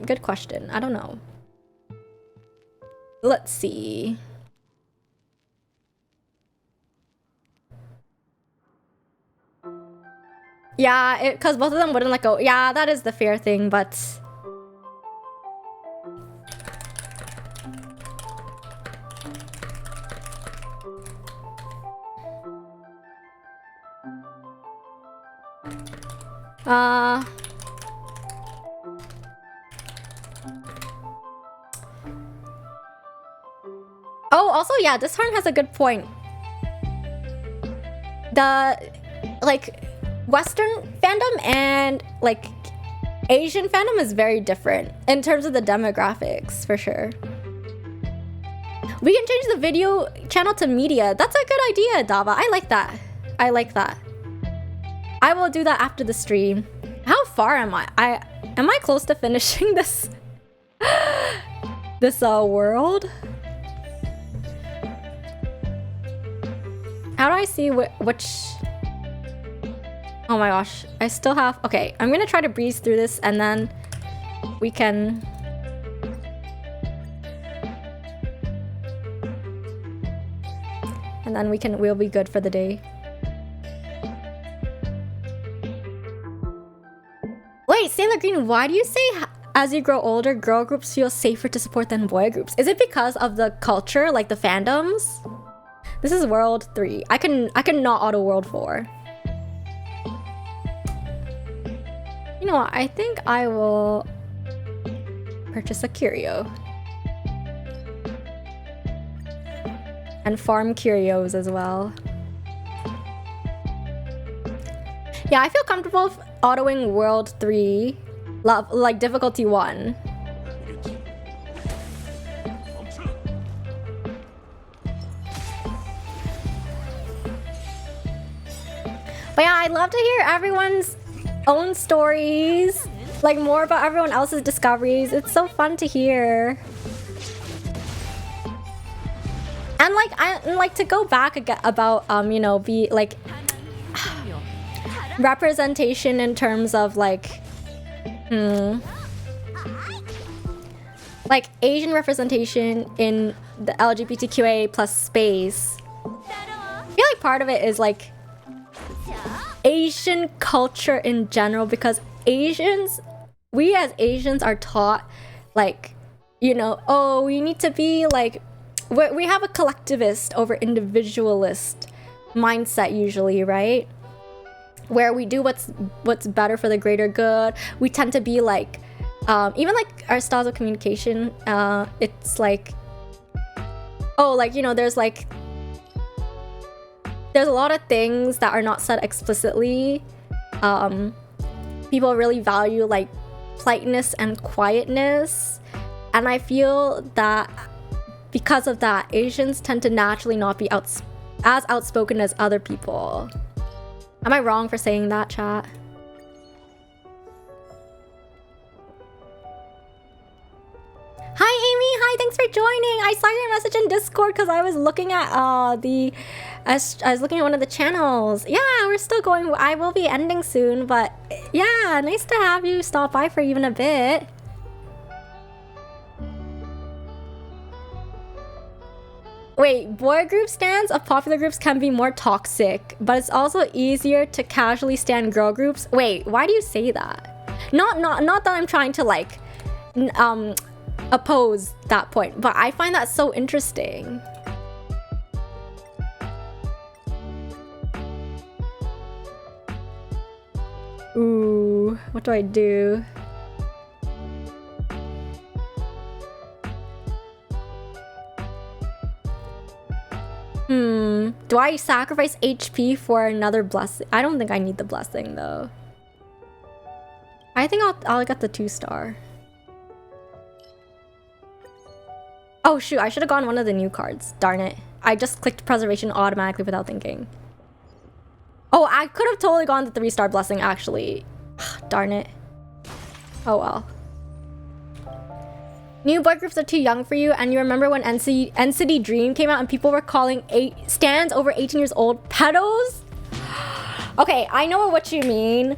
Good question. I don't know. Let's see. Yeah, because both of them wouldn't let go. Yeah, that is the fair thing, but oh, also, yeah, this horn has a good point. The, like, Western fandom and, like, Asian fandom is very different in terms of the demographics, for sure. We can change the video channel to media. That's a good idea, Dava. I like that. I will do that after the stream. How far am I? Am I close to finishing this world? How do I see which? Oh my gosh, I still have. Okay, I'm gonna try to breeze through this and then we can and then we'll be good for the day. Wait, Sailor Green, why do you say as you grow older, girl groups feel safer to support than boy groups? Is it because of the culture, like the fandoms? This is World 3. I can not auto World 4. You know what? I think I will purchase a curio. And farm curios as well. Yeah, I feel comfortable autoing World 3, like difficulty 1. But yeah, I'd love to hear everyone's own stories, like more about everyone else's discoveries. It's so fun to hear. And like I like to go back about you know, be like representation in terms of like like Asian representation in the LGBTQA plus space. I feel like part of it is like Asian culture in general, because we as Asians are taught like, you know, oh, we need to be like, we have a collectivist over individualist mindset usually, right? Where we do what's better for the greater good. We tend to be like, even like our styles of communication, it's like, oh, like, you know, there's a lot of things that are not said explicitly. People really value like politeness and quietness, and I feel that because of that, Asians tend to naturally not be as outspoken as other people. Am I wrong for saying that, chat? Hi Amy, hi, thanks for joining. I saw your message in Discord because I was looking at I was looking at one of the channels. Yeah, we're still going. I will be ending soon, but yeah, nice to have you stop by for even a bit. Wait, boy group stans of popular groups can be more toxic, but it's also easier to casually stan girl groups. Wait, why do you say that? Not that I'm trying to like oppose that point, but I find that so interesting. Ooh, what do I do? Do I sacrifice HP for another blessing? I don't think I need the blessing though. I think I'll get the 2-star. Oh shoot, I should have gone one of the new cards. Darn it. I just clicked preservation automatically without thinking. Oh, I could have totally gone the 3-star blessing actually. Darn it. Oh well. New boy groups are too young for you, and you remember when NCT Dream came out and people were calling stans over 18 years old pedos? Okay, I know what you mean.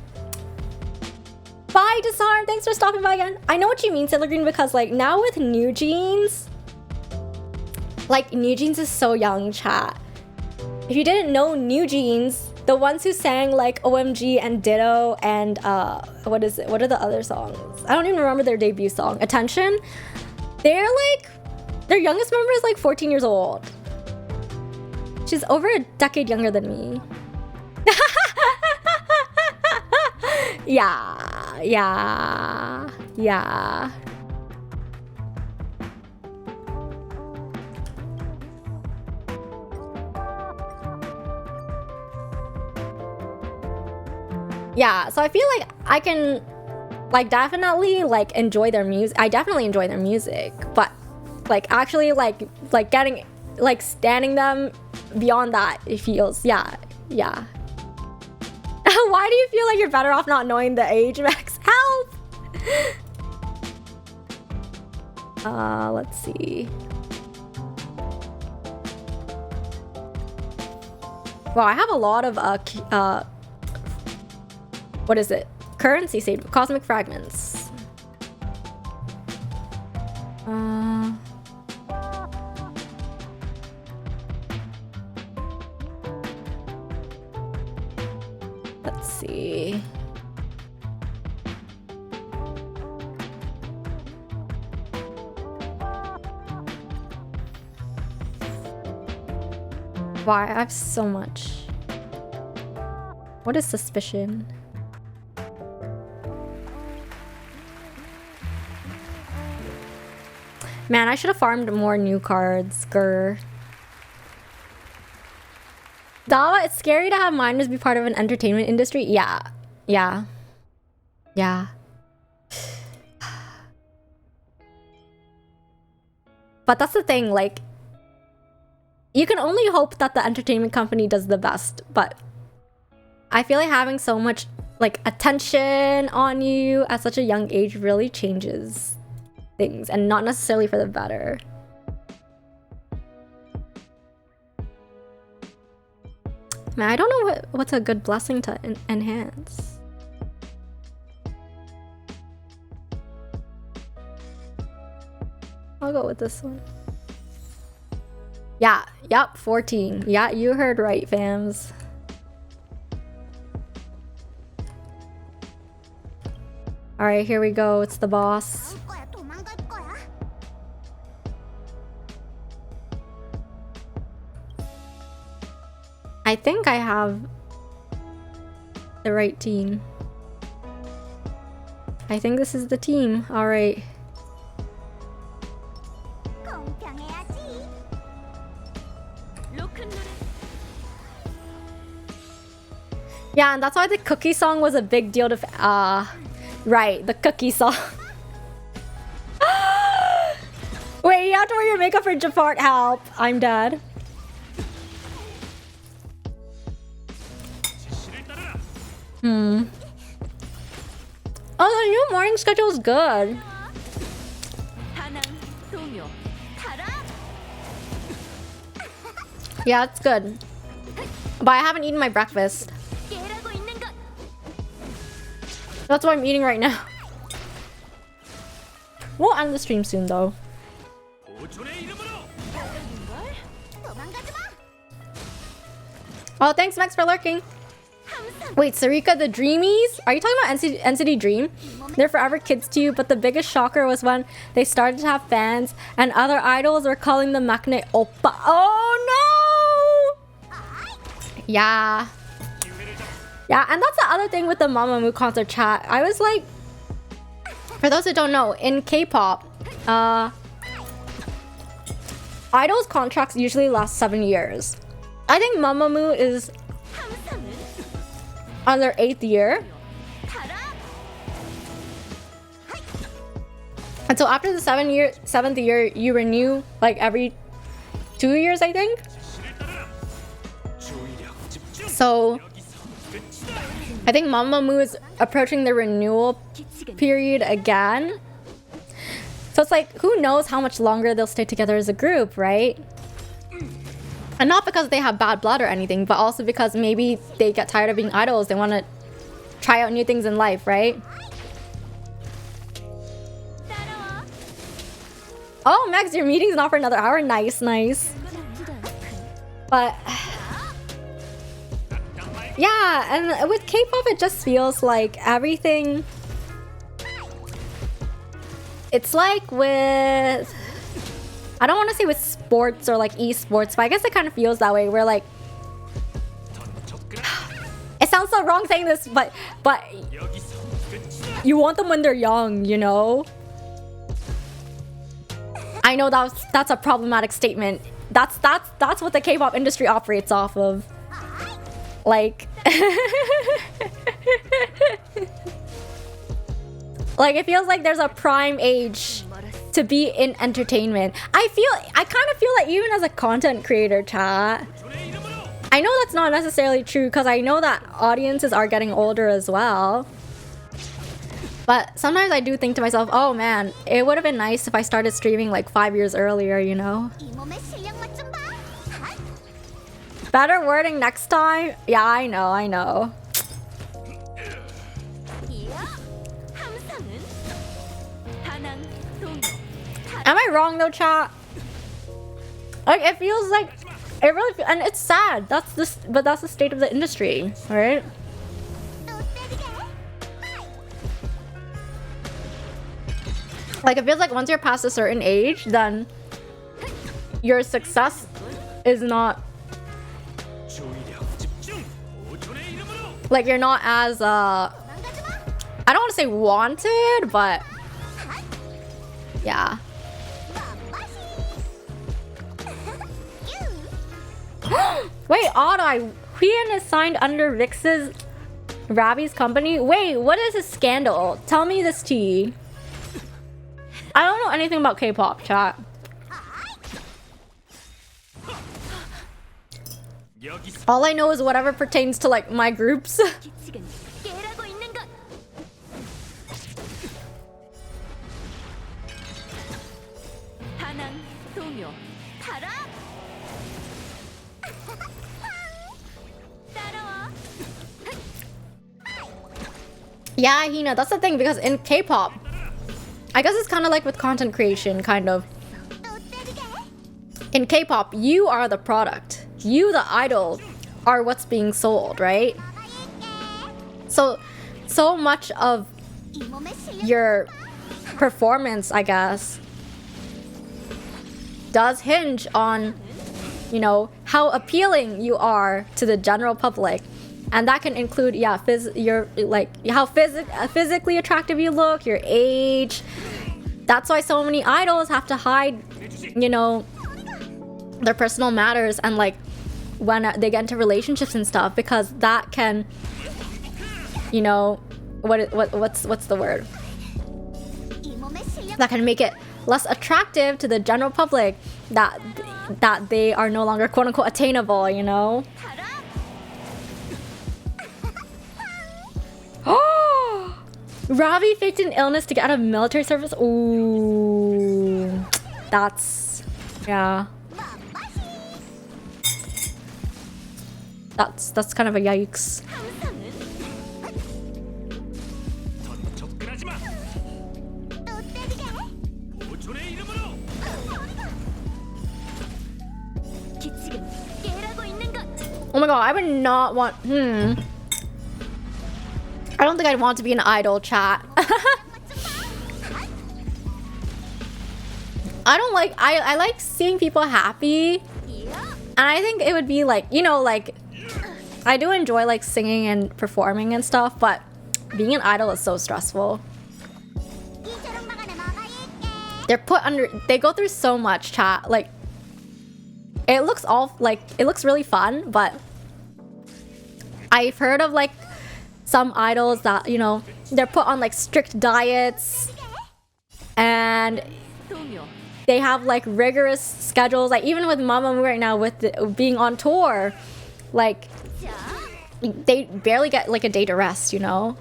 Bye, Disarm. Thanks for stopping by again. I know what you mean, Sailor Green, because like now with New Jeans, like New Jeans is so young, chat. If you didn't know New Jeans, the ones who sang like OMG and Ditto and what is it? What are the other songs? I don't even remember their debut song. Attention. They're like, their youngest member is like 14 years old. She's over a decade younger than me. Yeah. Yeah. Yeah, so I feel like I can like definitely like enjoy their music. I definitely enjoy their music, but like actually like getting like standing them beyond that, it feels yeah. Why do you feel like you're better off not knowing the age, Max? Help! Let's see. Wow, I have a lot of what is it? Currency saved, cosmic fragments. Let's see. Why? I have so much. What is suspicion? Man, I should have farmed more new cards. Grr. Dawa, it's scary to have minors be part of an entertainment industry. Yeah. Yeah. Yeah. But that's the thing, like, you can only hope that the entertainment company does the best, but I feel like having so much like attention on you at such a young age really changes things, and not necessarily for the better. Man, I don't know what's a good blessing to enhance. I'll go with this one. Yeah, yep, 14. Yeah, you heard right, fams. Alright, here we go. It's the boss. I think I have the right team. I think this is the team. Alright. Yeah, and that's why the cookie song was a big deal to right, the cookie song. Wait, you have to wear your makeup for Jafar. Help. I'm dead. Oh, the new morning schedule is good. Yeah, it's good. But I haven't eaten my breakfast. That's what I'm eating right now. We'll end the stream soon though. Oh, thanks Max for lurking. Wait, Sarika, the Dreamies? Are you talking about NCT Dream? They're forever kids to you, but the biggest shocker was when they started to have fans and other idols were calling them maknae oppa. Oh no! Yeah. Yeah, and that's the other thing with the Mamamoo concert chat. I was like, for those who don't know, in K-pop, idols contracts usually last 7 years. I think Mamamoo is on their 8th year. And so after the 7th year, you renew like every 2 years, I think. So I think Mamamoo is approaching the renewal period again. So it's like, who knows how much longer they'll stay together as a group, right? And not because they have bad blood or anything, but also because maybe they get tired of being idols. They want to try out new things in life, right? Oh, Max, your meeting's not for another hour. Nice, nice. But yeah, and with K-pop, it just feels like everything. It's like with, I don't want to say with sports or like esports, but I guess it kind of feels that way. Where like, it sounds so wrong saying this, but you want them when they're young, you know? I know that's a problematic statement. That's what the K-pop industry operates off of. Like, like it feels like there's a prime age to be in entertainment. I kind of feel like even as a content creator, chat, I know that's not necessarily true because I know that audiences are getting older as well. But sometimes I do think to myself, oh man, it would have been nice if I started streaming like 5 years earlier, you know? Better wording next time? Yeah, I know. Am I wrong though, chat? Like, it feels like, it really, and it's sad. But that's the state of the industry, right? Like, it feels like once you're past a certain age, then your success is not... Like, you're not as, I don't want to say wanted, but... Yeah. Wait, Audai, Hwien is signed under Vix's Ravi's company? Wait, what is a scandal? Tell me this tea. I don't know anything about K-pop, chat. All I know is whatever pertains to like my groups. Yeah, Hina, that's the thing, because in K-pop, I guess it's kind of like with content creation, kind of. In K-pop, you are the product. You, the idol, are what's being sold, right? So much of your performance, I guess, does hinge on, you know, how appealing you are to the general public. And that can include, yeah, your like how physically attractive you look, your age. That's why so many idols have to hide, you know, their personal matters and like when they get into relationships and stuff, because that can, you know, what's the word? That can make it less attractive to the general public that they are no longer quote unquote attainable, you know. Oh, Ravi faked an illness to get out of military service. Ooh, that's, yeah. That's kind of a yikes. Oh my god, I would not want. I don't think I'd want to be an idol, chat. I like seeing people happy. And I think it would be like, you know, like, I do enjoy like singing and performing and stuff, but being an idol is so stressful. They go through so much, chat. Like, it looks really fun, but I've heard of like some idols that, you know, they're put on like strict diets and they have like rigorous schedules. Like even with Mamamoo right now, with being on tour, like they barely get like a day to rest, you know.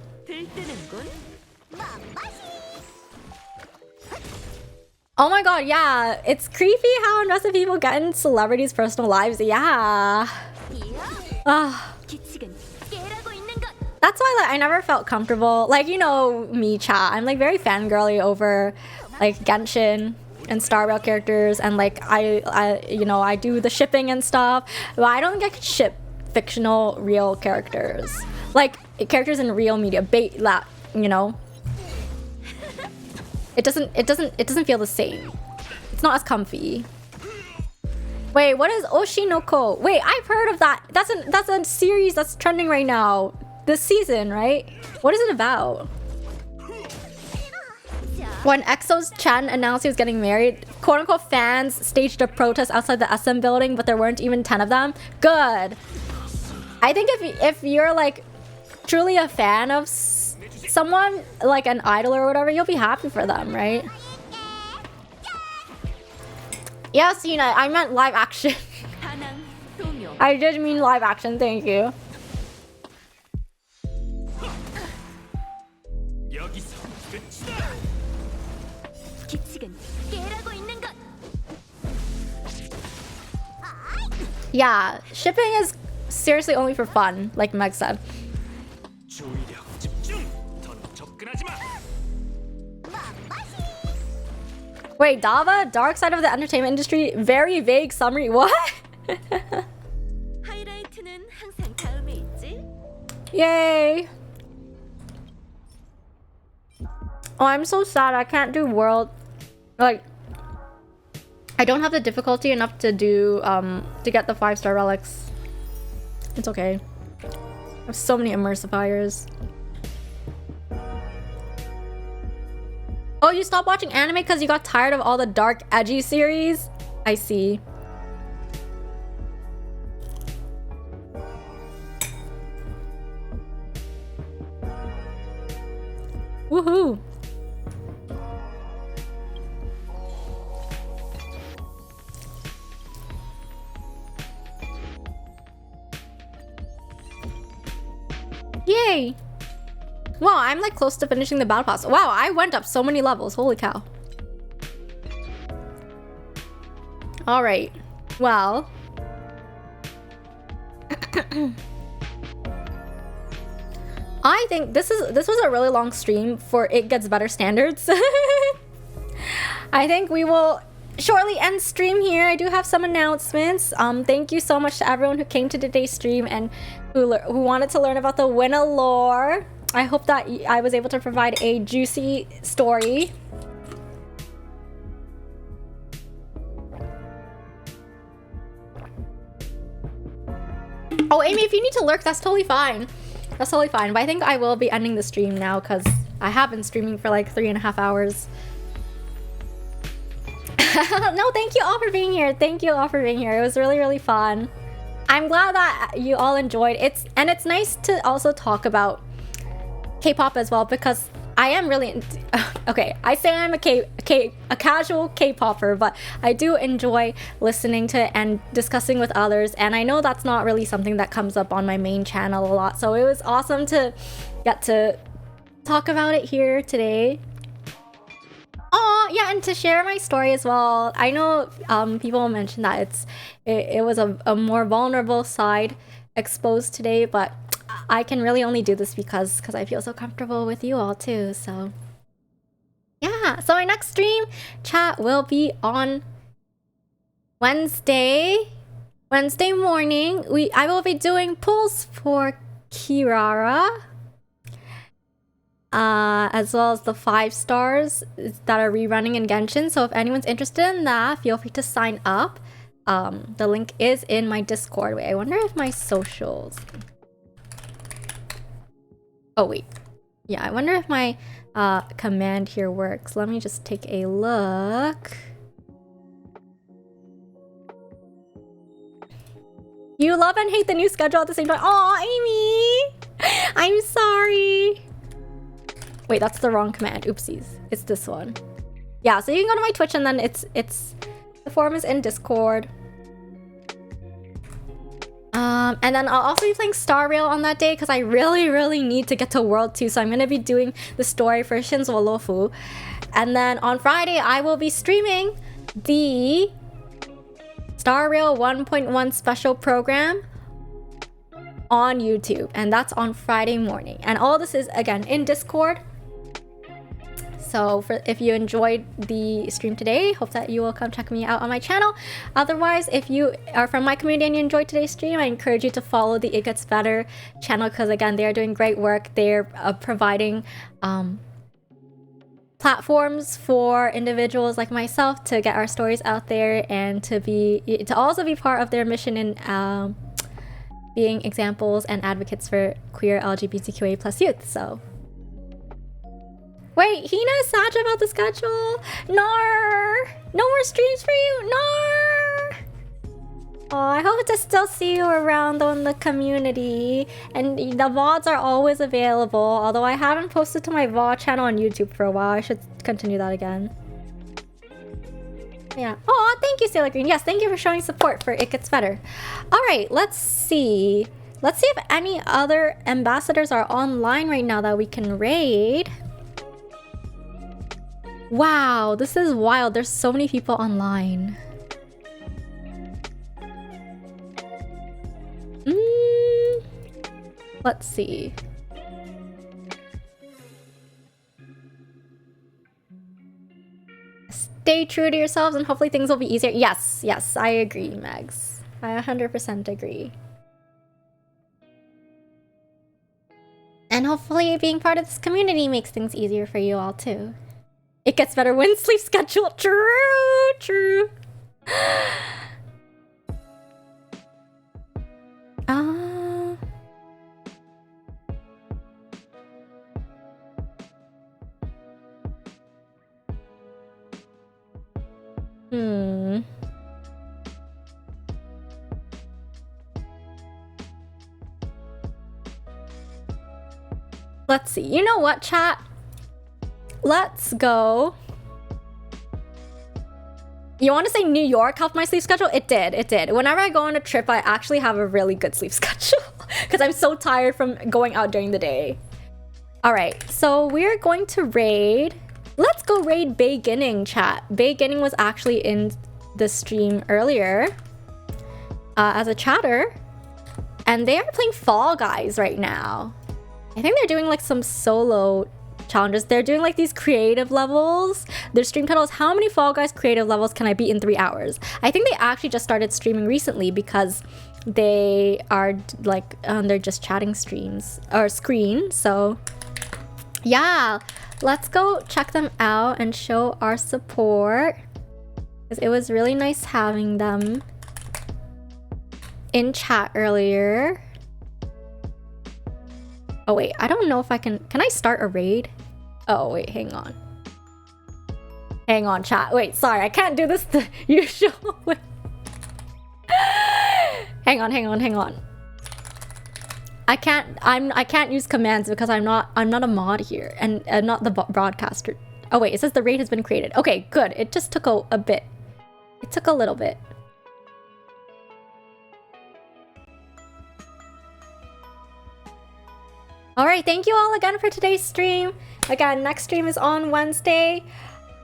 Oh my god, yeah, it's creepy how invested people get in celebrities' personal lives. Yeah. That's why like I never felt comfortable. Like, you know me, chat. I'm like very fangirly over like Genshin and Star Rail characters, and like I you know, I do the shipping and stuff. But I don't think I could ship fictional real characters. Like characters in real media, you know. It doesn't feel the same. It's not as comfy. Wait, what is Oshinoko? Wait, I've heard of that. That's a series that's trending right now. This season, right? What is it about? When EXO's Chen announced he was getting married, quote-unquote fans staged a protest outside the SM building, but there weren't even 10 of them. Good. I think if you're like truly a fan of someone, like an idol or whatever, you'll be happy for them, right? Yes, Sina, I meant live action. I did mean live action, thank you. Yeah, shipping is seriously only for fun, like Meg said. Wait, Dava? Dark side of the entertainment industry? Very vague summary. What? Yay! Oh, I'm so sad I can't do world Like, I don't have the difficulty enough to do to get the 5-star relics. It's okay. I have so many immersifiers. Oh, you stopped watching anime because you got tired of all the dark, edgy series? I see. Woohoo! Yay! Wow, I'm like close to finishing the battle pass. Wow, I went up so many levels. Holy cow. All right. Well. I think this was a really long stream for It Gets Better standards. I think we will shortly end stream here. I do have some announcements. Thank you so much to everyone who came to today's stream and who wanted to learn about the whinnaa lore. I hope that I was able to provide a juicy story. Oh, Amy, if you need to lurk, that's totally fine. That's totally fine. But I think I will be ending the stream now because I have been streaming for like 3.5 hours. No, thank you all for being here. Thank you all for being here. It was really, really fun. I'm glad that you all enjoyed it. It's nice to also talk about K-pop as well because I am really okay. I say I'm a casual K-popper, but I do enjoy listening to and discussing with others. And I know that's not really something that comes up on my main channel a lot. So it was awesome to get to talk about it here today. Oh yeah, and to share my story as well. I know people mentioned that it was a more vulnerable side exposed today, but I can really only do this because I feel so comfortable with you all too. So yeah, so my next stream chat will be on Wednesday morning. I will be doing pulls for Kirara, as well as the 5 stars that are rerunning in Genshin. So if anyone's interested in that, feel free to sign up. The link is in my Discord. Wait, I wonder if my socials. Oh wait, yeah, I wonder if my command here works. Let me just take a look. You love and hate the new schedule at the same time. Oh, Amy, I'm sorry. Wait, that's the wrong command. Oopsies. It's this one. Yeah, so you can go to my Twitch and then the forum is in Discord. And then I'll also be playing Star Rail on that day because I really, really need to get to World 2. So I'm going to be doing the story for Shinzo Lofu. And then on Friday, I will be streaming the Star Rail 1.1 special program on YouTube. And that's on Friday morning. And all this is, again, in Discord. So if you enjoyed the stream today, hope that you will come check me out on my channel. Otherwise, if you are from my community and you enjoyed today's stream, I encourage you to follow the It Gets Better channel because again, they are doing great work. They're providing platforms for individuals like myself to get our stories out there and to also be part of their mission in being examples and advocates for queer LGBTQA plus youth. So. Wait, Hina is sad about the schedule? No! No more streams for you? No! Oh, I hope to still see you around though in the community. And the VODs are always available, although I haven't posted to my VOD channel on YouTube for a while. I should continue that again. Yeah. Oh, thank you, Sailor Green. Yes, thank you for showing support for It Gets Better. Alright, let's see. Let's see if any other ambassadors are online right now that we can raid. Wow, this is wild. There's so many people online. Let's see. Stay true to yourselves and hopefully things will be easier. Yes, yes, I agree, Megs. I 100% agree. And hopefully being part of this community makes things easier for you all too. It gets better when sleep schedule. True, true. Let's see. You know what, chat? Let's go. You want to say New York helped my sleep schedule? It did. It did. Whenever I go on a trip, I actually have a really good sleep schedule because I'm so tired from going out during the day. All right. So we're going to raid. Let's go raid Beginning, chat. Beginning was actually in the stream earlier as a chatter. And they are playing Fall Guys right now. I think they're doing like some solo challenges. They're doing like these creative levels. Their stream title is How Many Fall Guys Creative Levels Can I Beat in 3 Hours? I think they actually just started streaming recently because they are like on their just chatting streams or screen. So yeah, let's go check them out and show our support. Because it was really nice having them in chat earlier. Oh wait, I don't know if I can I start a raid? Oh wait, hang on. Hang on, chat. Wait, sorry, I can't do this the usual way. Hang on. I can't use commands because I'm not a mod here and not the broadcaster. Oh wait, it says the raid has been created. Okay, good. It just took a bit. It took a little bit. Alright, thank you all again for today's stream. Again, next stream is on Wednesday.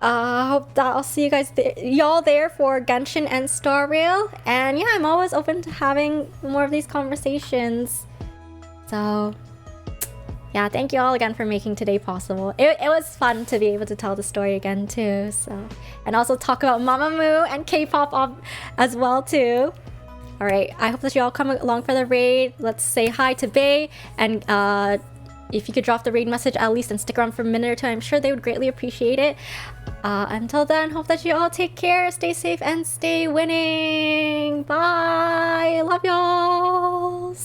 Hope that I'll see you guys y'all there for Genshin and Star Rail. And yeah, I'm always open to having more of these conversations. So yeah, thank you all again for making today possible. It was fun to be able to tell the story again too. So, and also talk about Mamamoo and K-pop as well too. All right, I hope that you all come along for the raid. Let's say hi to Bae, and if you could drop the raid message at least and stick around for a minute or two, I'm sure they would greatly appreciate it. Until then, hope that you all take care, stay safe, and stay winning. Bye. Love y'all.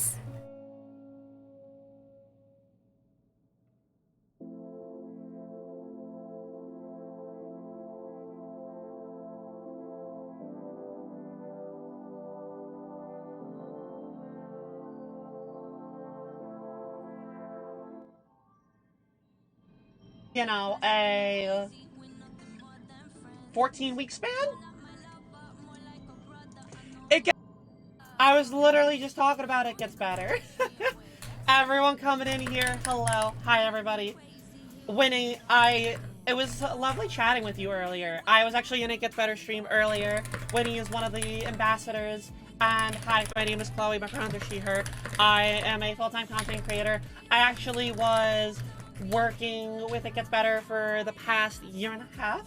You know, a 14-week span? I was literally just talking about it gets better. Everyone coming in here, hello. Hi, everybody. Winnie, it was lovely chatting with you earlier. I was actually in a Gets Better stream earlier. Winnie is one of the ambassadors. And hi, my name is Chloe, my pronouns are she, her. I am a full-time content creator. I actually was working with It Gets Better for the past year and a half.